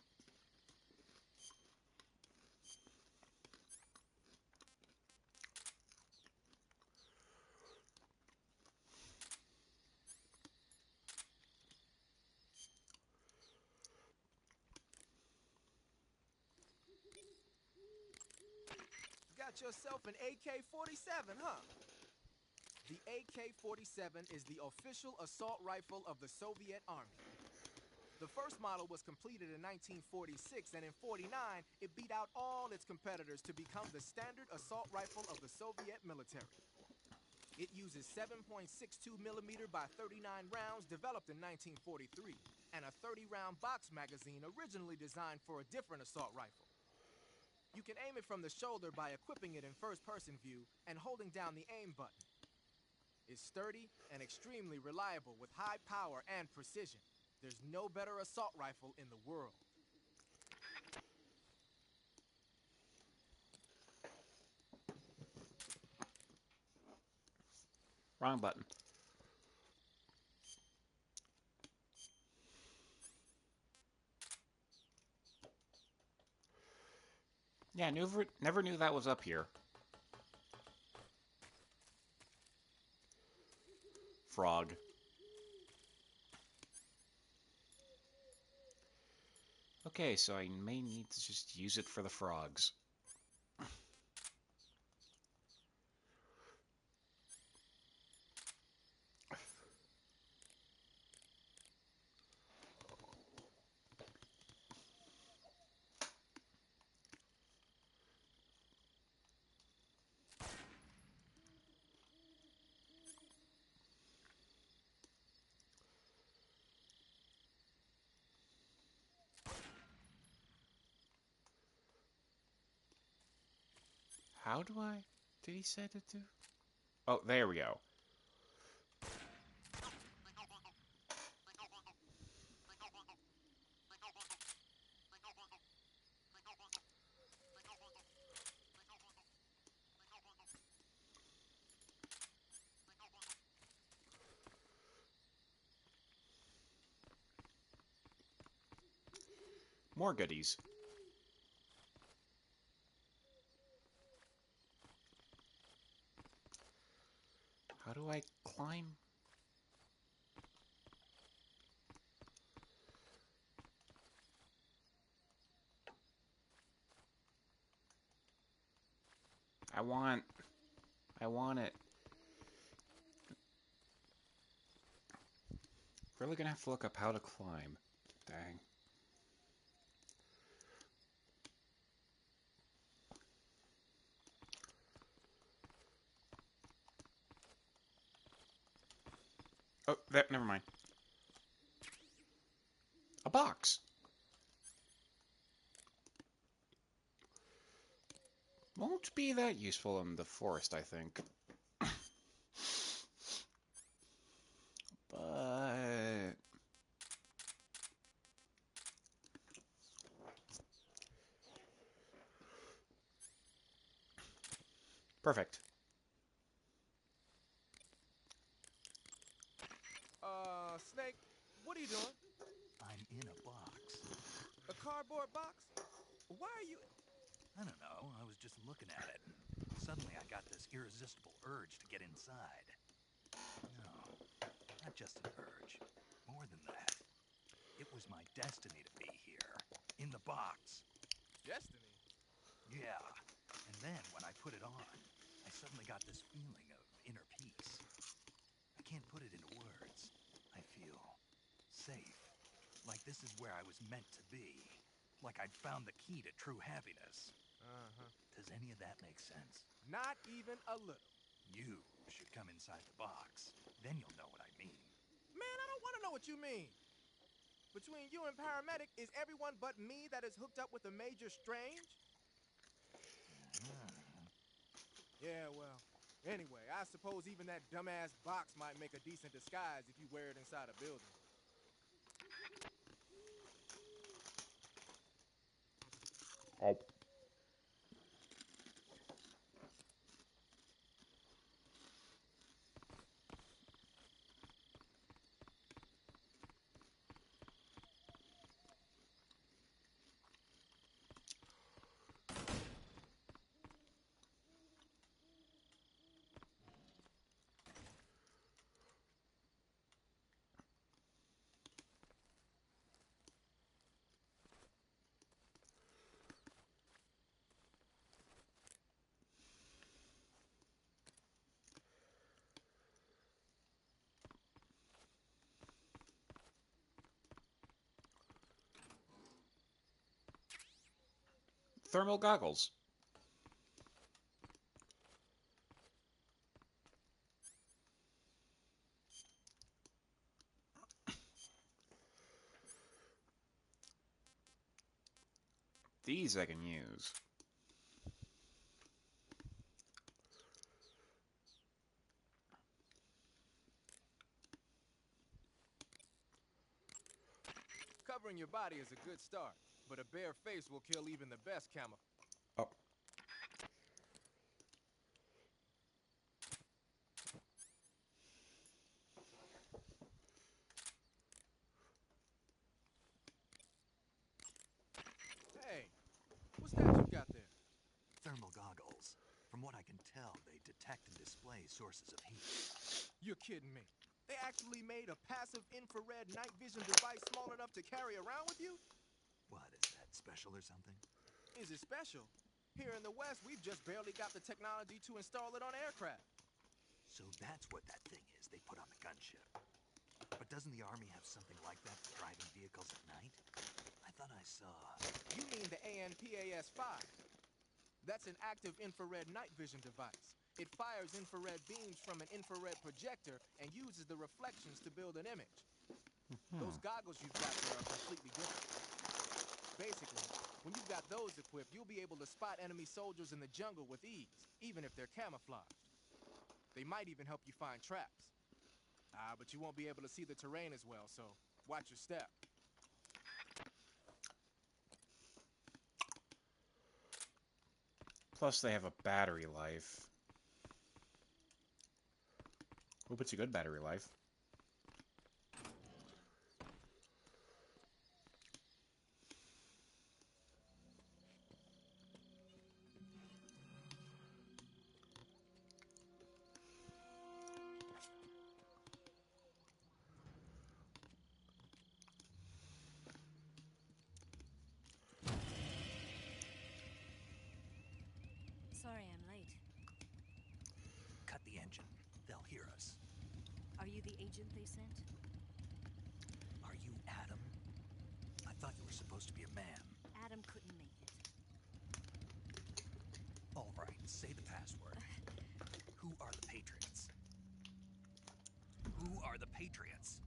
Got yourself an AK-47, huh? The AK-47 is the official assault rifle of the Soviet Army. The first model was completed in 1946, and in '49, it beat out all its competitors to become the standard assault rifle of the Soviet military. It uses 7.62mm by 39 rounds developed in 1943, and a 30-round box magazine originally designed for a different assault rifle. You can aim it from the shoulder by equipping it in first-person view and holding down the aim button. It's sturdy and extremely reliable with high power and precision. There's no better assault rifle in the world. Wrong button. Yeah, never knew that was up here. Frog. Okay, so I may need to just use it for the frogs. How do I... Did he say to do? Oh, there we go. More goodies. How do I climb? I want it. Really gonna have to look up how to climb. Dang. Oh, that, never mind. A box. Won't be that useful in the forest, I think. But... Perfect. Snake, what are you doing? I'm in a box. A cardboard box? Why are you... I don't know, I was just looking at it, and suddenly I got this irresistible urge to get inside. No, not just an urge. More than that. It was my destiny to be here, in the box. Destiny? Yeah, and then when I put it on, I suddenly got this feeling of inner peace. I can't put it into words. I feel safe, like this is where I was meant to be. Like I'd found the key to true happiness. Uh-huh. Does any of that make sense? Not even a little. You should come inside the box. Then you'll know what I mean. Man, I don't want to know what you mean. Between you and Paramedic, is everyone but me that is hooked up with a major strange? Yeah, well, anyway, I suppose even that dumbass box might make a decent disguise if you wear it inside a building. Oh. Thermal goggles. These I can use. Covering your body is a good start, but a bare face will kill even the best camouflage. Oh. Hey, what's that you got there? Thermal goggles. From what I can tell, they detect and display sources of heat. You're kidding me. They actually made a passive infrared night vision device small enough to carry around with you? What, is that special or something? Is it special? Here in the West, we've just barely got the technology to install it on aircraft. So that's what that thing is they put on the gunship. But doesn't the Army have something like that for driving vehicles at night? I thought I saw... You mean the ANPAS-5? That's an active infrared night vision device. It fires infrared beams from an infrared projector and uses the reflections to build an image. Those goggles you've got there are completely different. Basically, when you've got those equipped, you'll be able to spot enemy soldiers in the jungle with ease, even if they're camouflaged. They might even help you find traps. But you won't be able to see the terrain as well, so watch your step. Plus, they have a battery life. Hope it's a good battery life. Sorry I'm late. Cut the engine. They'll hear us. Are you the agent they sent? Are you Adam? I thought you were supposed to be a man. Adam couldn't make it. All right, say the password. Who are the Patriots? Who are the Patriots?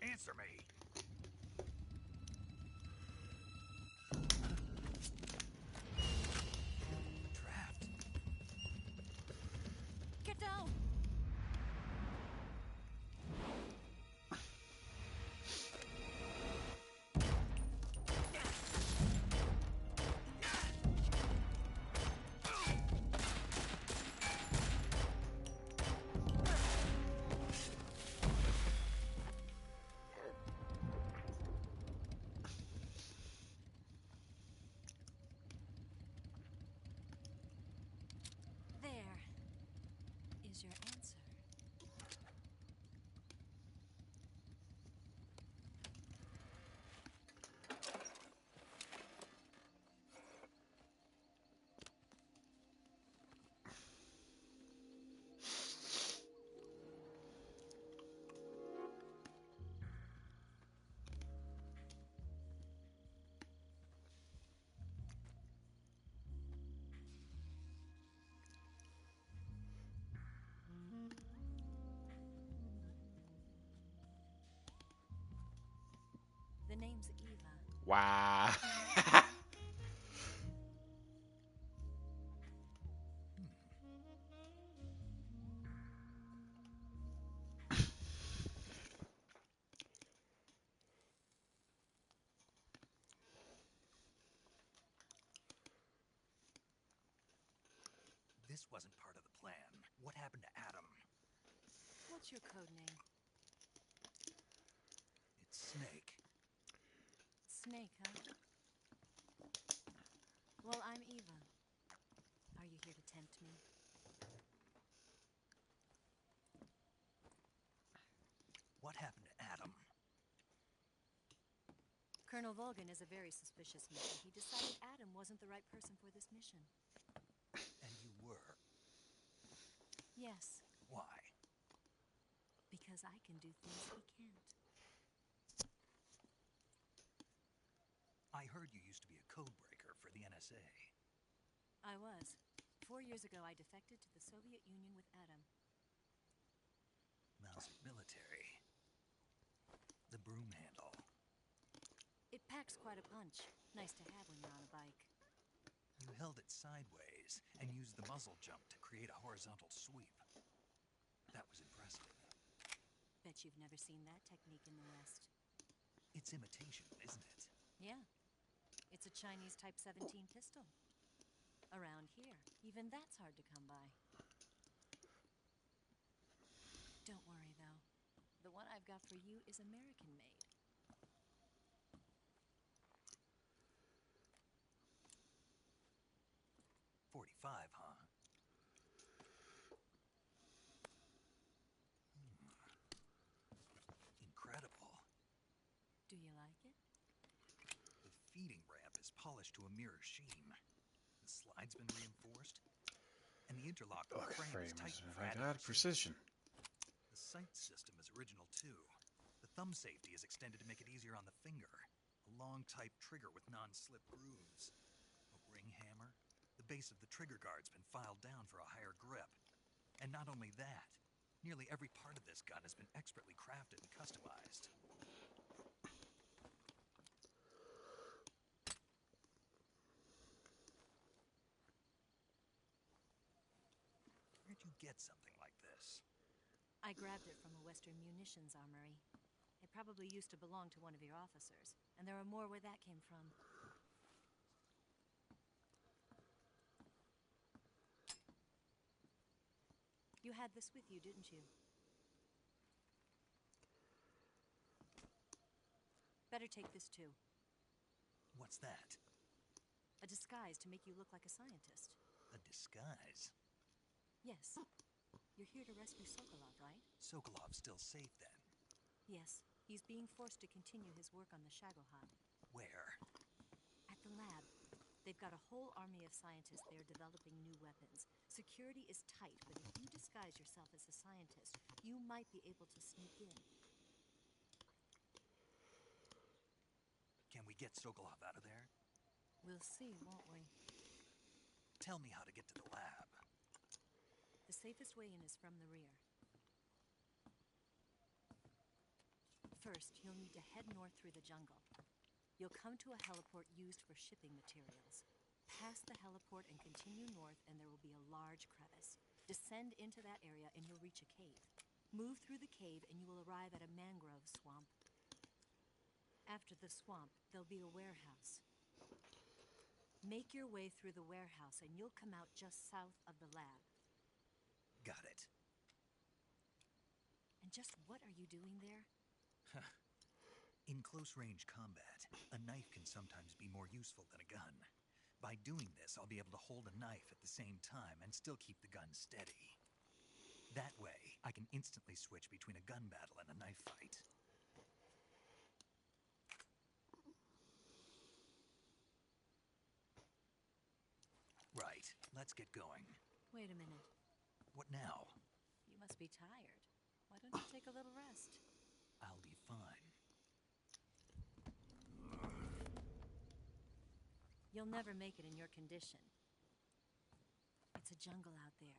Answer me! is your answer? The name's Eva. Wow. This wasn't part of the plan. What happened to Adam? What's your code name? It's Snake. Snake, huh? Well, I'm Eva. Are you here to tempt me? What happened to Adam? Colonel Volgan is a very suspicious man. He decided Adam wasn't the right person for this mission. And you were. Yes, Why? because I can do things he can't. I heard you used to be a code breaker for the NSA. I was. 4 years ago, I defected to the Soviet Union with Adam. Mousy military. The broom handle. It packs quite a punch. Nice to have when you're on a bike. You held it sideways and used the muzzle jump to create a horizontal sweep. That was impressive. Bet you've never seen that technique in the West. It's imitation, isn't it? Yeah. It's a Chinese Type 17 pistol. Around here, even that's hard to come by. Don't worry, though. The one I've got for you is American-made. .45, huh? Incredible. Do you like it? The feeding ramp is polished to a mirror sheen. The slide's been reinforced. And the interlock on the frame is tightened for added precision. The sight system is original, too. The thumb safety is extended to make it easier on the finger. A long-type trigger with non-slip grooves. A ring hammer. The base of the trigger guard's been filed down for a higher grip. And not only that, nearly every part of this gun has been expertly crafted and customized. Where'd you get something like this? I grabbed it from a Western munitions armory. It probably used to belong to one of your officers, and there are more where that came from. You had this with you, didn't you? Better take this too. What's that? A disguise to make you look like a scientist. A disguise? Yes. You're here to rescue Sokolov, right? Sokolov's still safe, then? Yes. He's being forced to continue his work on the Shagohod. Where? At the lab. They've got a whole army of scientists there developing new weapons. Security is tight, but if you disguise yourself as a scientist, you might be able to sneak in. Can we get Sokolov out of there? We'll see, won't we? Tell me how to get to the lab. The safest way in is from the rear. First, you'll need to head north through the jungle. You'll come to a heliport used for shipping materials. Pass the heliport and continue north, and there will be a large crevice. Descend into that area, and you'll reach a cave. Move through the cave, and you will arrive at a mangrove swamp. After the swamp, there'll be a warehouse. Make your way through the warehouse, and you'll come out just south of the lab. Got it. And just what are you doing there? In close-range combat, a knife can sometimes be more useful than a gun. By doing this, I'll be able to hold a knife at the same time and still keep the gun steady. can instantly switch between a gun battle and a knife fight. Right, let's get going. Wait a minute. What now? You must be tired. Why don't you take a little rest? I'll be fine. You'll never make it in your condition. It's a jungle out there.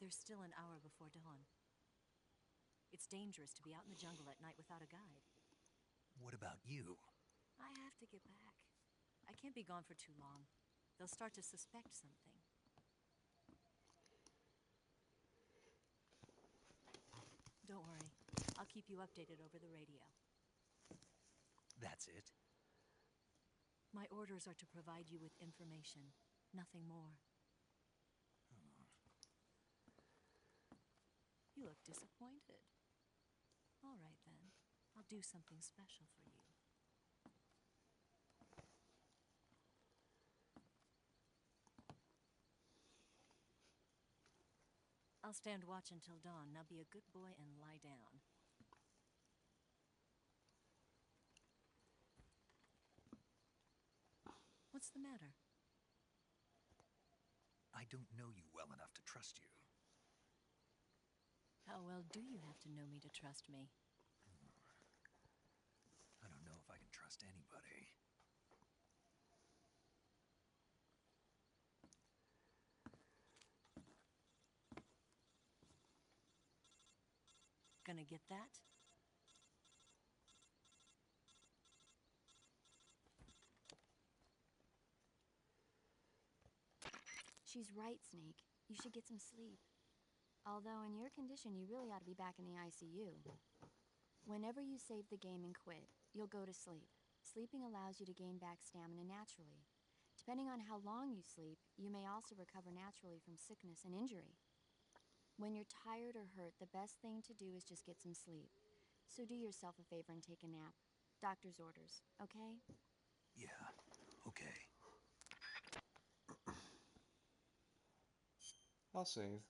There's still an hour before dawn. It's dangerous to be out in the jungle at night without a guide. What about you? I have to get back. I can't be gone for too long. They'll start to suspect something. Don't worry. I'll keep you updated over the radio. That's it? My orders are to provide you with information, nothing more. You look disappointed. All right, then. I'll do something special for you. I'll stand watch until dawn. Now be a good boy and lie down. What's the matter? I don't know you well enough to trust you. How well do you have to know me to trust me? I don't know if I can trust anybody. Gonna get that? She's right, Snake. You should get some sleep. Although in your condition, you really ought to be back in the ICU. Whenever you save the game and quit, you'll go to sleep. Sleeping allows you to gain back stamina naturally. Depending on how long you sleep, you may also recover naturally from sickness and injury. When you're tired or hurt, the best thing to do is just get some sleep. So do yourself a favor and take a nap. Doctor's orders, okay? Yeah, okay. I'll save.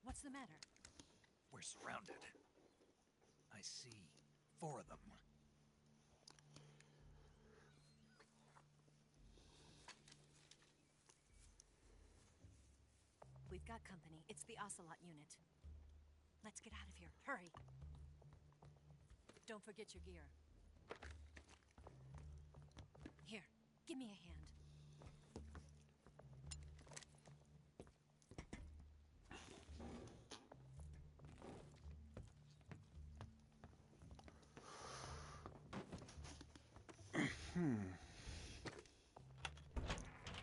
What's the matter? We're surrounded. I see 4 of them. We've got company. It's the Ocelot unit. Let's get out of here. Hurry. Don't forget your gear. Here, give me a hand.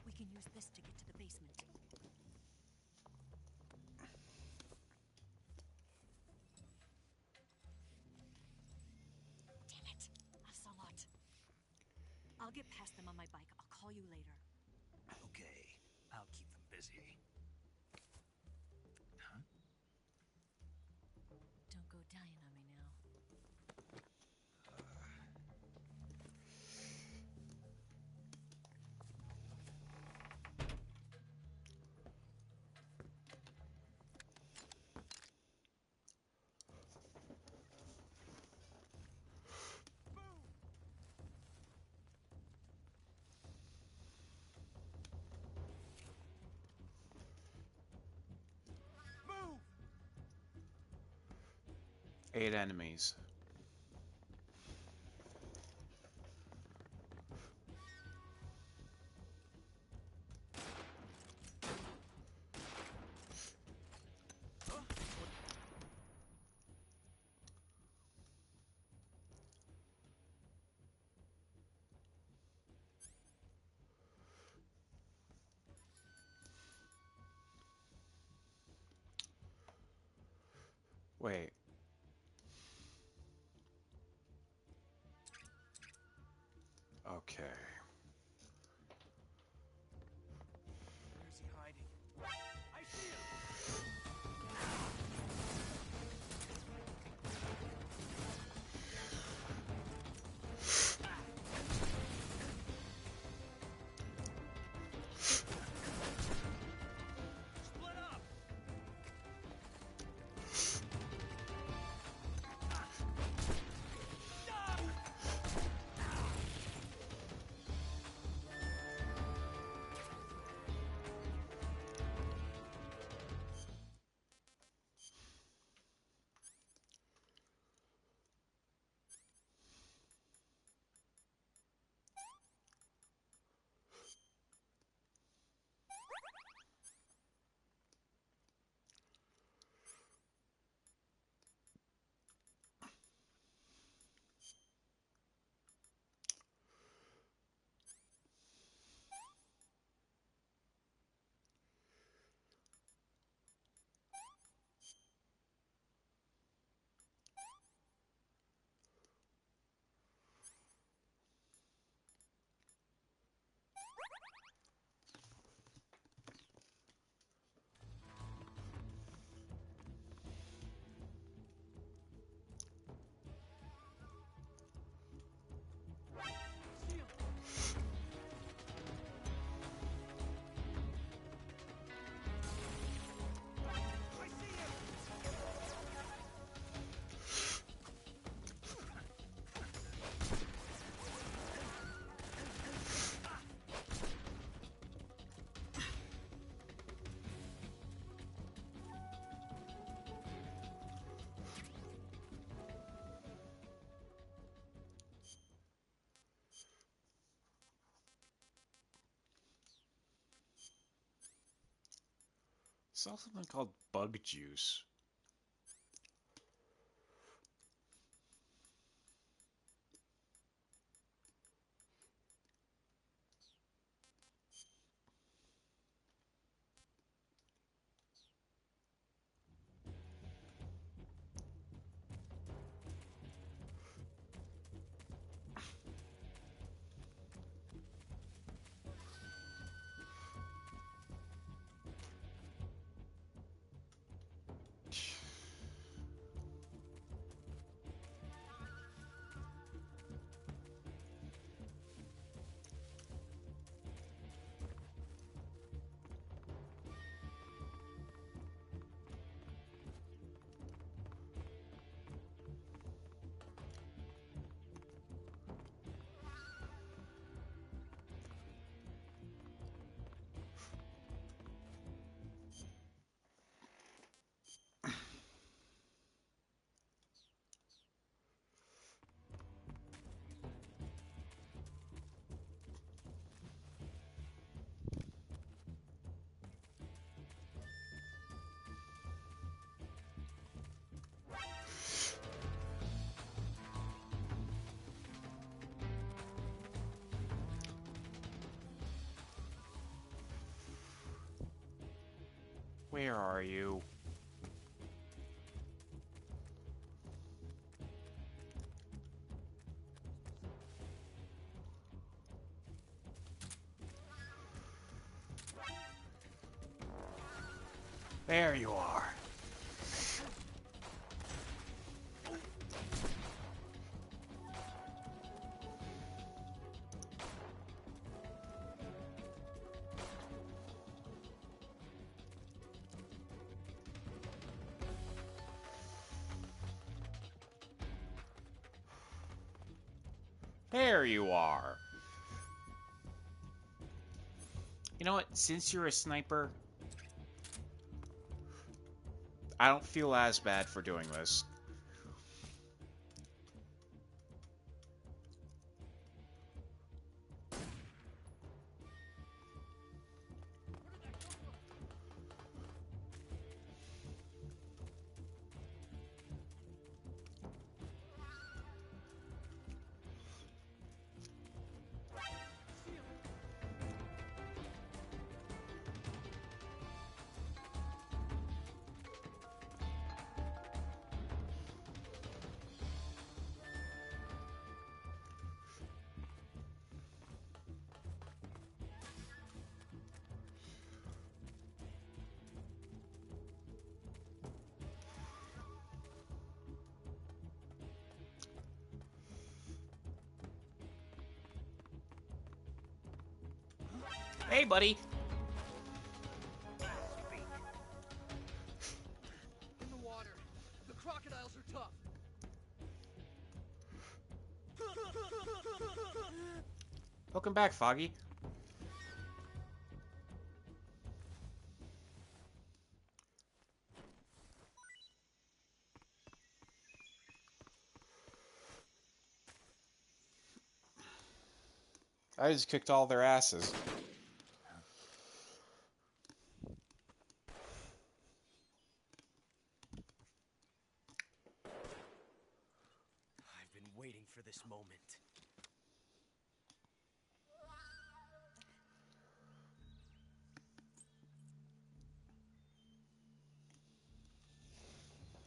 We can use this to get to the basement. Damn it! Ocelot. I'll get past them on my bike. I'll call you later. Okay, I'll keep them busy. Huh? Don't go dying on me now. 8 enemies. Wait. Okay. Where's he hiding? I see him! Split up! Saw something called bug juice. Where are you? There you are. There you are. You know what? Since you're a sniper, I don't feel as bad for doing this. Hey, buddy. In the water. The crocodiles are tough. Welcome back, Foggy. I just kicked all their asses. I've been waiting for this moment.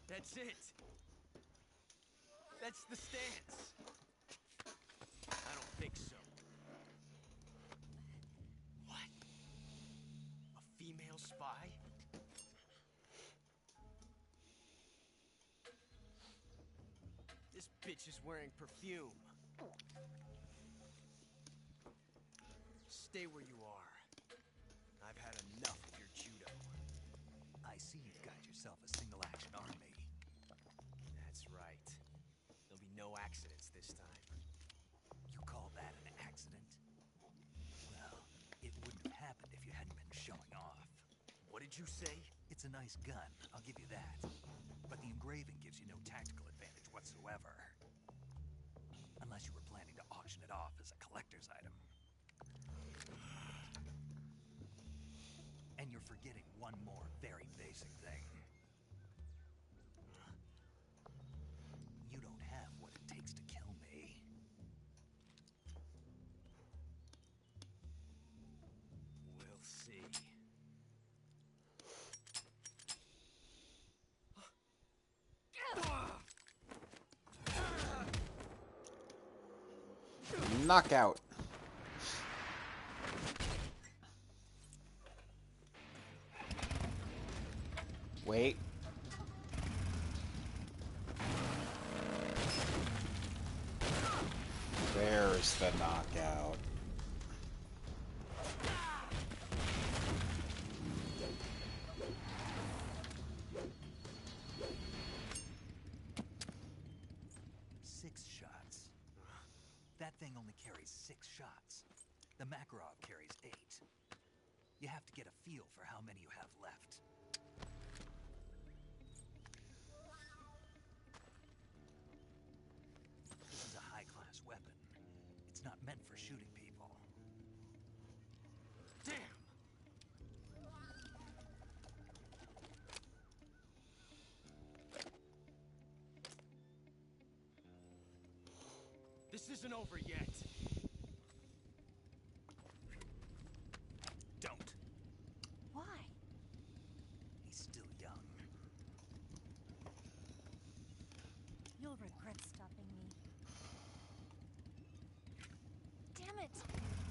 That's it. That's the stance. I don't think so. What? A female spy? This bitch is wearing perfume. Stay where you are. I've had enough of your judo. I see you've got yourself a single-action army. That's right. There'll be no accidents this time. You call that an accident? Well, it wouldn't have happened if you hadn't been showing off. What did you say? It's a nice gun, I'll give you that. But the engraving gives you no tactical advantage whatsoever. Unless you were planning to auction it off as a collector's item. And you're forgetting one more very basic thing. You don't have what it takes to kill me. We'll see. Knockout. Wait. There's the knockout. That thing only carries 6 shots. The Makarov carries 8. You have to get a feel for how many you have left. This is a high-class weapon. It's not meant for shooting people. Damn! This isn't over yet. Don't. Why? He's still young. You'll regret stopping me. Damn it!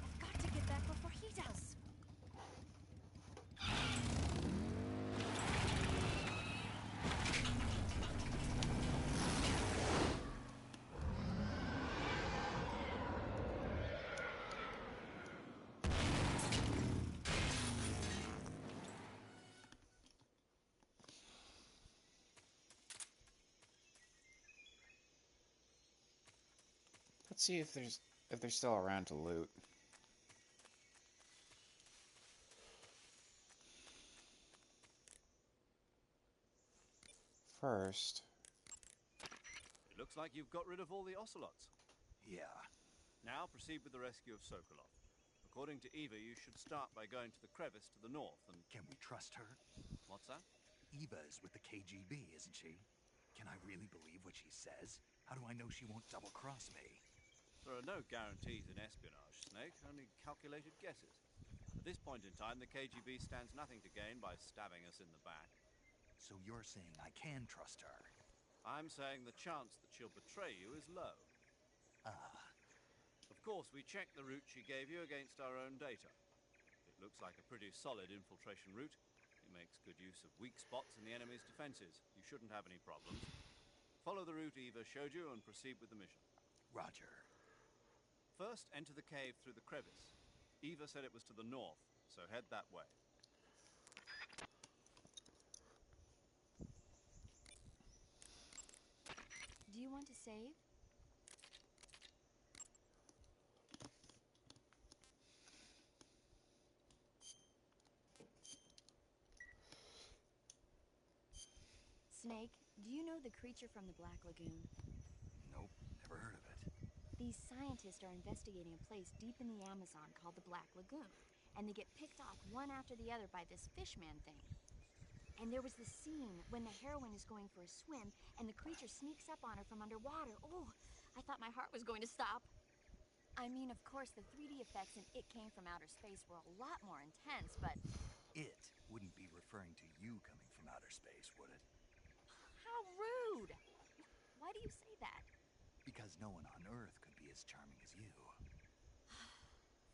I've got to get back before he does. Let's see if they're still around to loot. First. It looks like you've got rid of all the ocelots. Yeah. Now proceed with the rescue of Sokolov. According to Eva, you should start by going to the crevice to the north and... Can we trust her? What's that? Eva is with the KGB, isn't she? Can I really believe what she says? How do I know she won't double-cross me? There are no guarantees in espionage, Snake, only calculated guesses. At this point in time, the KGB stands nothing to gain by stabbing us in the back. So you're saying I can trust her? I'm saying the chance that she'll betray you is low. Ah. Of course, we checked the route she gave you against our own data. It looks like a pretty solid infiltration route. It makes good use of weak spots in the enemy's defenses. You shouldn't have any problems. Follow the route Eva showed you and proceed with the mission. Roger. First, enter the cave through the crevice. Eva said it was to the north, so head that way. Do you want to save? Snake, do you know the creature from the Black Lagoon? Nope, never heard of it. These scientists are investigating a place deep in the Amazon called the Black Lagoon, and they get picked off one after the other by this fishman thing. And there was this scene when the heroine is going for a swim, and the creature sneaks up on her from underwater. Oh, I thought my heart was going to stop. I mean, of course, the 3D effects in It Came From Outer Space were a lot more intense, but... It wouldn't be referring to you coming from outer space, would it? How rude! Why do you say that? Because no one on Earth could be as charming as you.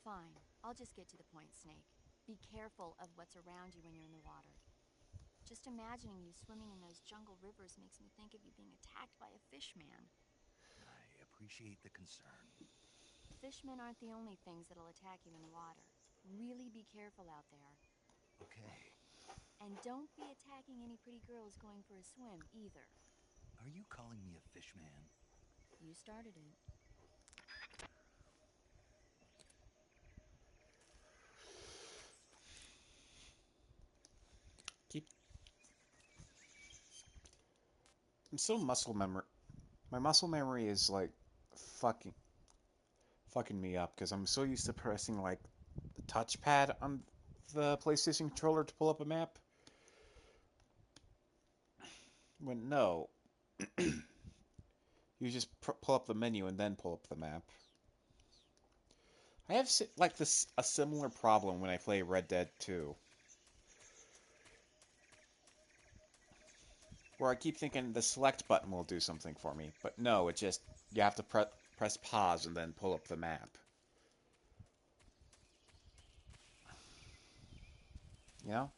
Fine, I'll just get to the point, Snake. Be careful of what's around you when you're in the water. Just imagining you swimming in those jungle rivers makes me think of you being attacked by a fishman. I appreciate the concern. Fishmen aren't the only things that'll attack you in the water. Really be careful out there. Okay. And don't be attacking any pretty girls going for a swim, either. Are you calling me a fishman? You started it. I'm still muscle memory. My muscle memory is like fucking me up because I'm so used to pressing like the touchpad on the PlayStation controller to pull up a map. When no, you just pull up the menu and then pull up the map. I have like this a similar problem when I play Red Dead 2, where I keep thinking the select button will do something for me, but no, it just you have to press pause and then pull up the map. You know?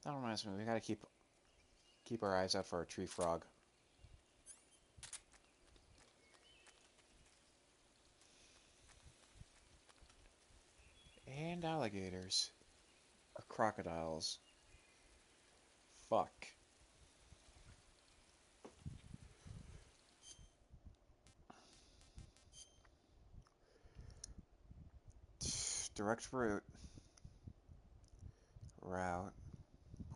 That reminds me, we gotta keep our eyes out for a tree frog. And alligators. Or crocodiles. Fuck. Direct route.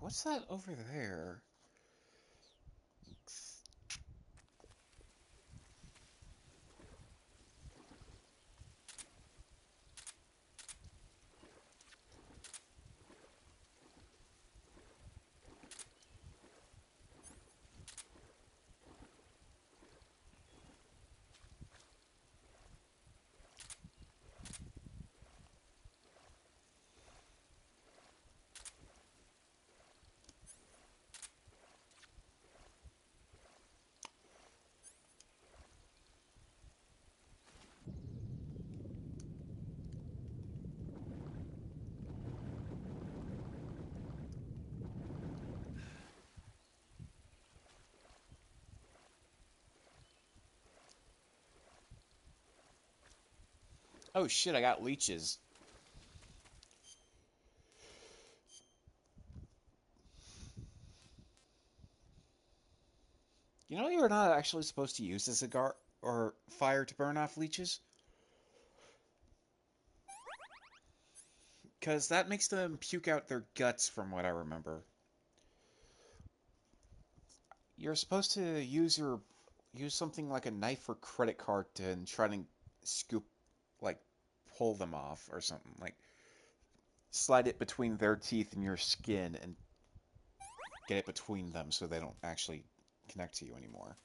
What's that over there? Oh shit, I got leeches. You know you're not actually supposed to use a cigar or fire to burn off leeches? Because that makes them puke out their guts from what I remember. you're supposed to use something like a knife or credit card to try to scoop, like, pull them off or something. Like, slide it between their teeth and your skin and get it between them so they don't actually connect to you anymore.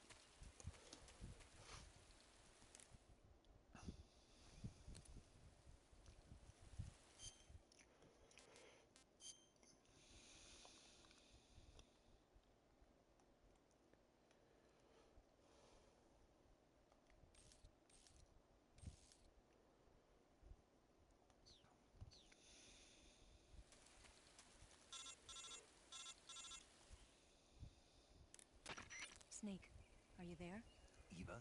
Snake, are you there? Eva,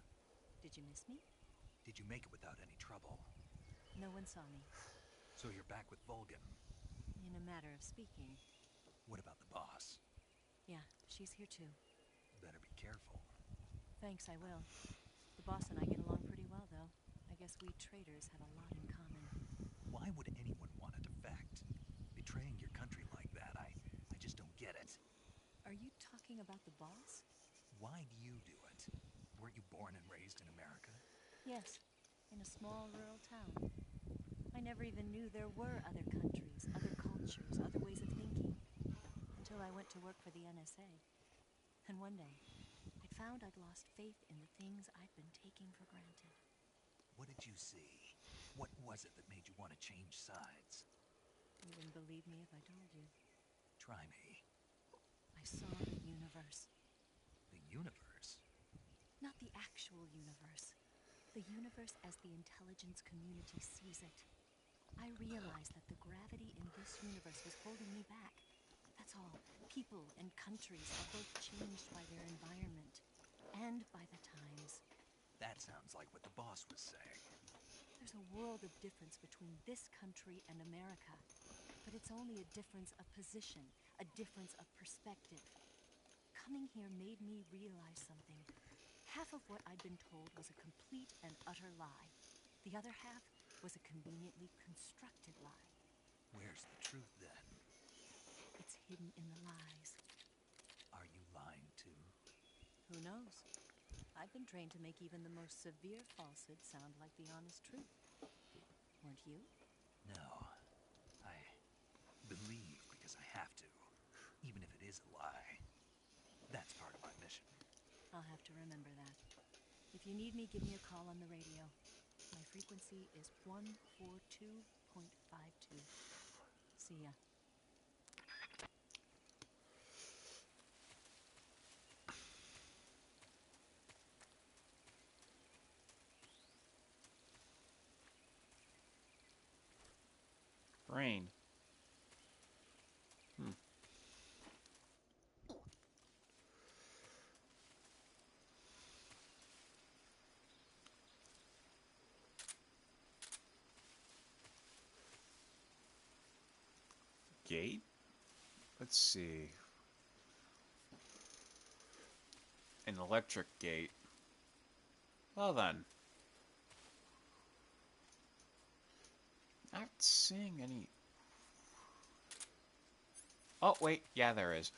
Did you miss me? did you make it without any trouble? No one saw me. So you're back with Vulcan. In a matter of speaking. What about the boss? Yeah, she's here too. Better be careful. Thanks, I will. The boss and I get along pretty well, though. I guess we traders have a lot in common. Why would anyone want to defect? Betraying your country like that, I just don't get it. Are you talking about the boss? Why do you do it? Weren't you born and raised in America? Yes, in a small rural town. I never even knew there were other countries, other cultures, other ways of thinking. Until I went to work for the NSA. And one day, I'd found I'd lost faith in the things I'd been taking for granted. What did you see? What was it that made you want to change sides? You wouldn't believe me if I told you. Try me. I saw the universe. The universe? Not the actual universe. The universe as the intelligence community sees it. I realized that the gravity in this universe was holding me back. That's all. People and countries are both changed by their environment and by the times. That sounds like what the boss was saying. There's a world of difference between this country and America. But it's only a difference of position, a difference of perspective. Coming here made me realize something. Half of what I'd been told was a complete and utter lie. The other half was a conveniently constructed lie. Where's the truth, then? It's hidden in the lies. Are you lying, too? Who knows? I've been trained to make even the most severe falsehood sound like the honest truth. Weren't you? No. I believe because I have to, even if it is a lie. That's part of my mission. I'll have to remember that. If you need me, give me a call on the radio. My frequency is 142.52. See ya. Rain. Gate? Let's see. An electric gate. Well then. Not seeing any... Oh, wait. Yeah, there is.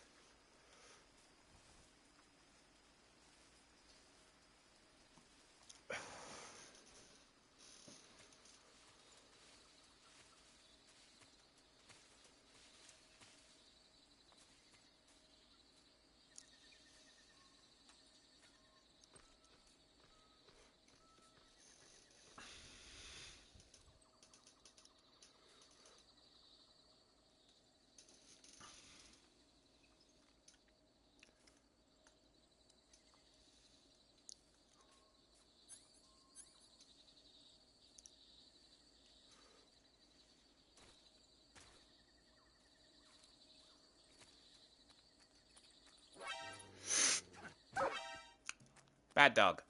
Bad dog.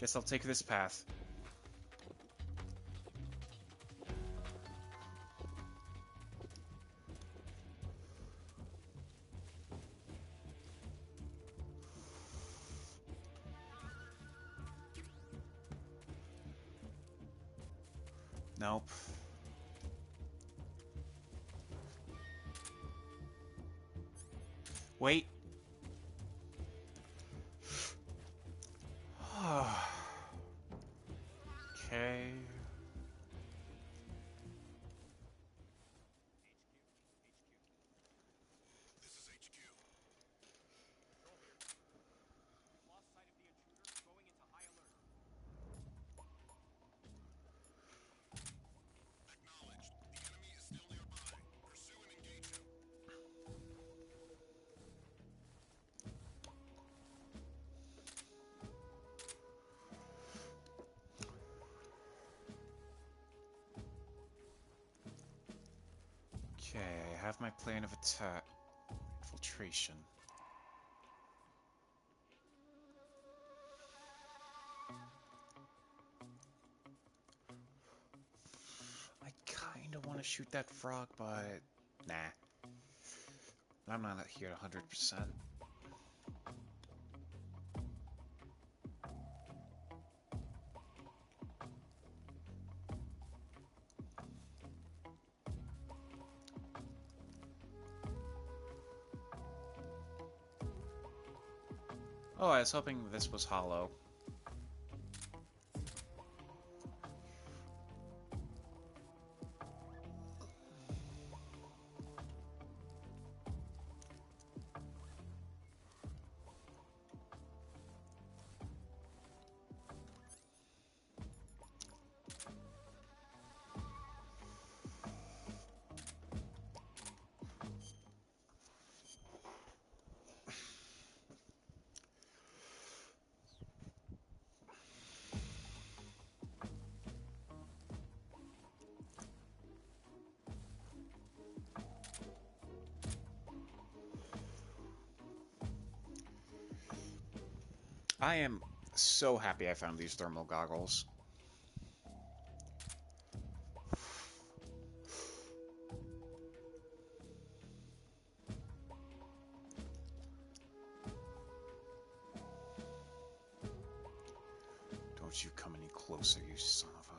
Guess I'll take this path. Nope. Wait. Okay. This is HQ. Control here. We've lost sight of the intruder, going into high alert. Acknowledged. The enemy is still nearby. Pursue and engage him. Okay, I have my plan of attack. Infiltration. I kind of want to shoot that frog, but nah. I'm not here at 100%. Oh, I was hoping this was hollow. I am so happy I found these thermal goggles. Don't you come any closer, you son of a...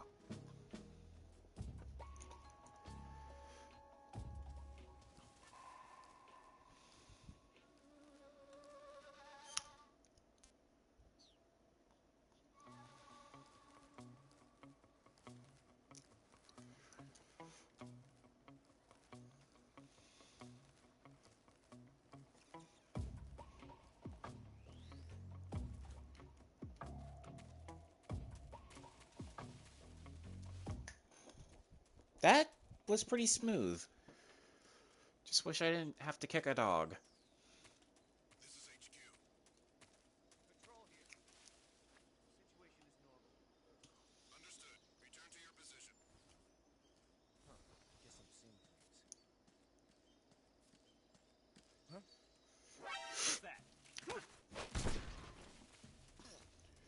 That was pretty smooth. Just wish I didn't have to kick a dog. This is HQ. Control here. Situation is normal. Understood. Return to your position. Huh. Guess I'm seeing things. Huh? What's that? What the? I'm just seeing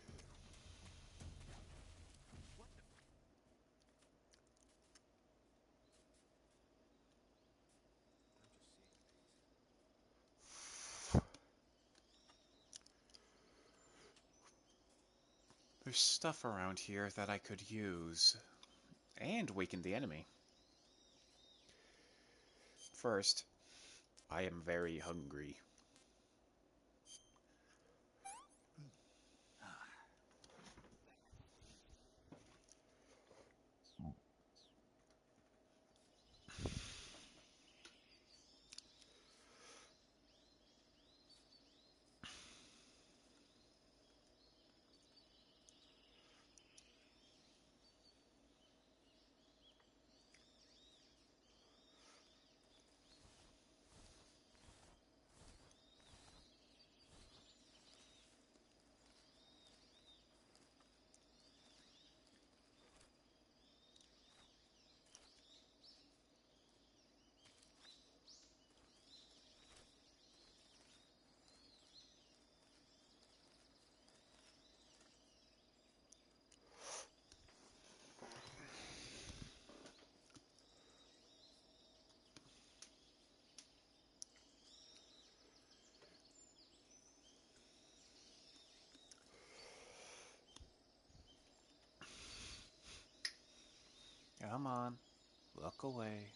things. There's stuff around here that I could use. And weaken the enemy. First, I am very hungry. Come on. Look away.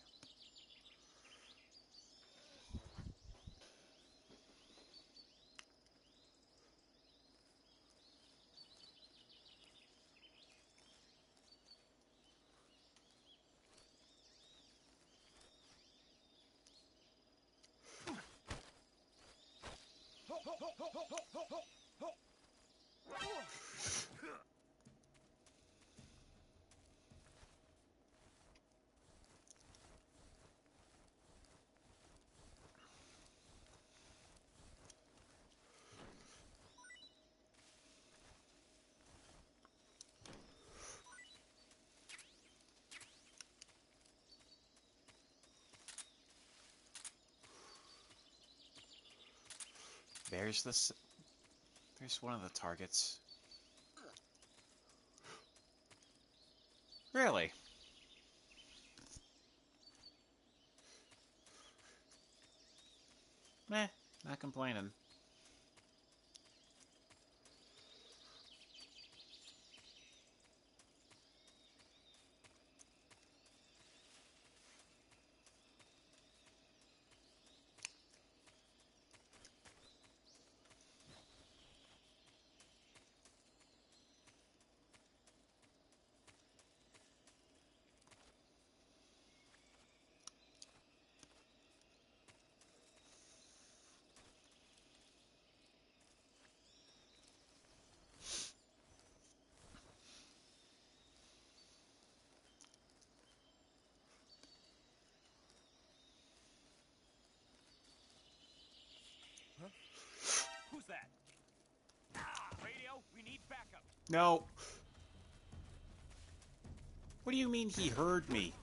There's this. There's one of the targets. Really? Meh, not complaining. Who's that? Radio, we need backup. No. What do you mean he heard me?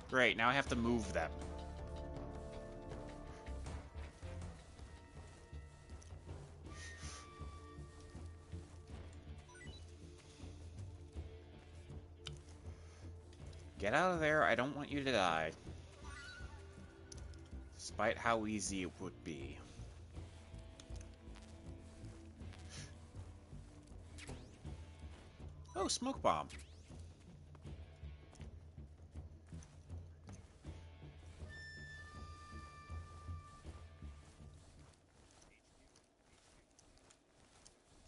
Great, now I have to move them. Get out of there, I don't want you to die. Despite how easy it would be. Oh, smoke bomb.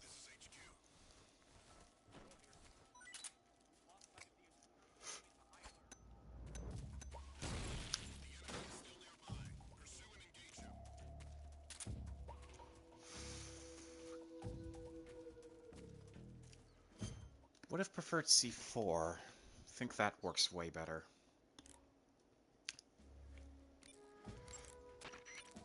This is HQ. The enemy is still nearby. Pursue and engage him. Would have preferred C4. I think that works way better.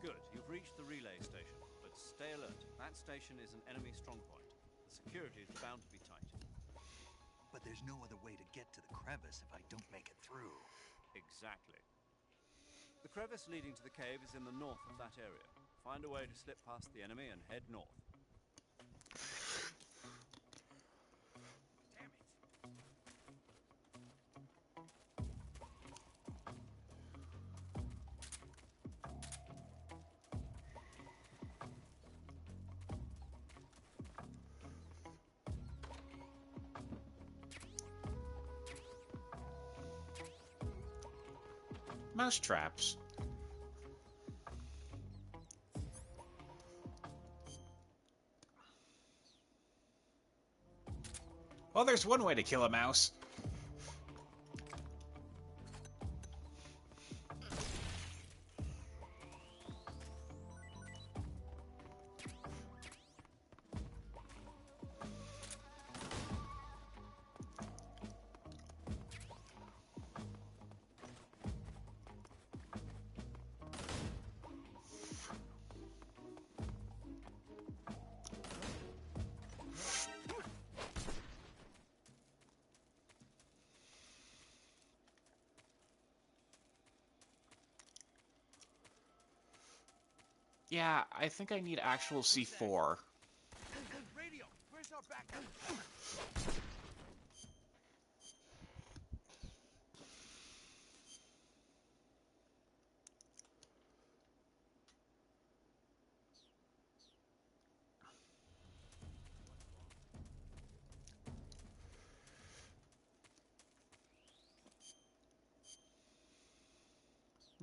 Good, you've reached the relay station, but stay alert. That station is an enemy strongpoint. The security is bound to be tight. But there's no other way to get to the crevice if I don't make it through. Exactly. The crevice leading to the cave is in the north of that area. Find a way to slip past the enemy and head north. Damn it. Mouse traps. Well, there's one way to kill a mouse. Yeah, I think I need actual C4. Radio, where's our backup?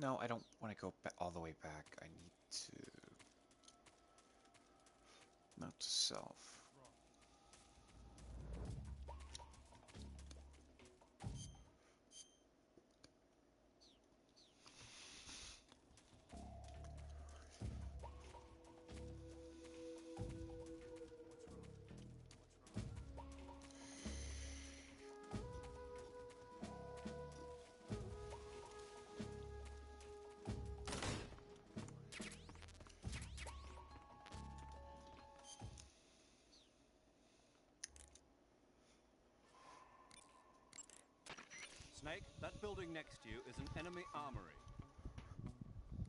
No, I don't want to go all the way back. I need to... Note to self. Snake, that building next to you is an enemy armory.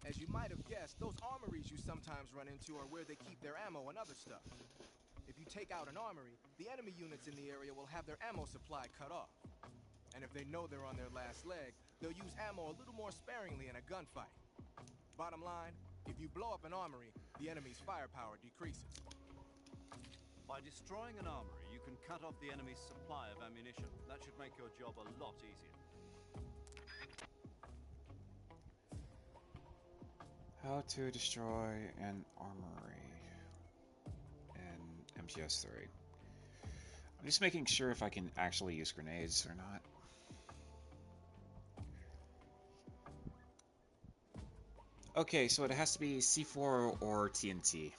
As you might have guessed, those armories you sometimes run into are where they keep their ammo and other stuff. If you take out an armory, the enemy units in the area will have their ammo supply cut off. And if they know they're on their last leg, they'll use ammo a little more sparingly in a gunfight. Bottom line, if you blow up an armory, the enemy's firepower decreases. By destroying an armory, you can cut off the enemy's supply of ammunition. That should make your job a lot easier. How to destroy an armory in MGS3. I'm just making sure if I can actually use grenades or not. Okay, so it has to be C4 or TNT.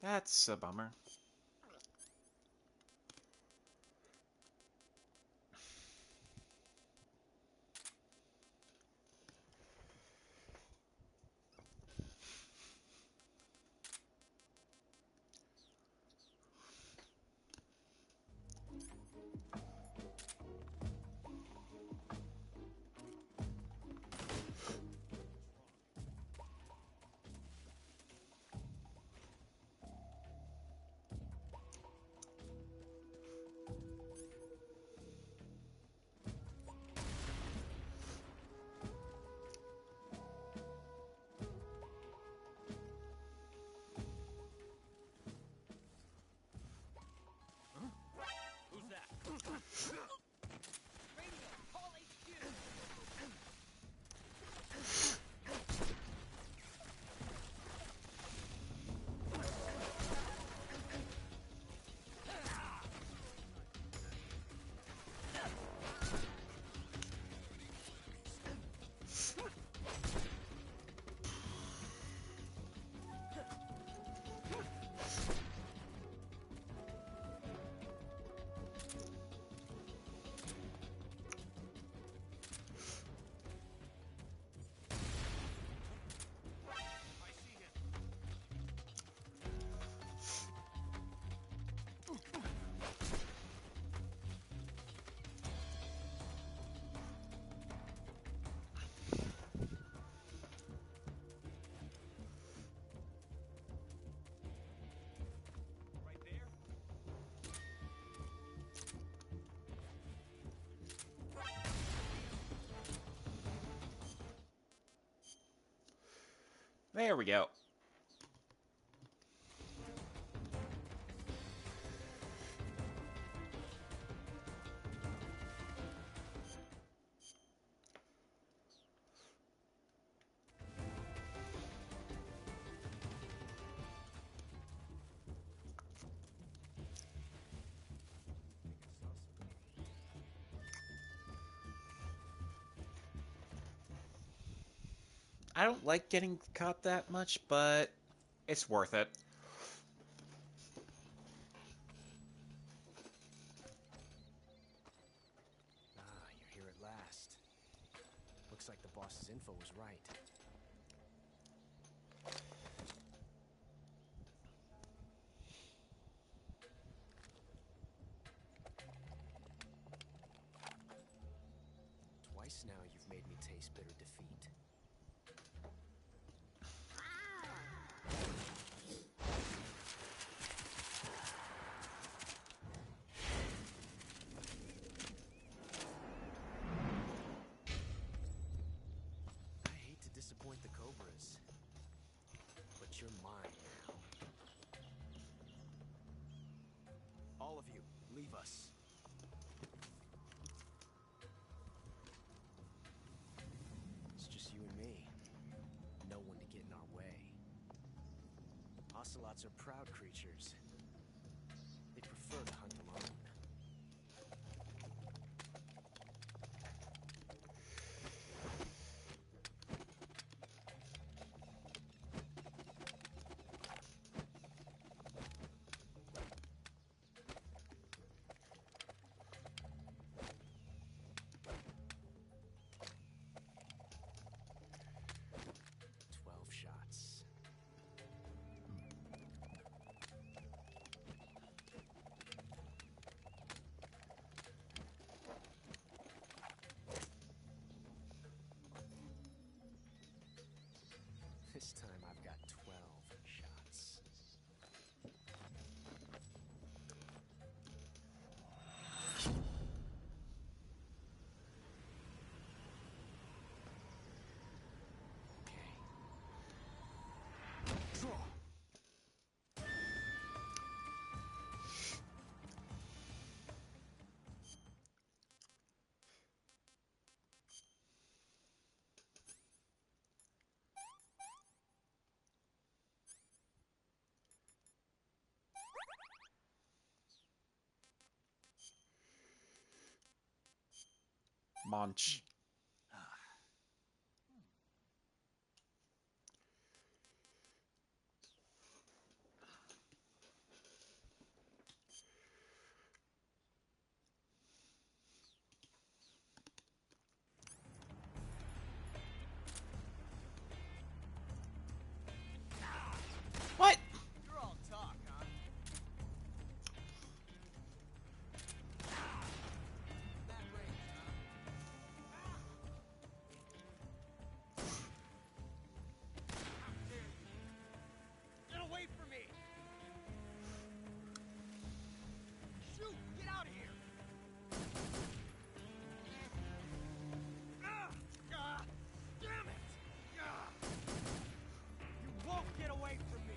That's a bummer. Who's that? Radio, call HQ! There we go. I don't like getting caught that much, but it's worth it. Ah, you're here at last. Looks like the boss's info was right. Twice now you've made me taste bitter defeat. I hate to disappoint the Cobras, but you're mine now. All of you, leave us. It's just you and me. No one to get in our way. Ocelots are proud creatures. They prefer to hunt alone. Shots. This time I've got 12 shots. Draw. Munch. What? You're all talk, huh? That range, huh? How dare you? Get away from me! Shoot! Get out of here! Damn it! You won't get away from me!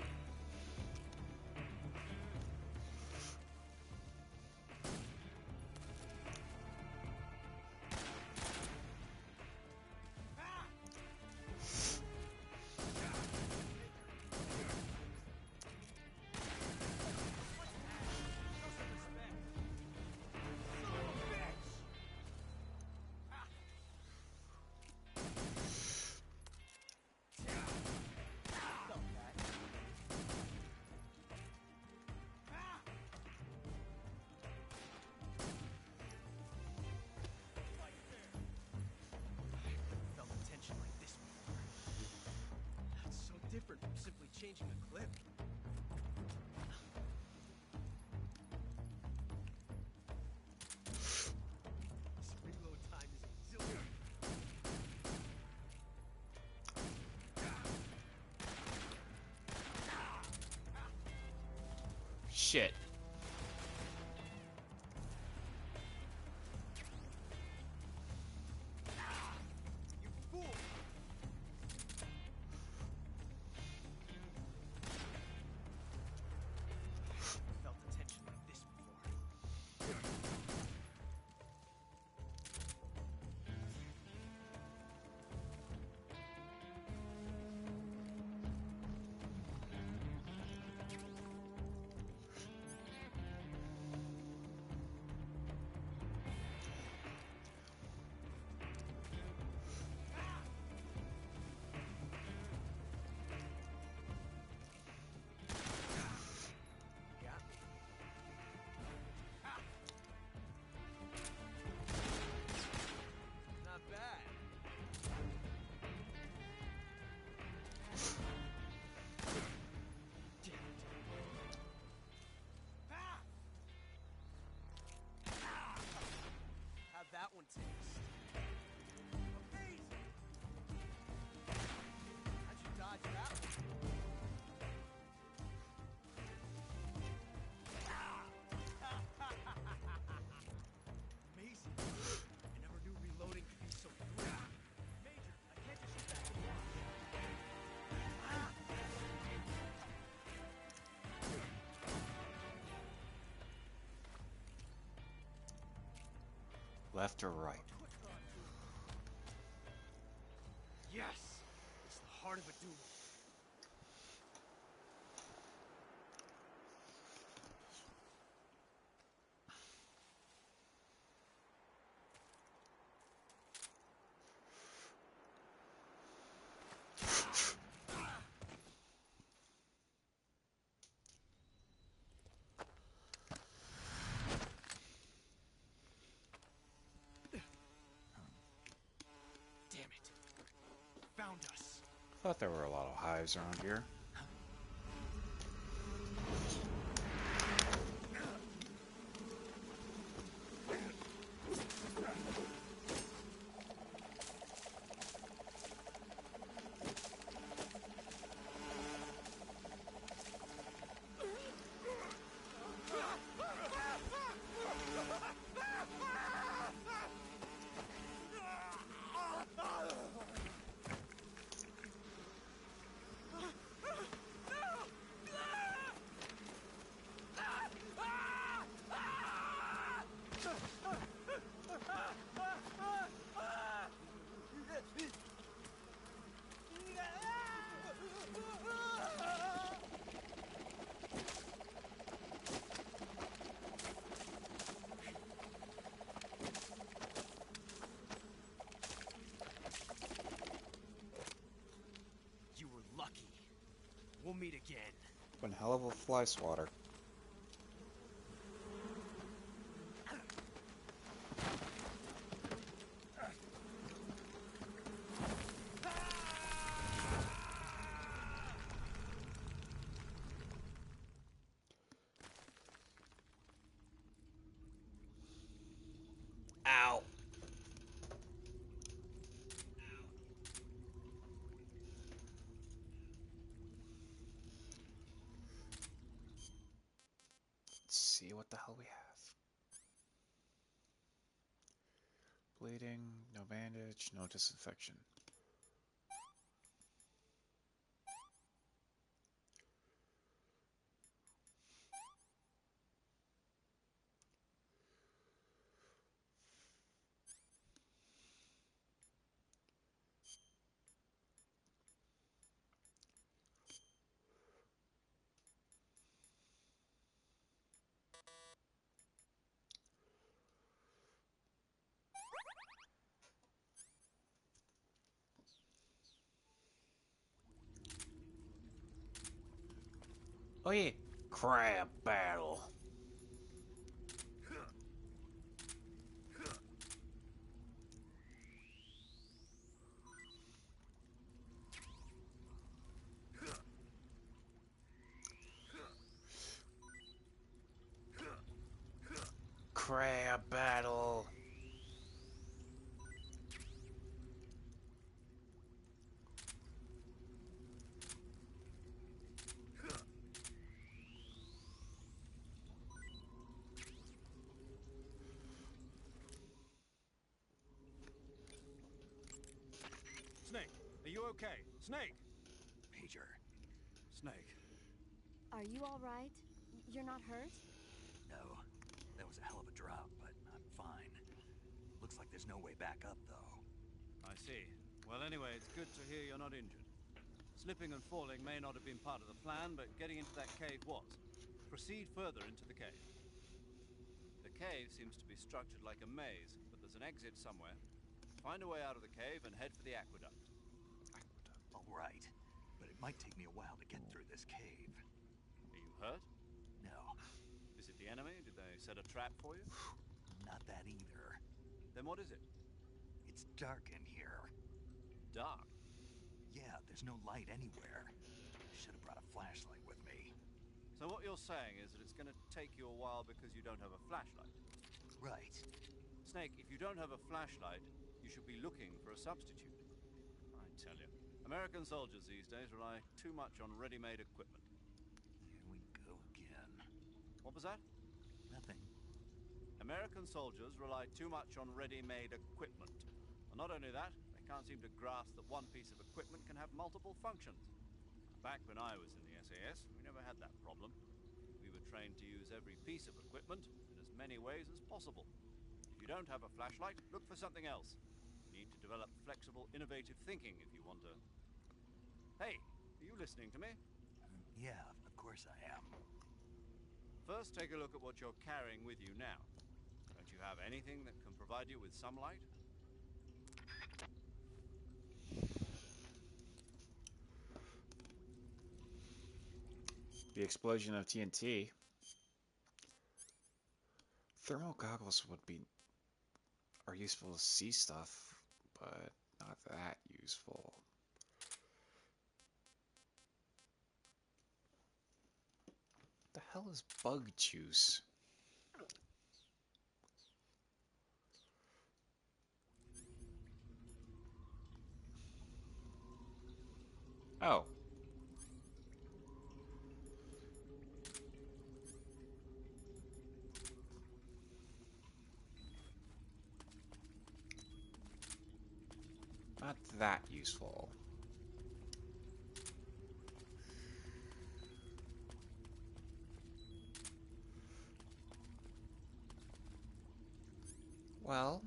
Different from simply changing a clip. This reload time is zillion. Shit. You fool! Felt a tension like this before. left or right? Yes! It's the heart of a duel. Damn it. Found us. Thought there were a lot of hives around here. You were lucky. We'll meet again. One hell of a fly swatter. Ow. Let's see what the hell we have. Bleeding, no bandage, no disinfection. Oh yeah, crab battle. Crab battle. Snake, are you okay? Snake! Major. Snake. Are you all right? You're not hurt? No. That was a hell of a drop, but I'm fine. Looks like there's no way back up, though. I see. Well, anyway, it's good to hear you're not injured. Slipping and falling may not have been part of the plan, but getting into that cave was. Proceed further into the cave. The cave seems to be structured like a maze, but there's an exit somewhere. Find a way out of the cave and head for the aqueduct. All right. But it might take me a while to get through this cave. Are you hurt? No. Is it the enemy? Did they set a trap for you? Not that either. Then what is it? It's dark in here. Dark? Yeah, there's no light anywhere. Should have brought a flashlight with me. So what you're saying is that it's going to take you a while because you don't have a flashlight? Right. Snake, if you don't have a flashlight, you should be looking for a substitute. I tell you, American soldiers these days rely too much on ready-made equipment. Here we go again. What was that? Nothing. American soldiers rely too much on ready-made equipment. And not only that, they can't seem to grasp that one piece of equipment can have multiple functions. Back when I was in the SAS, we never had that problem. We were trained to use every piece of equipment in as many ways as possible. If you you don't have a flashlight, look for something else. You need to develop flexible, innovative thinking if you want to... Hey, are you listening to me? Yeah, of course I am. First, take a look at what you're carrying with you now. Don't you have anything that can provide you with some light? The explosion of TNT. Thermal goggles are useful to see stuff, but not that useful. The hell is bug juice? Oh. Not that useful. Well,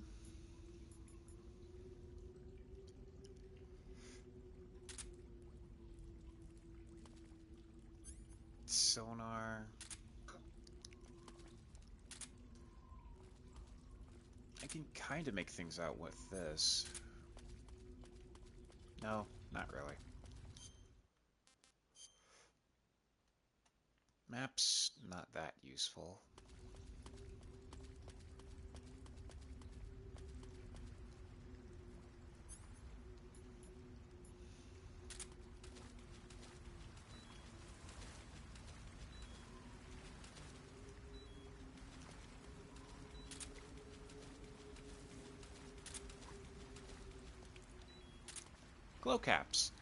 sonar. I can kind of make things out with this. No, not really. Maps, not that useful. Glow caps.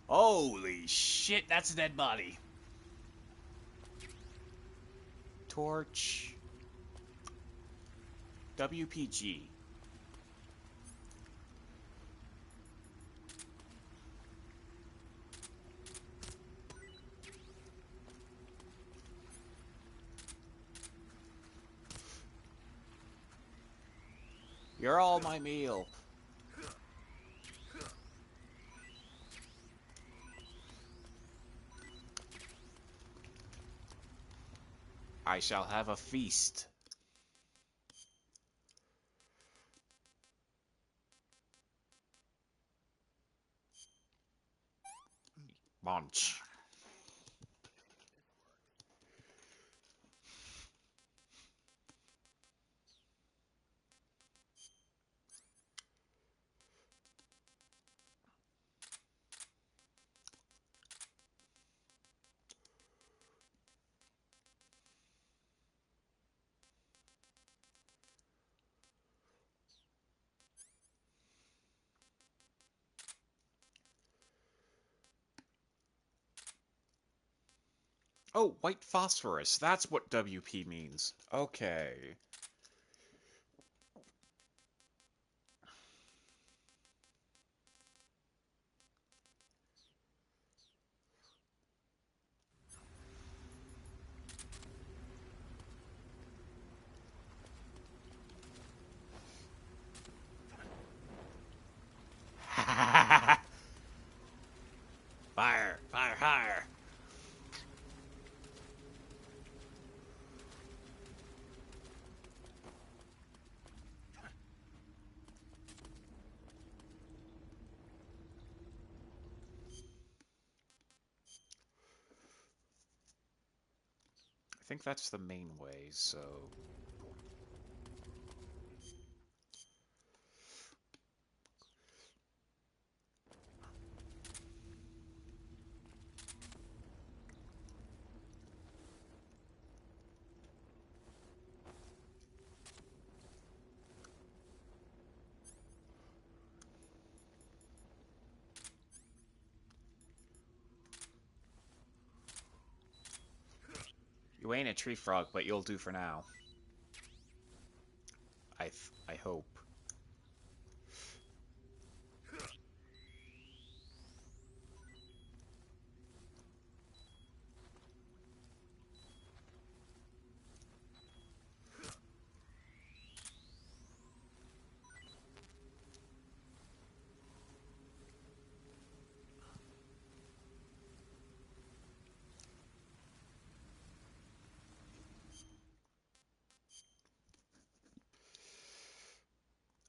Holy shit, that's a dead body. Torch. WPG. You're all my meal. I shall have a feast. Munch. Oh, white phosphorus. That's what WP means. Okay. Fire, fire, fire. I think that's the main way, so... You ain't a tree frog, but you'll do for now. I hope.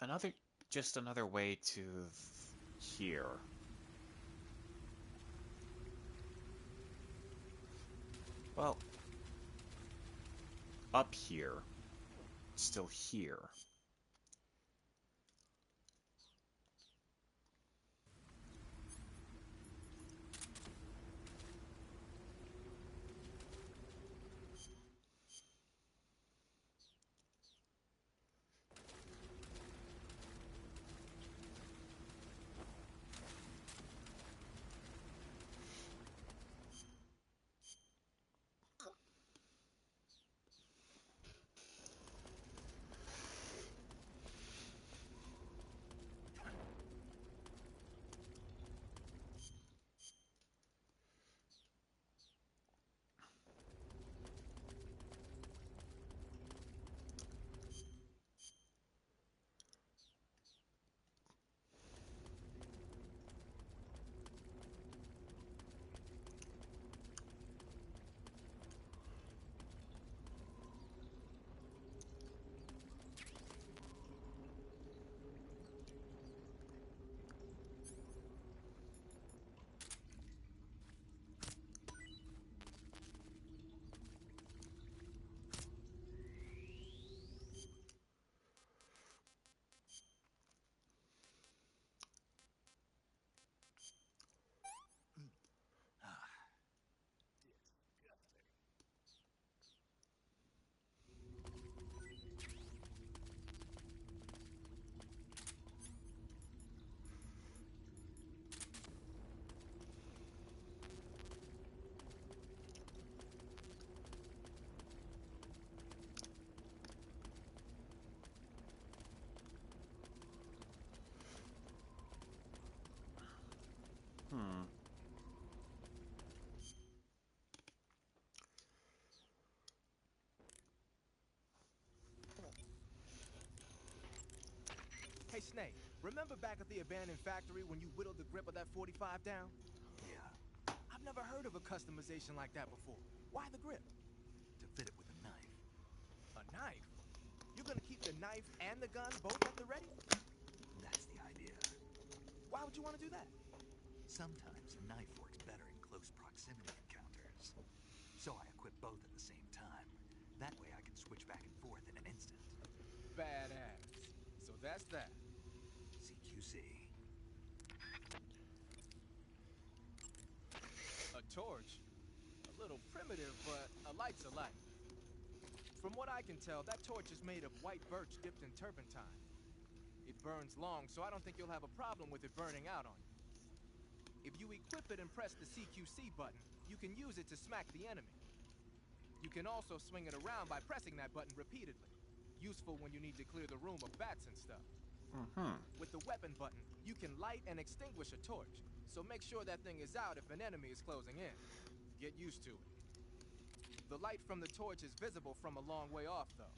another, just another way to here. Well, up here, still here. Hmm. Hey, Snake, remember back at the abandoned factory when you whittled the grip of that 45 down? Yeah, I've never heard of a customization like that before. Why the grip? to fit it with a knife. A knife? You're gonna keep the knife and the gun both at the ready? That's the idea. Why would you want to do that? Sometimes a knife works better in close proximity encounters. So I equip both at the same time. That way I can switch back and forth in an instant. Badass. So that's that. CQC. A torch? A little primitive, but a light's a light. From what I can tell, that torch is made of white birch dipped in turpentine. It burns long, so I don't think you'll have a problem with it burning out on you. If you equip it and press the CQC button, you can use it to smack the enemy. You can also swing it around by pressing that button repeatedly. Useful when you need to clear the room of bats and stuff. Mm-hmm. With the weapon button, you can light and extinguish a torch, so make sure that thing is out if an enemy is closing in. Get used to it. The light from the torch is visible from a long way off, though.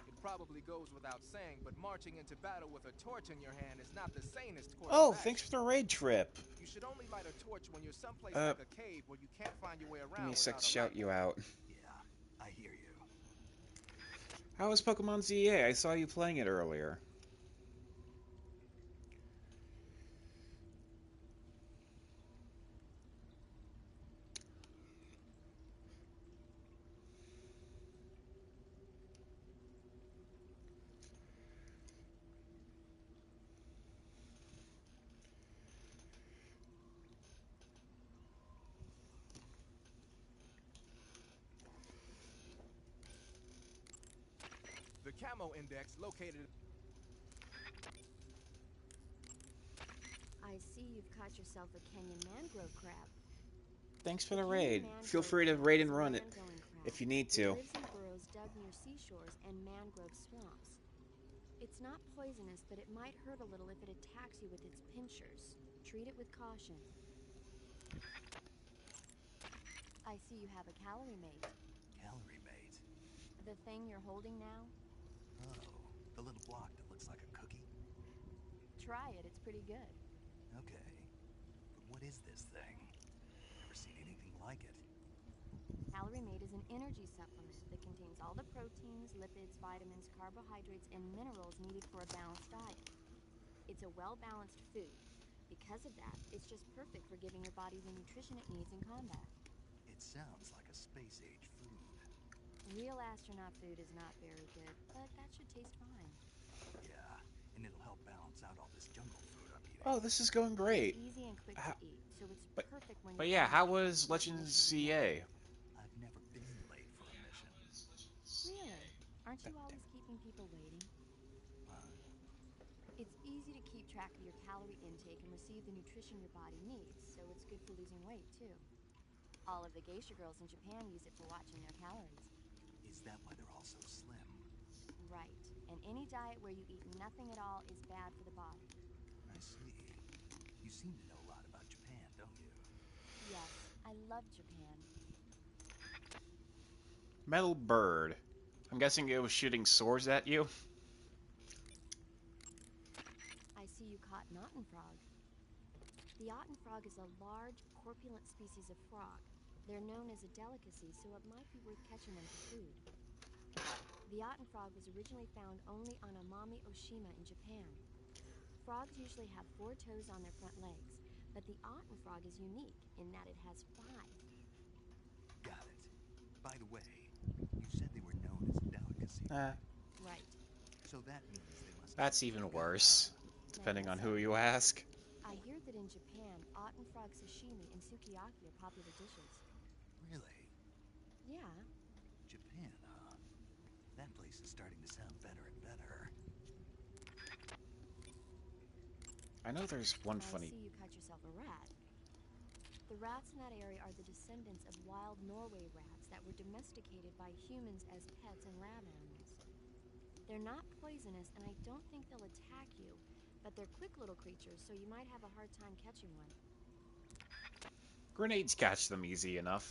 It probably goes without saying, but marching into battle with a torch in your hand is not the sanest course Oh, of thanks action. for the raid trip. You should only light a torch when you're someplace like a cave where you can't find your way Give me around a sec without to a shout light. you out. Yeah, I hear you. How was Pokemon ZA? I saw you playing it earlier. The camo index located... I see you've caught yourself a Kenyan mangrove crab. Thanks for The the Kenyan raid. Feel mangrove free to crab raid is and a run it land-going crab if you need that to. lives in burrows dug near seashores and mangrove swamps. It's not poisonous, but it might hurt a little if it attacks you with its pincers. Treat it with caution. I see you have a calorie mate. Calorie mate? The thing you're holding now? Oh, the little block that looks like a cookie? Try it, it's pretty good. Okay. But what is this thing? Never seen anything like it. Calorie Mate is an energy supplement that contains all the proteins, lipids, vitamins, carbohydrates, and minerals needed for a balanced diet. It's a well-balanced food. Because of that, it's just perfect for giving your body the nutrition it needs in combat. It sounds like a space-age food. Real astronaut food is not very good, but that should taste fine. Yeah, and it'll help balance out all this jungle food I'm eating. Oh, this is going It's great. easy and quick to eat, so it's But, perfect when but you're yeah, on how your was first Legends mission to CA? I've never been late for a mission. Really? Aren't you always keeping people waiting? It's easy to keep track of your calorie intake and receive the nutrition your body needs, so it's good for losing weight, too. All of the geisha girls in Japan use it for watching their calories. Is that why they're all so slim? Right. And any diet where you eat nothing at all is bad for the body. I see. You seem to know a lot about Japan, don't you? Yes, I love Japan. Metal bird. I'm guessing it was shooting swords at you? I see you caught an Otten frog. The Otten frog is a large, corpulent species of frog. They're known as a delicacy, so it might be worth catching them for food. The Otten frog was originally found only on Amami Oshima in Japan. Frogs usually have 4 toes on their front legs, but the Otten frog is unique in that it has 5. Got it. By the way, you said they were known as a delicacy, right? Right. So that means they must That's taste even pretty good, worse, huh? depending on who you ask. I hear that in Japan, Otten frog sashimi and sukiyaki are popular dishes. Really? Yeah. Japan, huh? That place is starting to sound better and better. I know there's one I funny... see you caught yourself a rat. The rats in that area are the descendants of wild Norway rats that were domesticated by humans as pets and lab animals. They're not poisonous, and I don't think they'll attack you, but they're quick little creatures, so you might have a hard time catching one. Grenades catch them easy enough.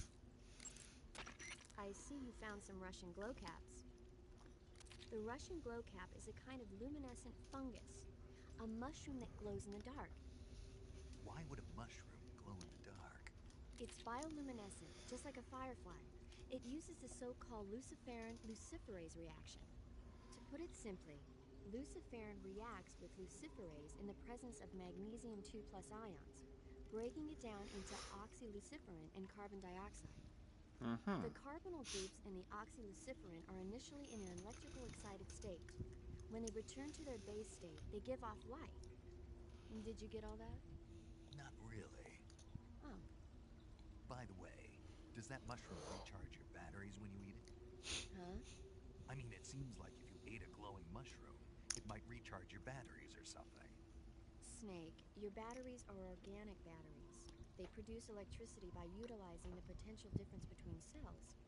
I see you found some Russian glowcaps. The Russian glowcap is a kind of luminescent fungus, a mushroom that glows in the dark. Why would a mushroom glow in the dark? It's bioluminescent, just like a firefly. It uses the so-called luciferin-luciferase reaction. To put it simply, luciferin reacts with luciferase in the presence of magnesium 2+ ions, breaking it down into oxyluciferin and carbon dioxide. The carbonyl groups in the oxyluciferin are initially in an electrical excited state. When they return to their base state, they give off light. Did you get all that? Not really. Oh. By the way, does that mushroom recharge your batteries when you eat it? Huh? I mean, it seems like if you ate a glowing mushroom, it might recharge your batteries or something. Snake, your batteries are organic batteries. They produce electricity by utilizing the potential difference between cells.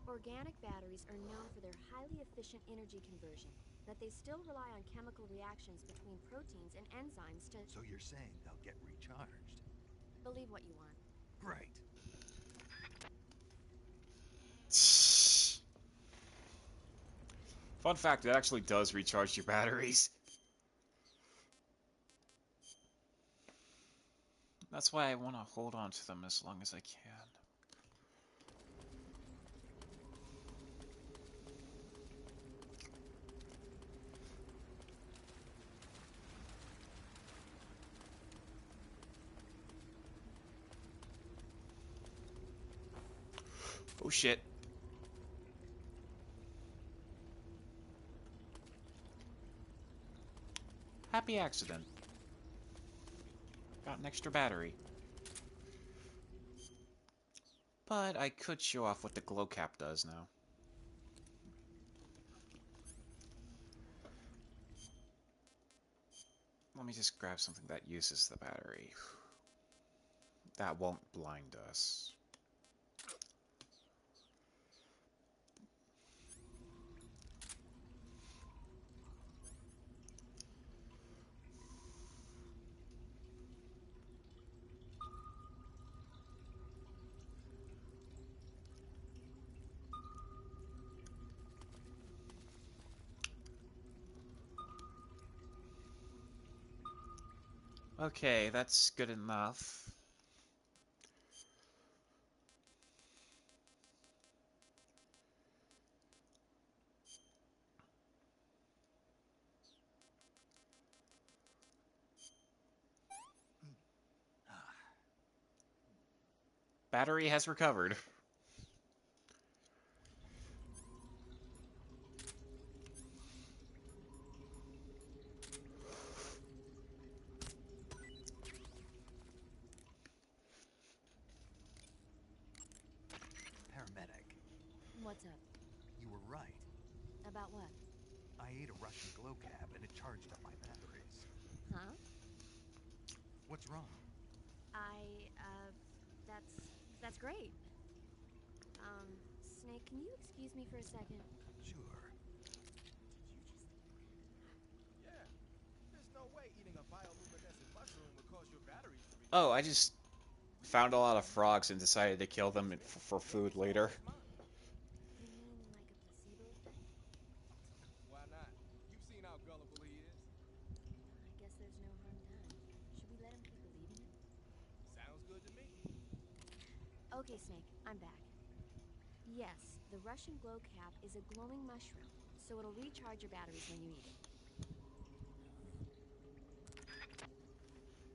Organic batteries are known for their highly efficient energy conversion, but they still rely on chemical reactions between proteins and enzymes to... So you're saying they'll get recharged? Believe what you want. Great. Fun fact, it actually does recharge your batteries. That's why I want to hold on to them as long as I can. Oh shit. Happy accident. Got an extra battery. But I could show off what the glow cap does now. Let me just grab something that uses the battery. That won't blind us. Okay, that's good enough. Battery has recovered. Paramedic, What's up? you were right. About what? I ate a Russian glow cap and it charged up my batteries. Huh? What's wrong? That's great. Snake, can you excuse me for a second? Sure. Yeah. There's no way eating a bioluminescent mushroom would cause your batteries to Oh, I just found a lot of frogs and decided to kill them for food later. You mean like a placebo effect? Why not? You've seen how gullible he is. I guess there's no harm done. Should we let him keep believing it? Sounds good to me. Okay, Snake, I'm back. Yes, the Russian glow cap is a glowing mushroom, so it'll recharge your batteries when you eat it.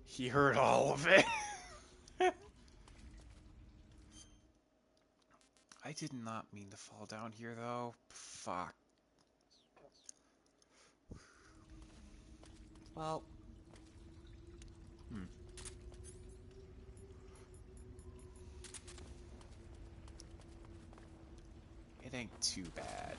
He heard all of it. I did not mean to fall down here, though. Fuck. Well. It ain't too bad.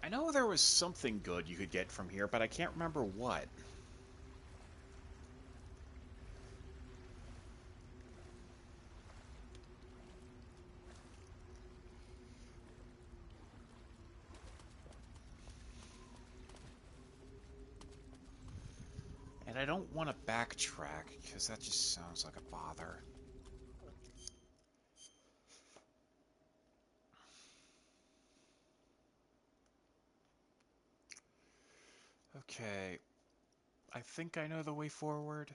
I know there was something good you could get from here, but I can't remember what. And I don't want to backtrack, because that just sounds like a bother. Okay. I think I know the way forward.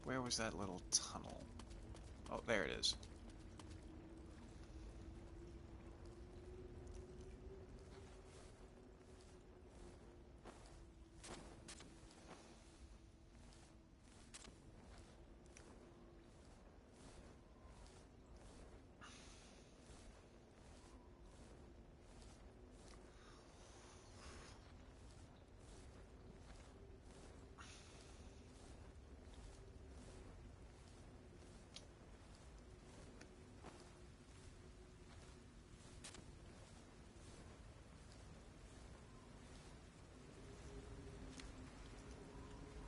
Where was that little tunnel? Oh, there it is.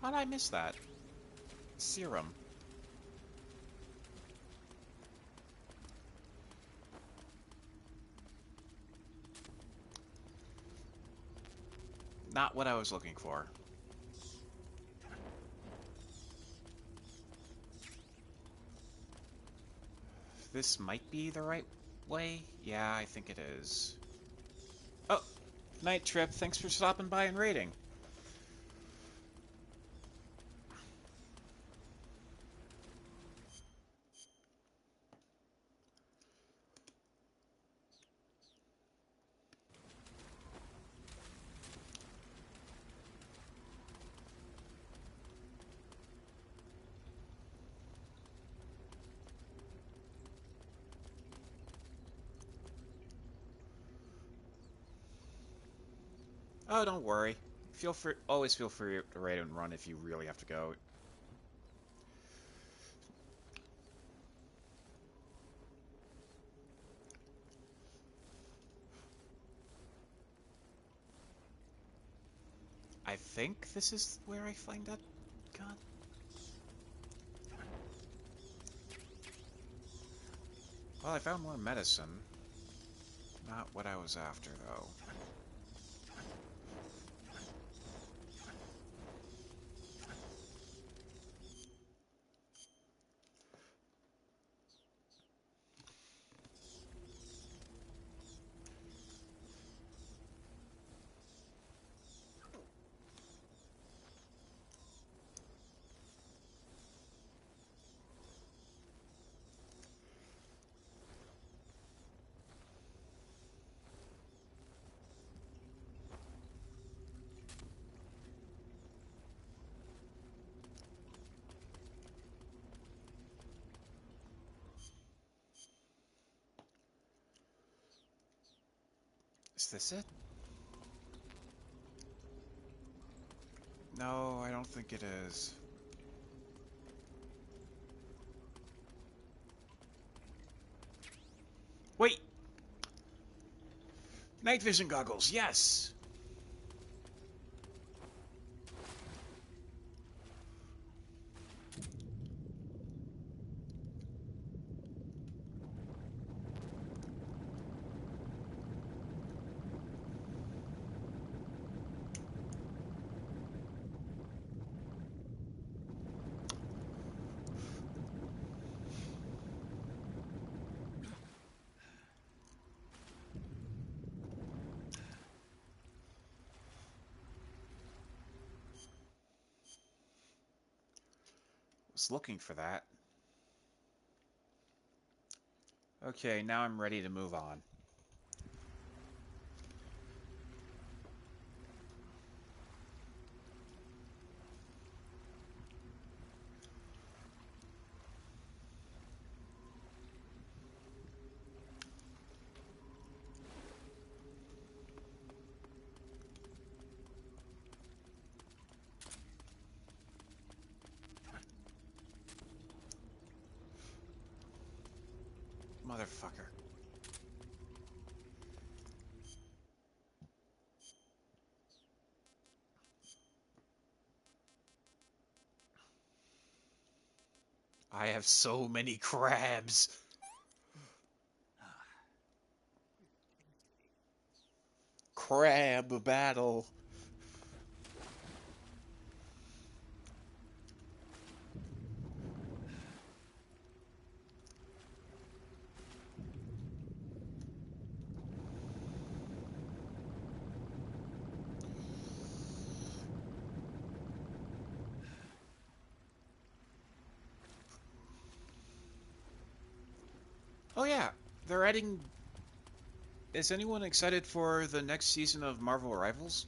How did I miss that? Serum. Not what I was looking for. This might be the right way? Yeah, I think it is. Oh, Night Trip, thanks for stopping by and raiding. Oh, don't worry. Always feel free to raid and run if you really have to go. I think this is where I find that gun. Well, I found more medicine. Not what I was after, though. Is this it? No, I don't think it is. Wait! Night vision goggles, yes! Was looking for that. Okay, now I'm ready to move on. Motherfucker. I have so many crabs. Crab battle. Oh yeah, they're adding... Is anyone excited for the next season of Marvel Rivals?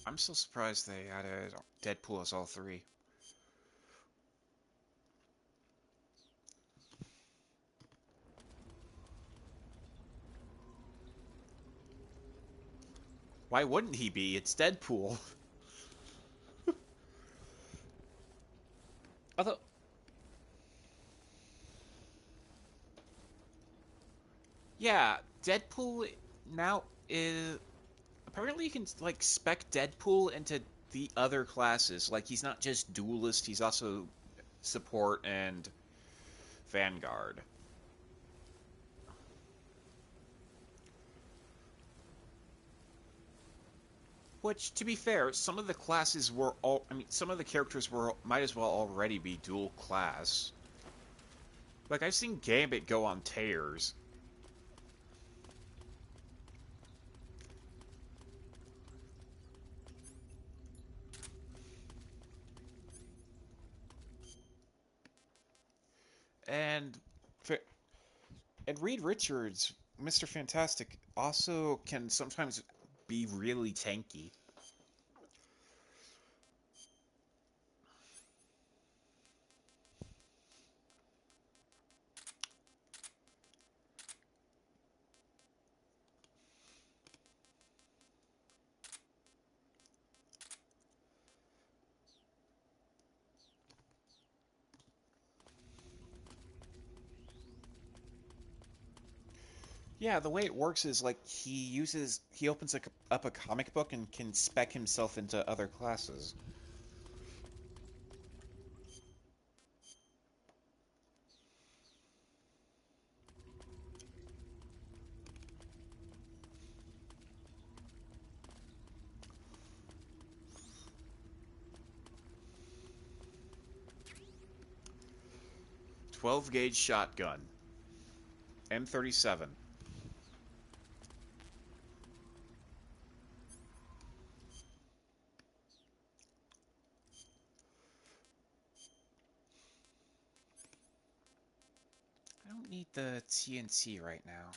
I'm still surprised they added Deadpool as all three. Why wouldn't he be? It's Deadpool. Although... Yeah, Deadpool now is... Apparently you can, like, spec Deadpool into the other classes. Like, he's not just Duelist, he's also Support and Vanguard. Which, to be fair, some of the classes were all... I mean, some of the characters were might as well already be dual class. Like, I've seen Gambit go on tears. And... And Reed Richards, Mr. Fantastic, also can sometimes be really tanky. Yeah, the way it works is like he opens up a comic book and can spec himself into other classes. .12 gauge shotgun, M37. I don't need the TNT right now.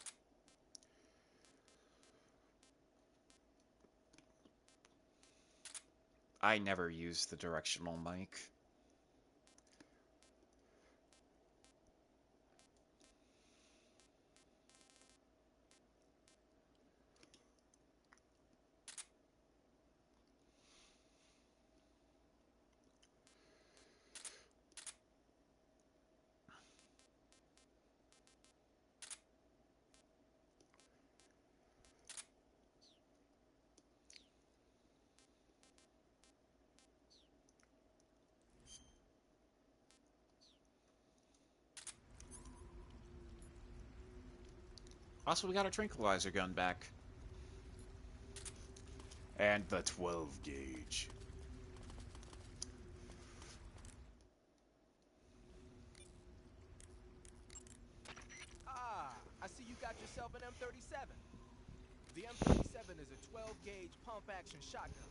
I never use the directional mic. Also, we got our tranquilizer gun back. And the 12 gauge. Ah, I see you got yourself an M37. The M37 is a 12-gauge pump-action shotgun.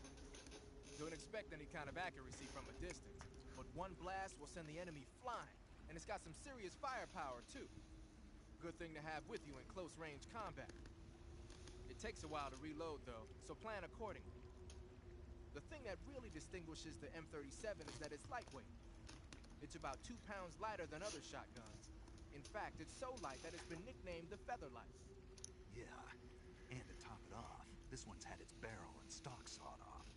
Don't expect any kind of accuracy from a distance, but one blast will send the enemy flying, and it's got some serious firepower, too. Good thing to have with you in close-range combat. It takes a while to reload, though, so plan accordingly. The thing that really distinguishes the M37 is that it's lightweight. It's about 2 pounds lighter than other shotguns. In fact, it's so light that it's been nicknamed the Featherlight. Yeah, and to top it off, this one's had its barrel and stock sawed off.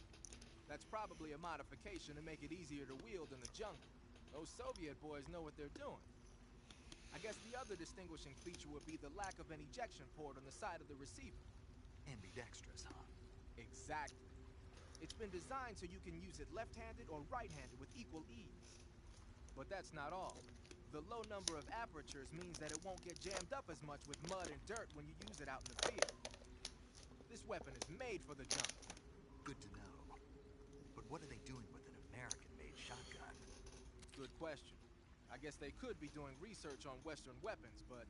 That's probably a modification to make it easier to wield in the jungle. Those Soviet boys know what they're doing. I guess the other distinguishing feature would be the lack of an ejection port on the side of the receiver. Ambidextrous, huh? Exactly. It's been designed so you can use it left-handed or right-handed with equal ease. But that's not all. The low number of apertures means that it won't get jammed up as much with mud and dirt when you use it out in the field. This weapon is made for the jungle. Good to know. But what are they doing with an American-made shotgun? Good question. I guess they could be doing research on Western weapons, but...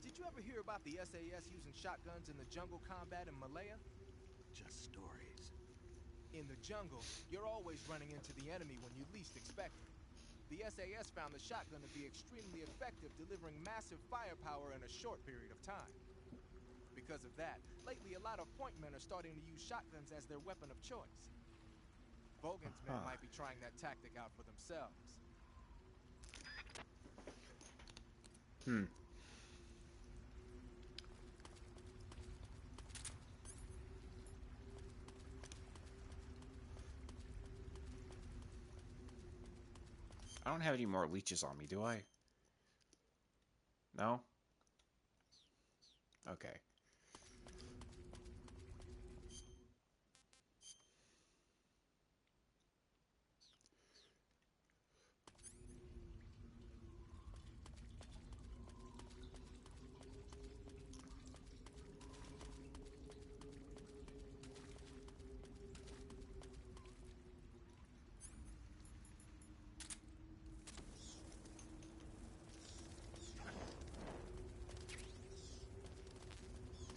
Did you ever hear about the SAS using shotguns in the jungle combat in Malaya? Just stories. In the jungle, you're always running into the enemy when you least expect it. The SAS found the shotgun to be extremely effective, delivering massive firepower in a short period of time. Because of that, lately a lot of point men are starting to use shotguns as their weapon of choice. Vogan's men might be trying that tactic out for themselves. I don't have any more leeches on me, do I? No? Okay.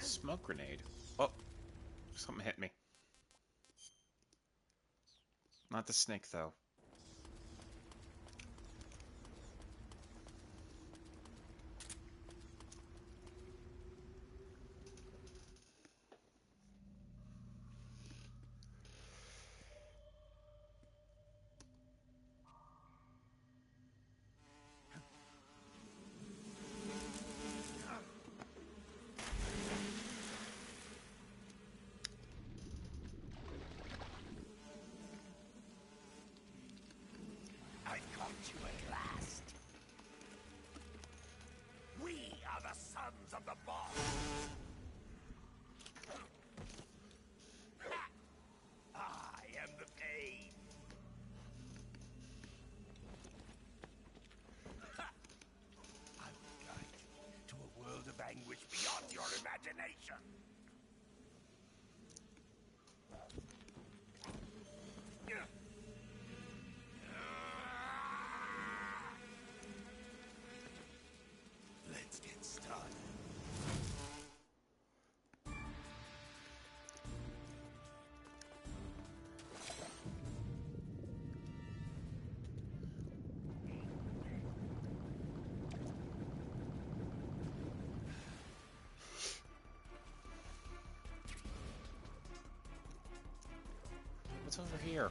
Smoke grenade. Oh, something hit me. Not the snake, though. I caught you at last. We are the sons of the boss. I am the pain. I will guide you to a world of anguish beyond your imagination. Let's get started. What's over here?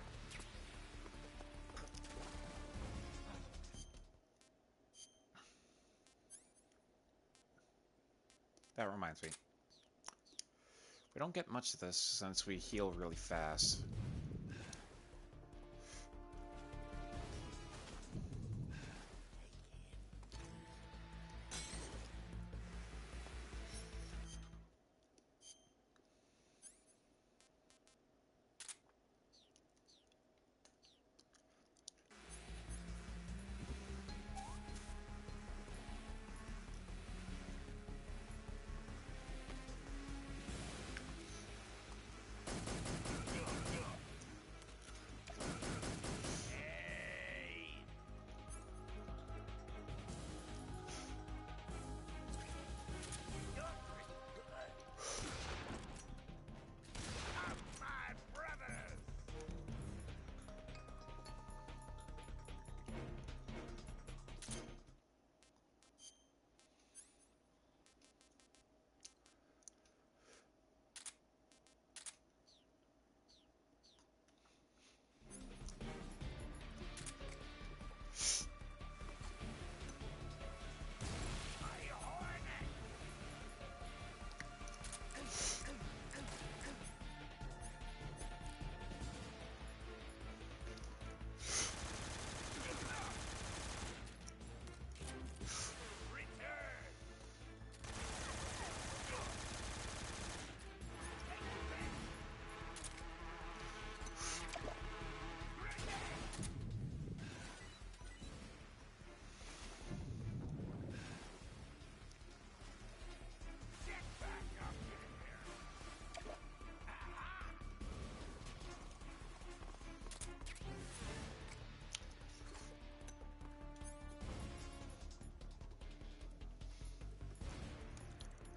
That reminds me. We don't get much of this since we heal really fast.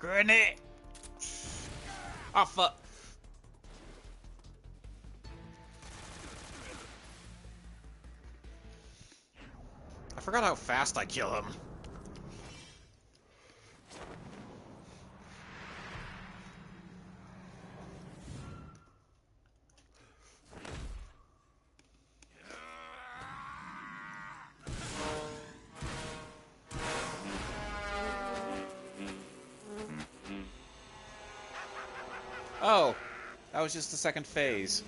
Grenade! Oh, fuck. I forgot how fast I kill him. Oh, that was just the second phase.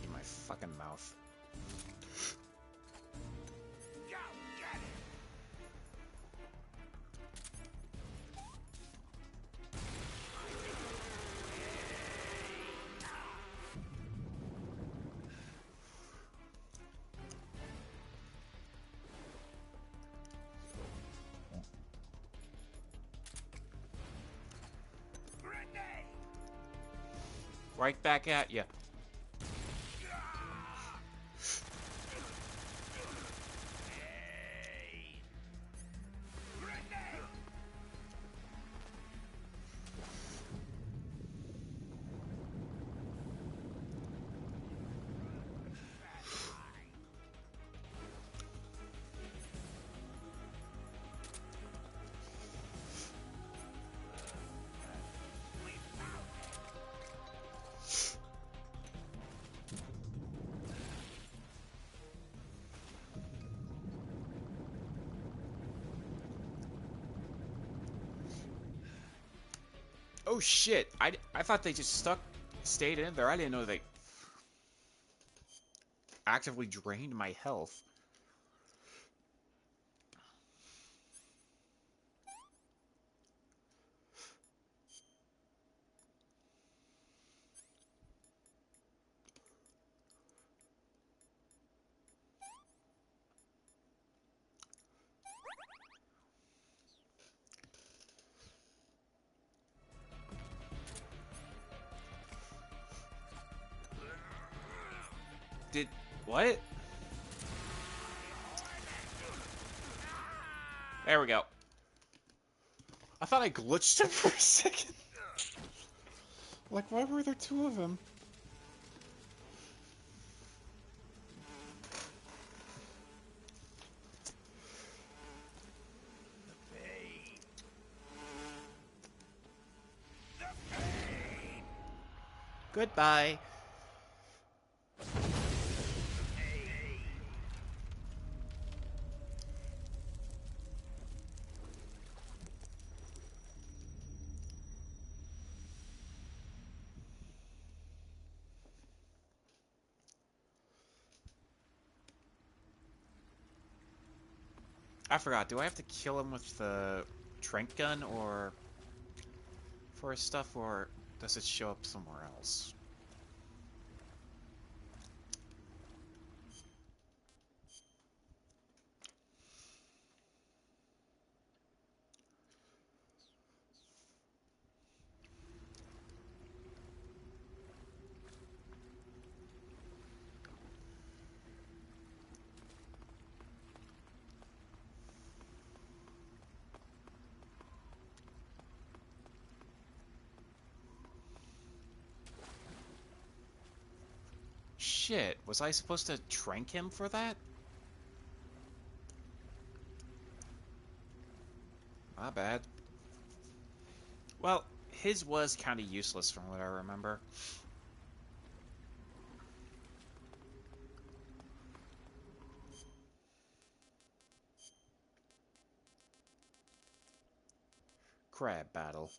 In my fucking mouth. Right back at ya. Oh shit! I thought they just stayed in there. I didn't know they actively drained my health. Did what? There we go. I thought I glitched him for a second. Like, why were there two of them? Goodbye. I forgot. Do I have to kill him with the trank gun or for his stuff, or does it show up somewhere else? Shit, was I supposed to trank him for that? My bad. Well, his was kind of useless from what I remember. Crab battle.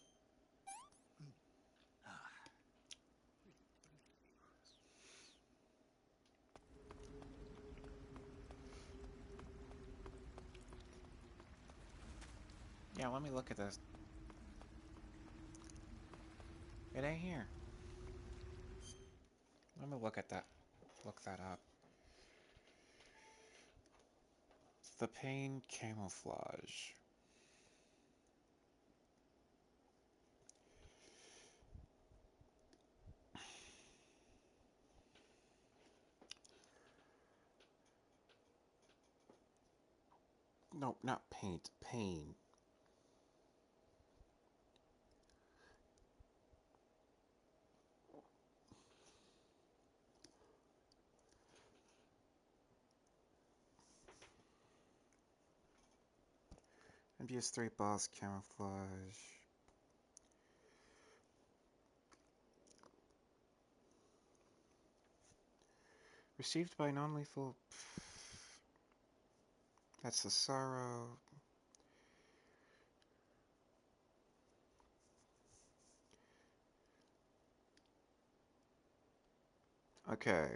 Yeah, let me look at this. It ain't here. Let me look at that. Look that up. The pain camouflage. No, not paint. Pain. MBS3 boss camouflage. Received by non-lethal. That's the sorrow. Okay.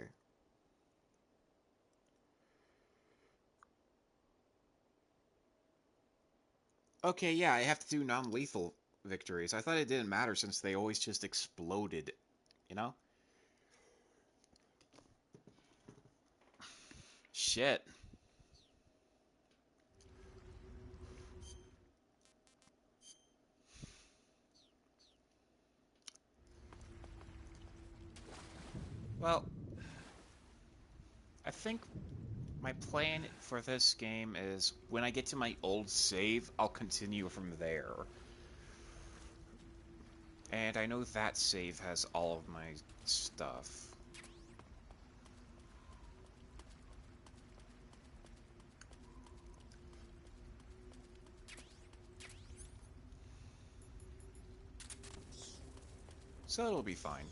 Okay, yeah, I have to do non-lethal victories. I thought it didn't matter since they always just exploded, you know? Shit. Well, I think my plan for this game is when I get to my old save, I'll continue from there. And I know that save has all of my stuff. So it'll be fine.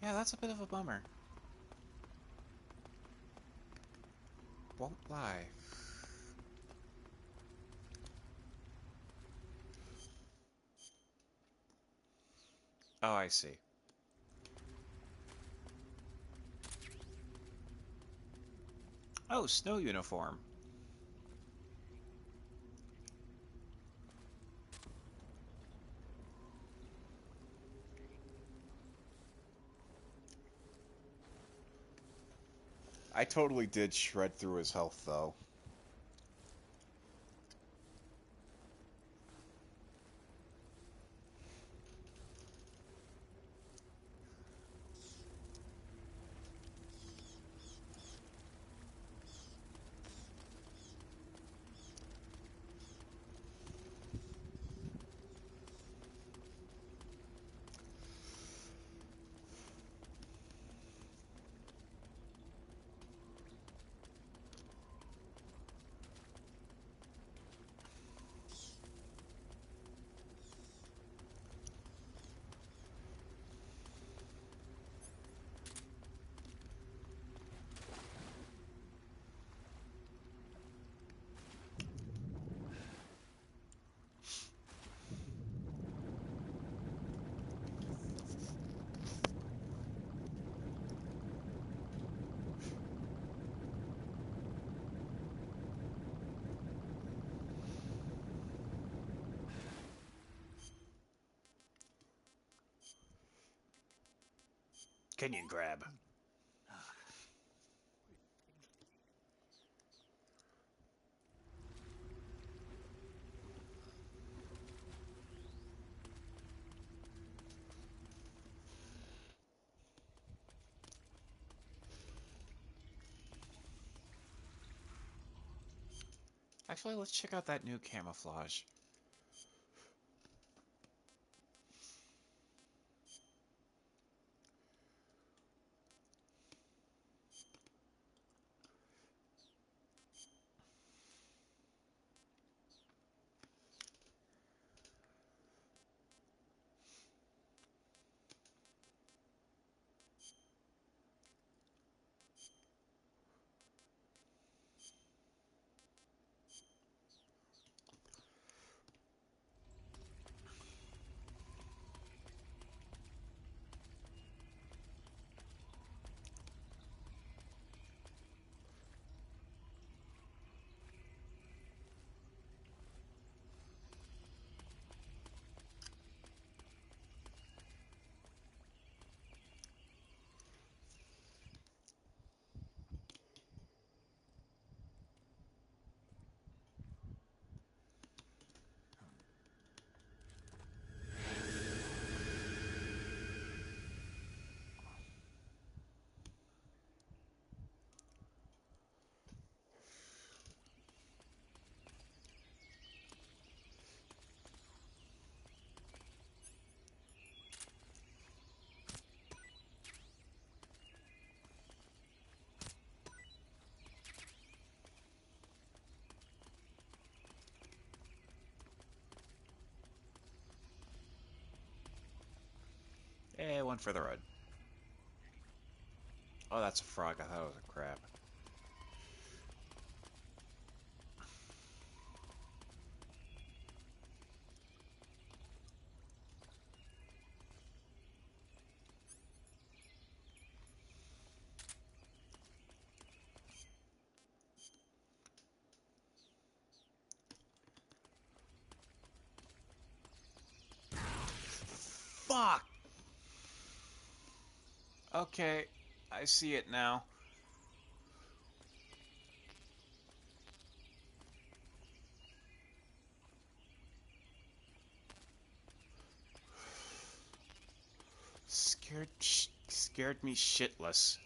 Yeah, that's a bit of a bummer. Won't lie. Oh, I see. Oh, snow uniform. I totally did shred through his health, though. Kenyan grab. Actually, let's check out that new camouflage. one for the road. Oh, that's a frog. I thought it was a crab. Fuck! Okay, I see it now. Scared me shitless.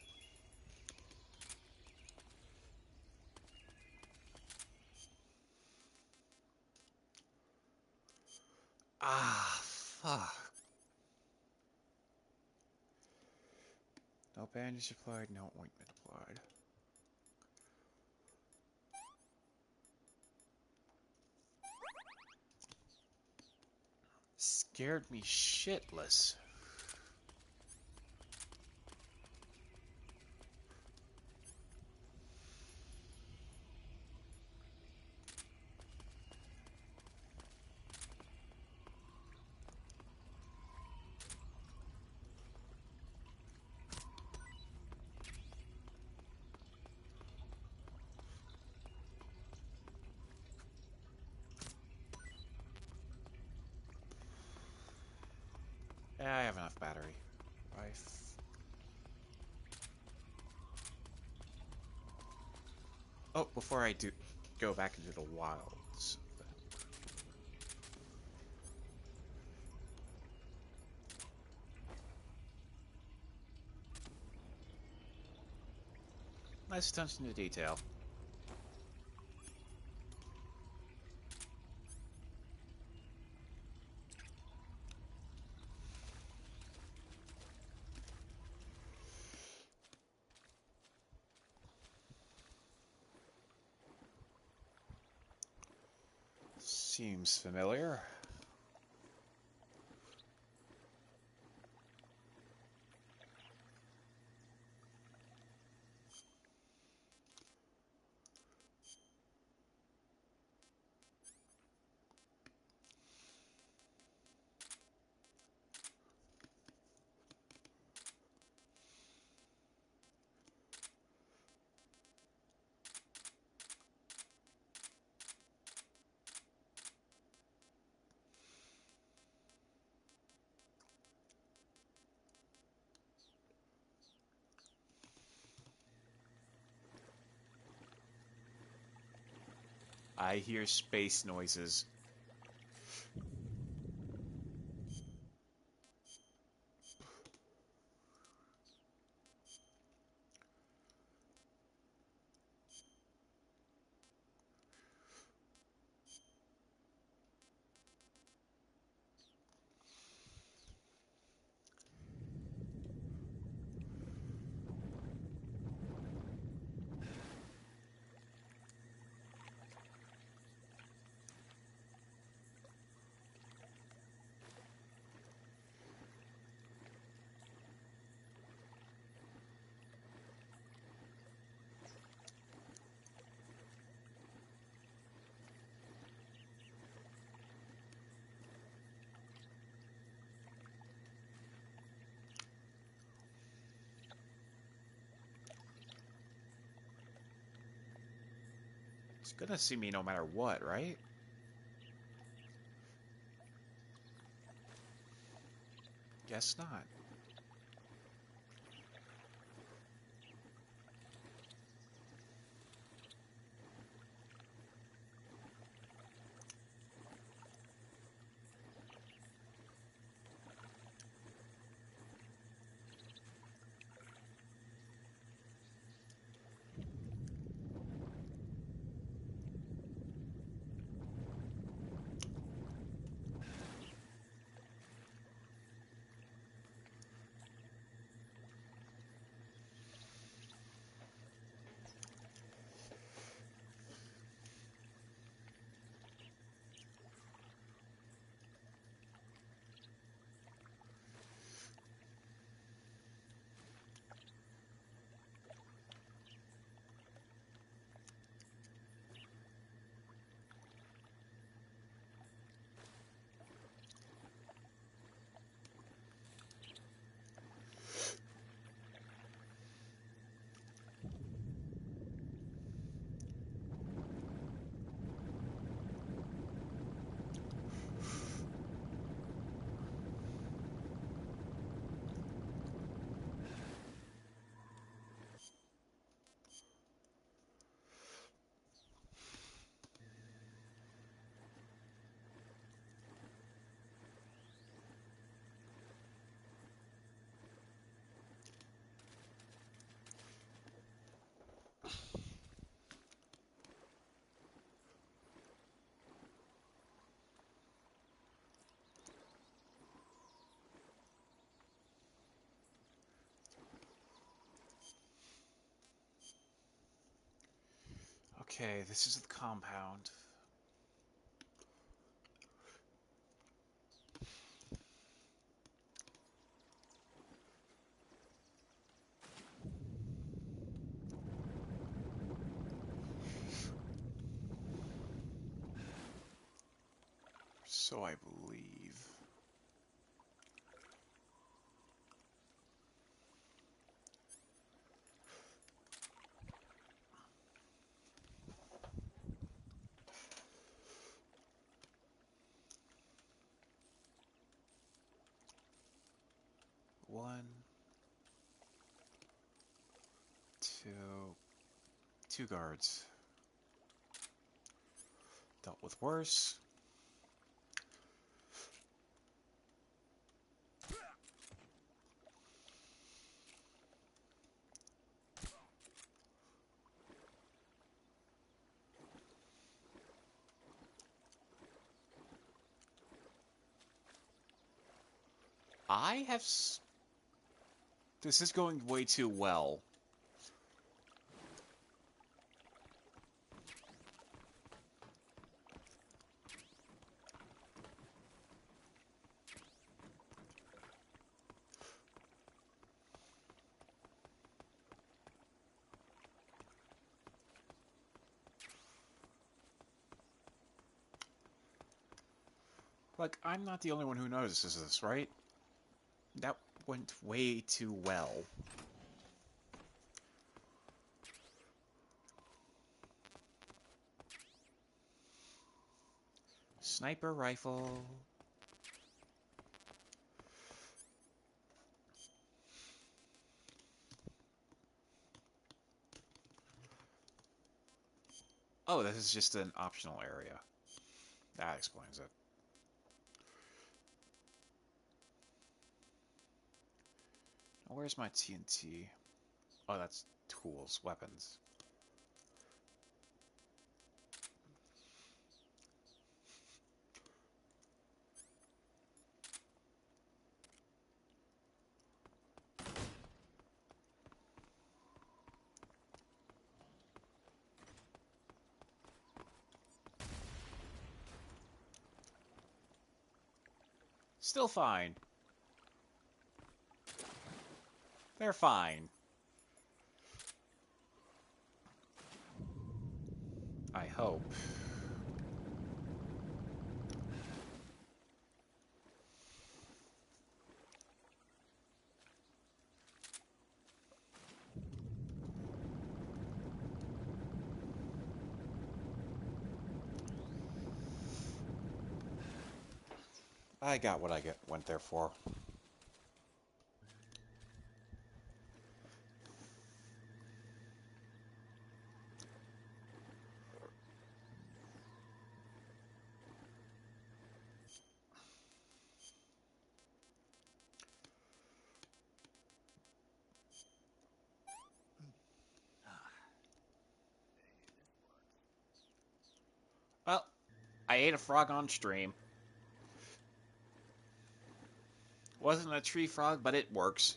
Ah, fuck. No bandage applied, no ointment applied. Scared me shitless. Yeah, I have enough battery. Oh, before I do go back into the wilds. Nice attention to detail. Seems familiar. I hear space noises. It's gonna see me no matter what, right? Guess not. Okay, this is the compound. So I believe. One, two guards. Dealt with worse. I have. This is going way too well. Like, I'm not the only one who notices this, right? That went way too well. Sniper rifle. Oh, this is just an optional area. That explains it. Where's my TNT? Oh, that's tools, weapons. Still fine. They're fine. I hope. I got what I went there for. Well, I ate a frog on stream. Wasn't a tree frog, but it works.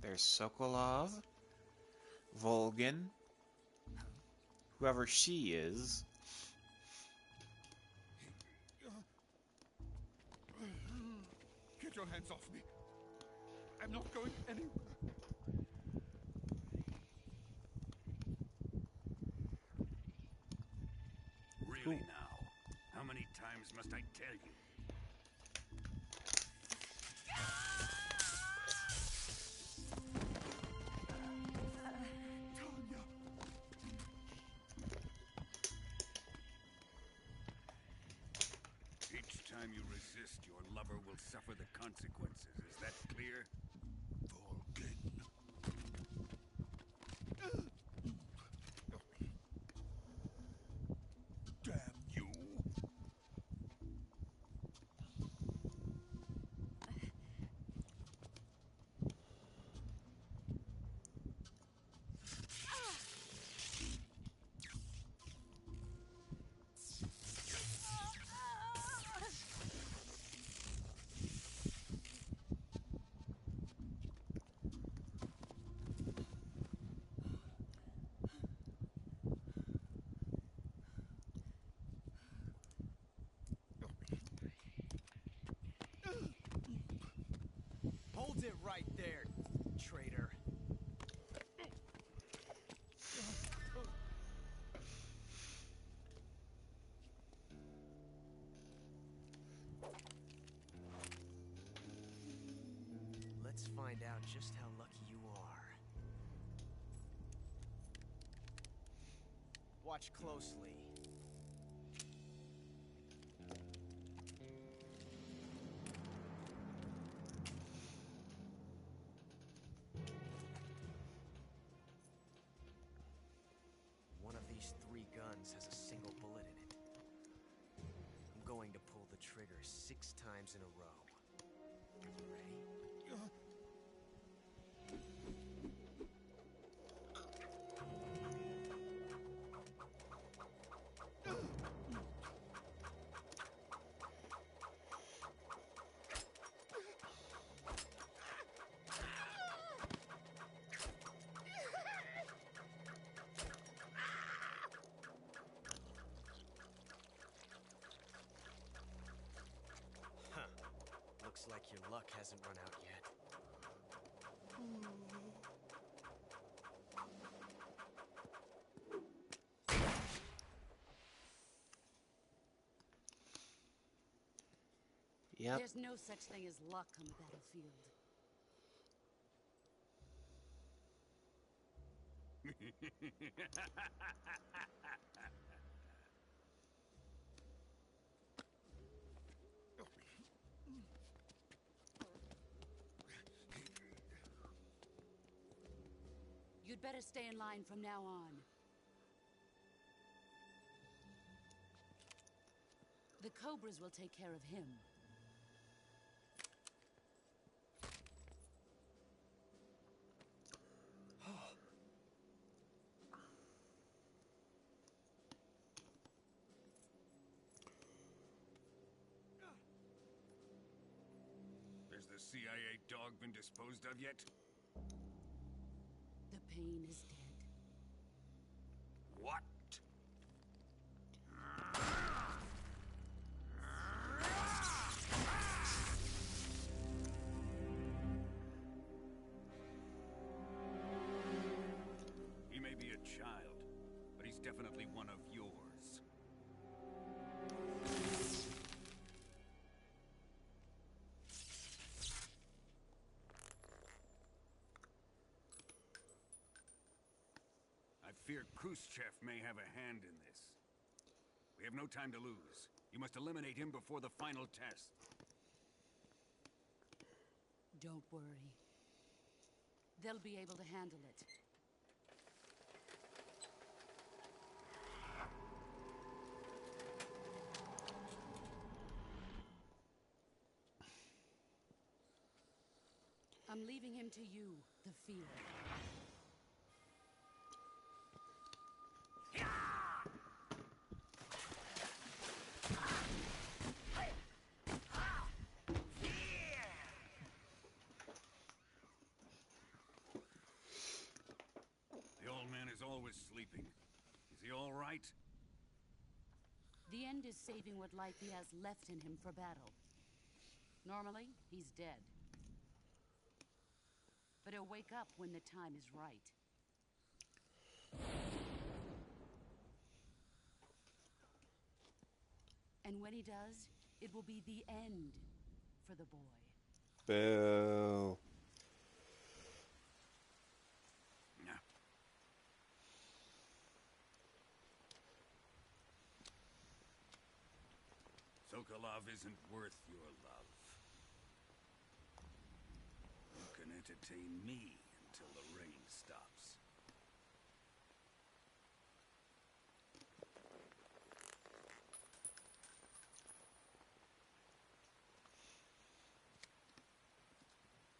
There's Sokolov, Volgin, whoever she is. Get your hands off me. I'm not going anywhere. Really now? How many times must I tell you? Each time you resist, your lover will suffer the consequences. Is that clear? Volgin. Damn you! Sit right there, traitor. Let's find out just how lucky you are. Watch closely. One of these 3 guns has a single bullet in it. I'm going to pull the trigger 6 times in a row. You ready? Huh. Looks like your luck hasn't run out yet. Yep. There's no such thing as luck on the battlefield. You'd better stay in line from now on. The Cobras will take care of him. Has the CIA dog been disposed of yet? The pain is dead. What? He may be a child, but he's definitely one of yours. I fear Khrushchev may have a hand in this. We have no time to lose. You must eliminate him before the final test. Don't worry. They'll be able to handle it. I'm leaving him to you, the field. The old man is always sleeping. Is he all right? The end is saving what life he has left in him for battle. Normally, he's dead. But he'll wake up when the time is right. And when he does, it will be the end for the boy. Boo. Sokolov isn't worth your love. You can entertain me until the rain stops.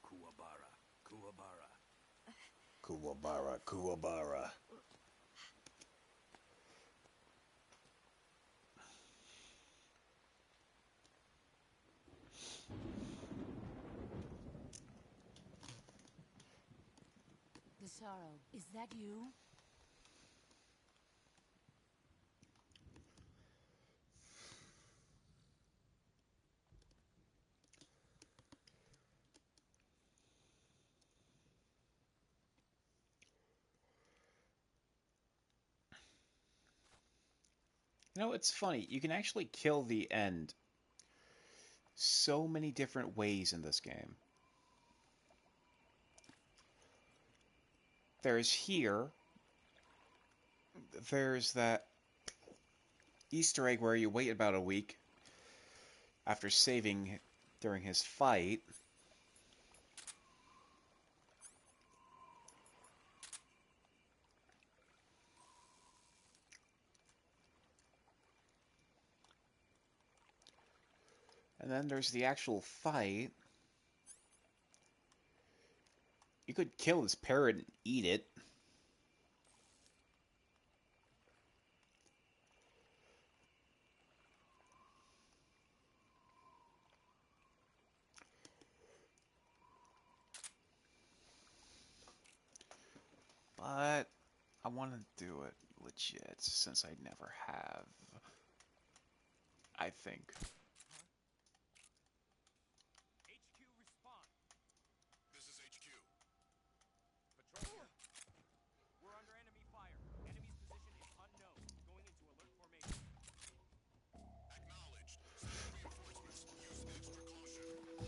Kuwabara, Kuwabara. Kuwabara, Kuwabara. The sorrow, is that you? You know, it's funny. You can actually kill the end so many different ways in this game. There's here. There's that Easter egg where you wait about a week after saving during his fight. And then there's the actual fight. You could kill this parrot and eat it. But I want to do it legit since I never have. I think. HQ respond. This is HQ. Patrol here. We're under enemy fire. Enemy's position is unknown. Going into alert formation. Acknowledged. Send reinforcements. Use extra caution.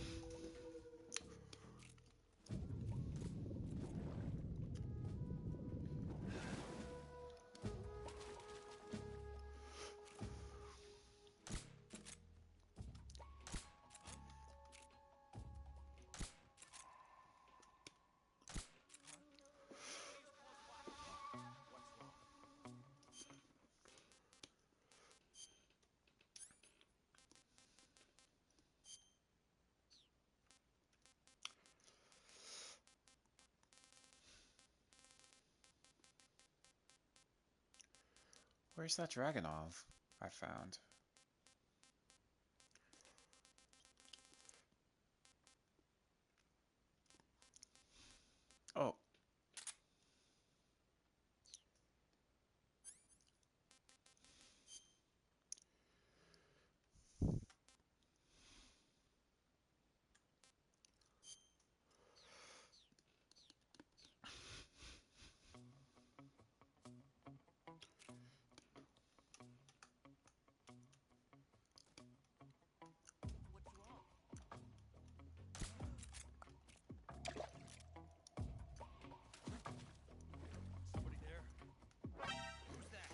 Where's that Dragonov I found? Oh. What's wrong? Somebody there? Who's that?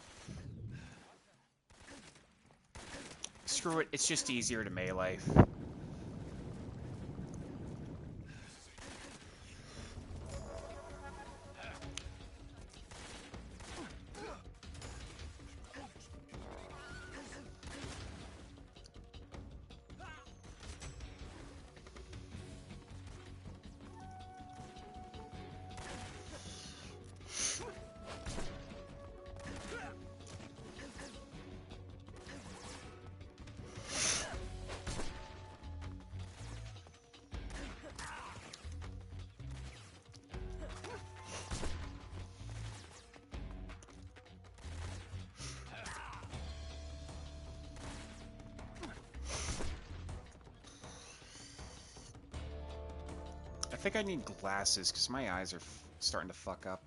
Screw it, it's just easier to melee. I think I need glasses because my eyes are starting to fuck up.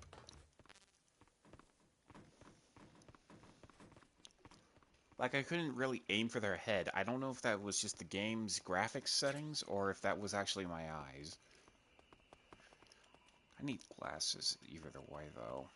Like, I couldn't really aim for their head. I don't know if that was just the game's graphics settings or if that was actually my eyes. I need glasses either way, though.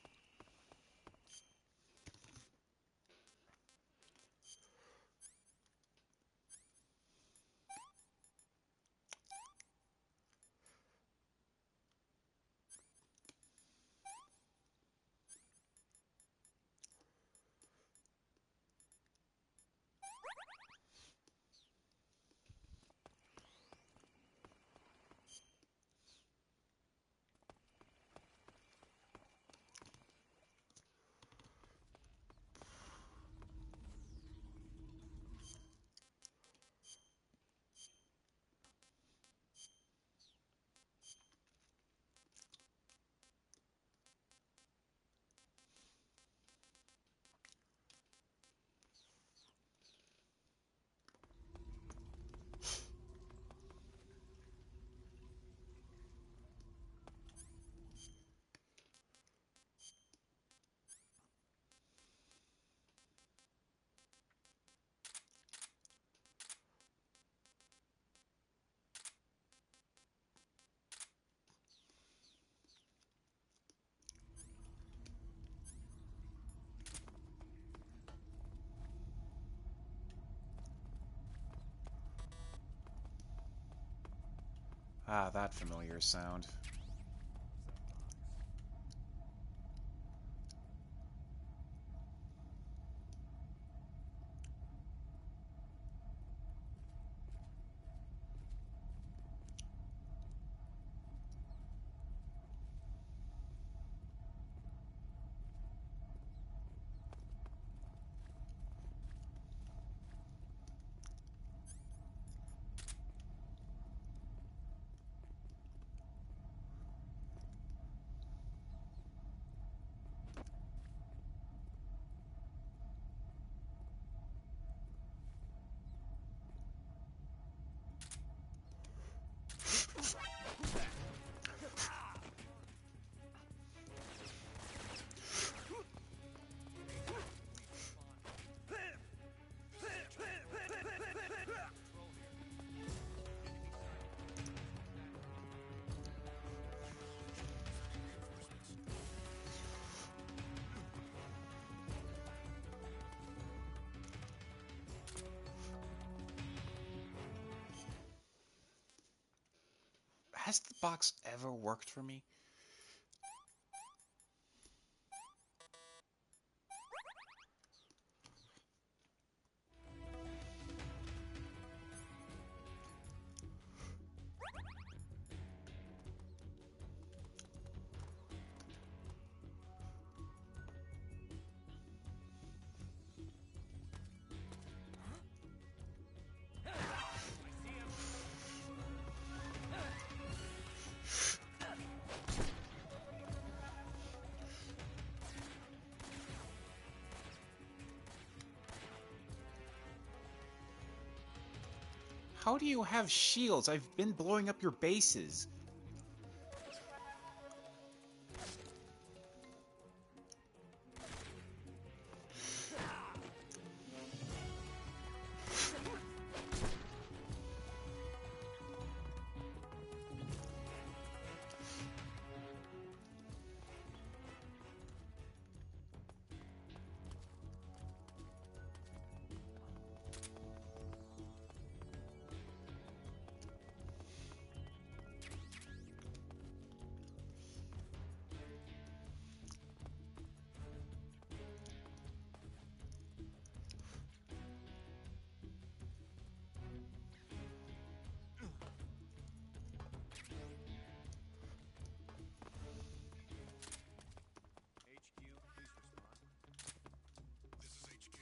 Ah, that familiar sound. Has the box ever worked for me? How do you have shields? I've been blowing up your bases. HQ, please respond. This is HQ.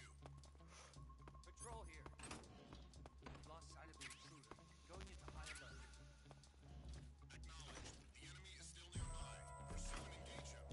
Patrol here. We've lost sight of the intruder. Going into high alert. Acknowledged. The enemy is still nearby. Pursue and engage him.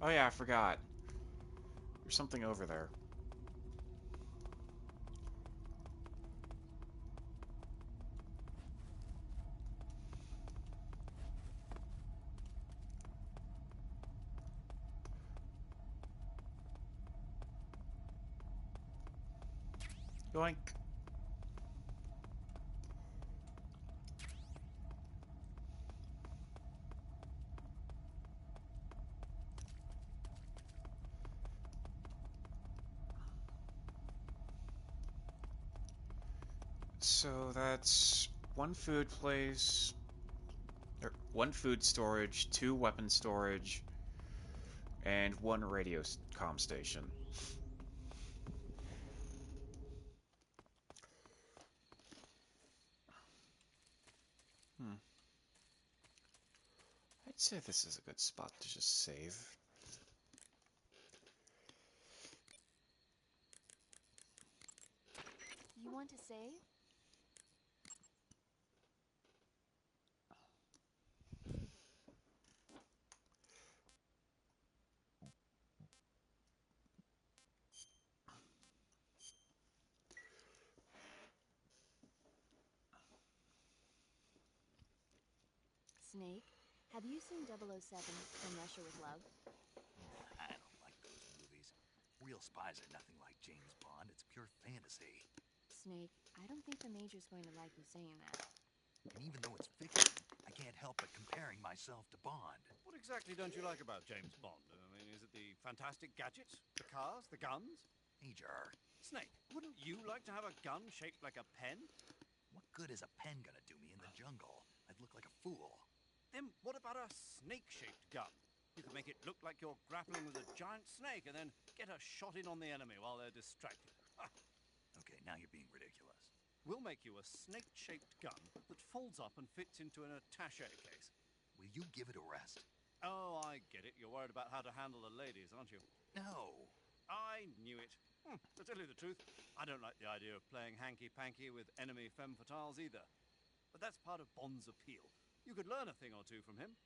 Oh yeah, I forgot. There's something over there. Yoink. So that's one food place, or one food storage, two weapon storage, and one radio comm station. Hmm. I'd say this is a good spot to just save. want to say? Snake, have you seen 007 From Russia with Love? I don't like those movies. Real spies are nothing like James Bond. It's pure fantasy. Snake, I don't think the Major's going to like you saying that. And even though it's fiction, I can't help but comparing myself to Bond. What exactly don't you like about James Bond? I mean, is it the fantastic gadgets? The cars? The guns? Major, Snake, wouldn't you like to have a gun shaped like a pen? what good is a pen gonna do me in the jungle? I'd look like a fool. Then what about a snake-shaped gun? You could make it look like you're grappling with a giant snake and then get a shot in on the enemy while they're distracted. Ha! Okay, now you're being ridiculous. We'll make you a snake-shaped gun that folds up and fits into an attaché case. Will you give it a rest? Oh, I get it. You're worried about how to handle the ladies, aren't you? No. I knew it. To tell you the truth, I don't like the idea of playing hanky-panky with enemy femme fatales either. But that's part of Bond's appeal. You could learn a thing or two from him.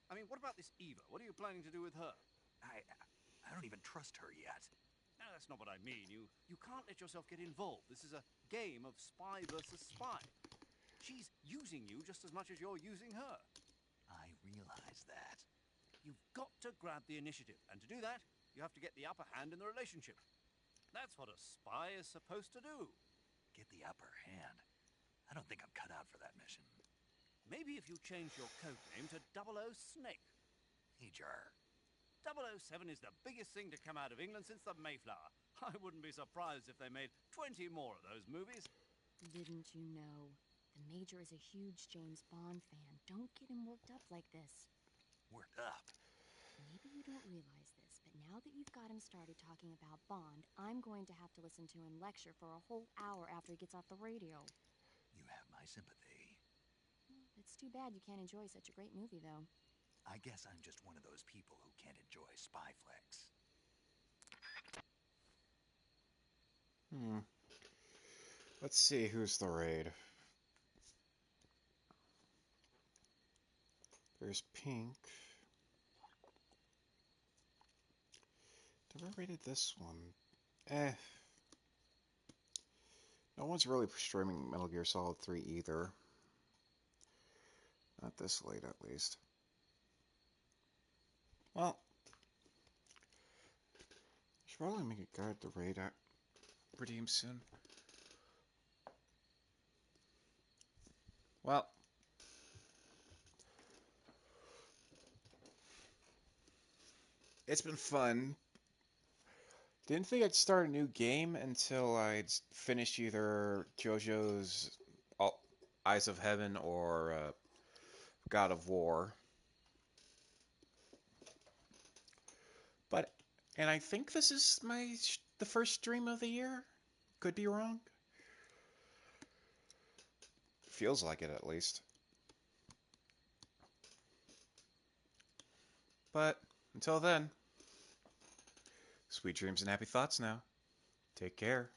I mean, what about this Eva? What are you planning to do with her? I don't even trust her yet. No, that's not what I mean. You can't let yourself get involved. This is a game of spy versus spy. She's using you just as much as you're using her. I realize that. You've got to grab the initiative, and to do that, you have to get the upper hand in the relationship. That's what a spy is supposed to do. Get the upper hand. I don't think I'm cut out for that mission. Maybe if you change your code name to 00 Snake. Major. 007 is the biggest thing to come out of England since the Mayflower. I wouldn't be surprised if they made 20 more of those movies. Didn't you know? The Major is a huge James Bond fan. Don't get him worked up like this. Worked up? Maybe you don't realize this, but now that you've got him started talking about Bond, I'm going to have to listen to him lecture for a whole hour after he gets off the radio. You have my sympathy. It's too bad you can't enjoy such a great movie, though. I guess I'm just one of those people who can't enjoy spy flicks. Let's see who's the raid. There's Pink. Never rated this one. No one's really streaming Metal Gear Solid 3 either. Not this late, at least. Well, should probably make a guide to raid at redeem soon. Well, it's been fun. Didn't think I'd start a new game until I'd finished either JoJo's Eyes of Heaven or God of War. And I think this is the first stream of the year. Could be wrong. Feels like it, at least. But until then, sweet dreams and happy thoughts now. Take care.